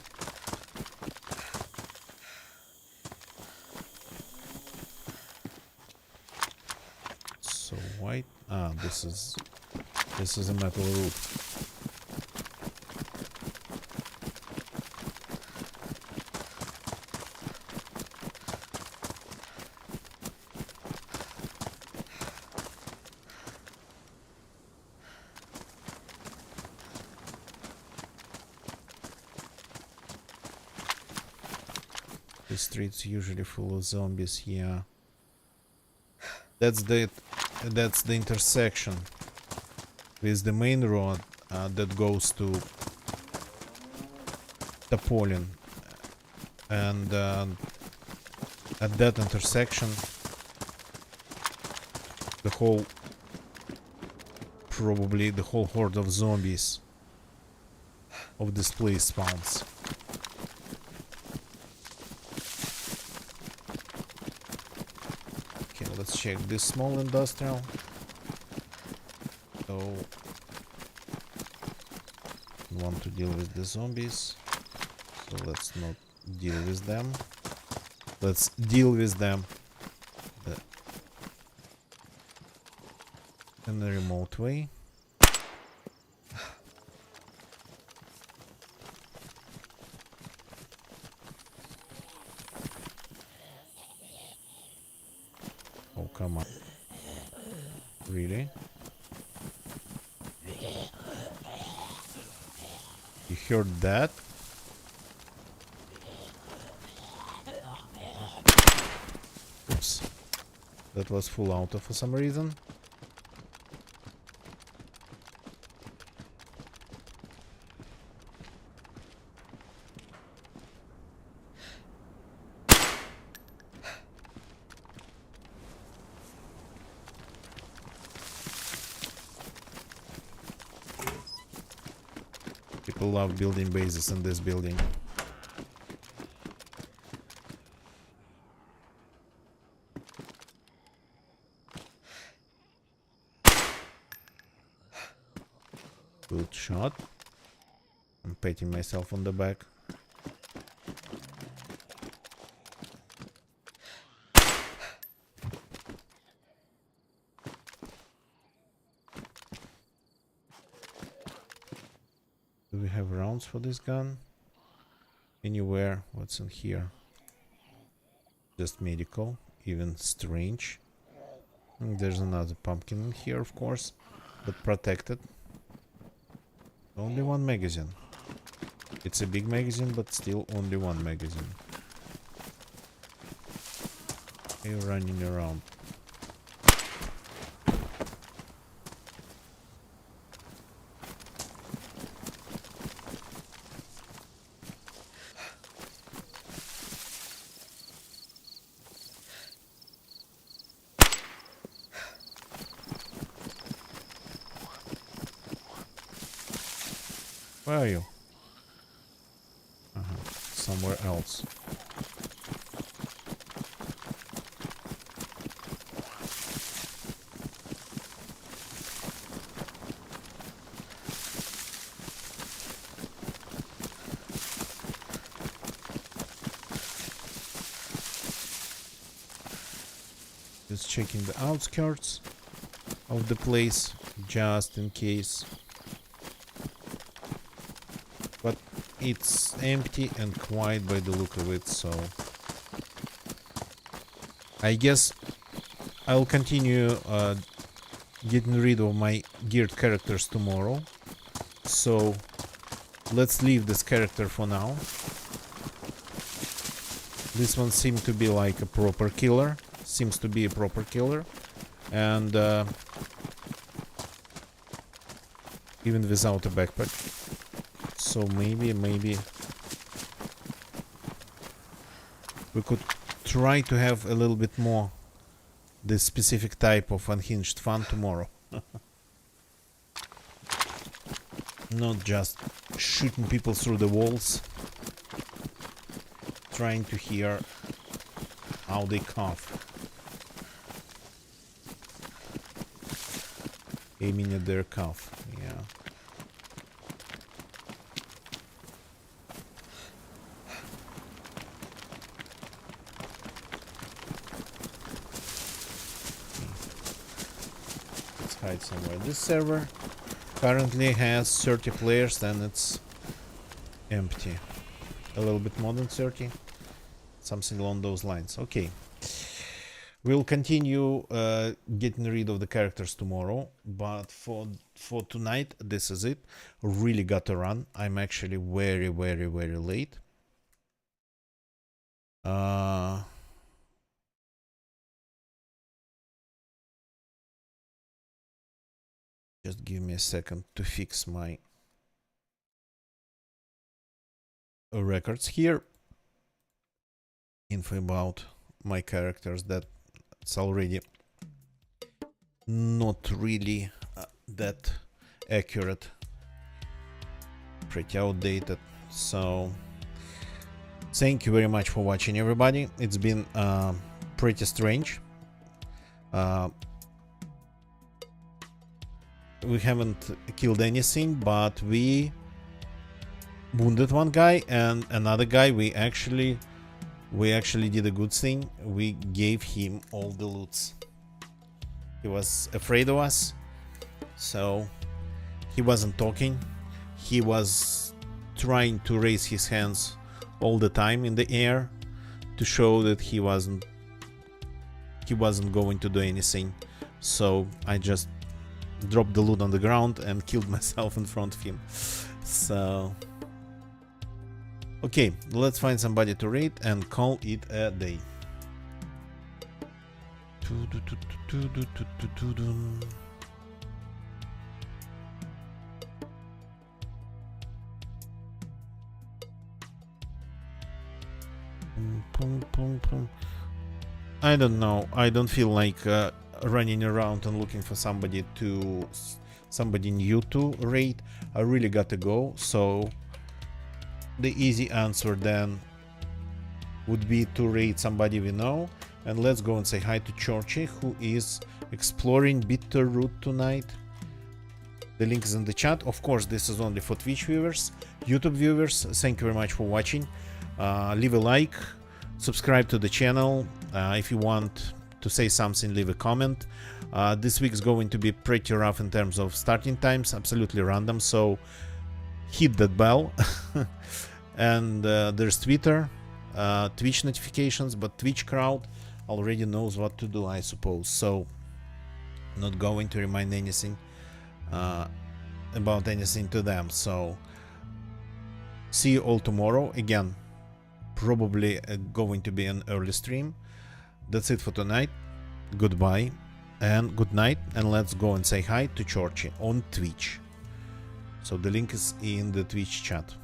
So white. Ah, this is a metal roof. The streets usually full of zombies, yeah. That's the intersection with the main road that goes to Topolin, and at that intersection probably the whole horde of zombies of this place spawns. Let's check this small industrial. So, we want to deal with the zombies. So let's not deal with them. Let's deal with them in a remote way. Oh, come on. Really? You heard that? Oops. That was full auto for some reason. people love building bases in this building. Good shot. I'm patting myself on the back. Do we have rounds for this gun? Anywhere? What's in here? Just medical. Even strange. There's another pumpkin in here, of course, but protected. Only one magazine. It's a big magazine, but still only one magazine. You're running around. Where are you? Somewhere else. Just checking the outskirts of the place, just in case. But it's empty and quiet by the look of it, so I guess I'll continue getting rid of my geared characters tomorrow. So let's leave this character for now. This one seemed to be like a proper killer. Seems to be a proper killer. And even without a backpack. So maybe we could try to have a little bit more this specific type of unhinged fun tomorrow. Not just shooting people through the walls, trying to hear how they cough. Aiming at their cough, yeah. Hide somewhere. This server currently has 30 players, and it's empty. A little bit more than 30. Something along those lines. Okay. We'll continue getting rid of the characters tomorrow, but for tonight, this is it. Really got to run. I'm actually very late. Just give me a second to fix my records here. Info about my characters that's already not really that accurate. Pretty outdated. So thank you very much for watching, everybody. It's been pretty strange. We haven't killed anything, but we wounded one guy, and another guy we actually did a good thing. We gave him all the loots. He was afraid of us, so he wasn't talking. He was trying to raise his hands all the time in the air to show that he wasn't going to do anything. So I just dropped the loot on the ground and killed myself in front of him. So okay, let's find somebody to raid and call it a day. I don't know. I don't feel like running around and looking for somebody to somebody new to raid, I really gotta go. So the easy answer then would be to raid somebody we know. And let's go and say hi to Chorchy, who is exploring Bitter Root tonight. The link is in the chat. Of course, this is only for Twitch viewers. YouTube viewers, thank you very much for watching. Leave a like, subscribe to the channel. If you want to say something, leave a comment. This week is going to be pretty rough in terms of starting times, absolutely random, so hit that bell. And there's Twitter, Twitch notifications, but Twitch crowd already knows what to do, I suppose, so not going to remind anything about anything to them. So see you all tomorrow. Again, probably going to be an early stream. That's it for tonight. Goodbye and good night, and let's go and say hi to Chorchy on Twitch. So the link is in the Twitch chat.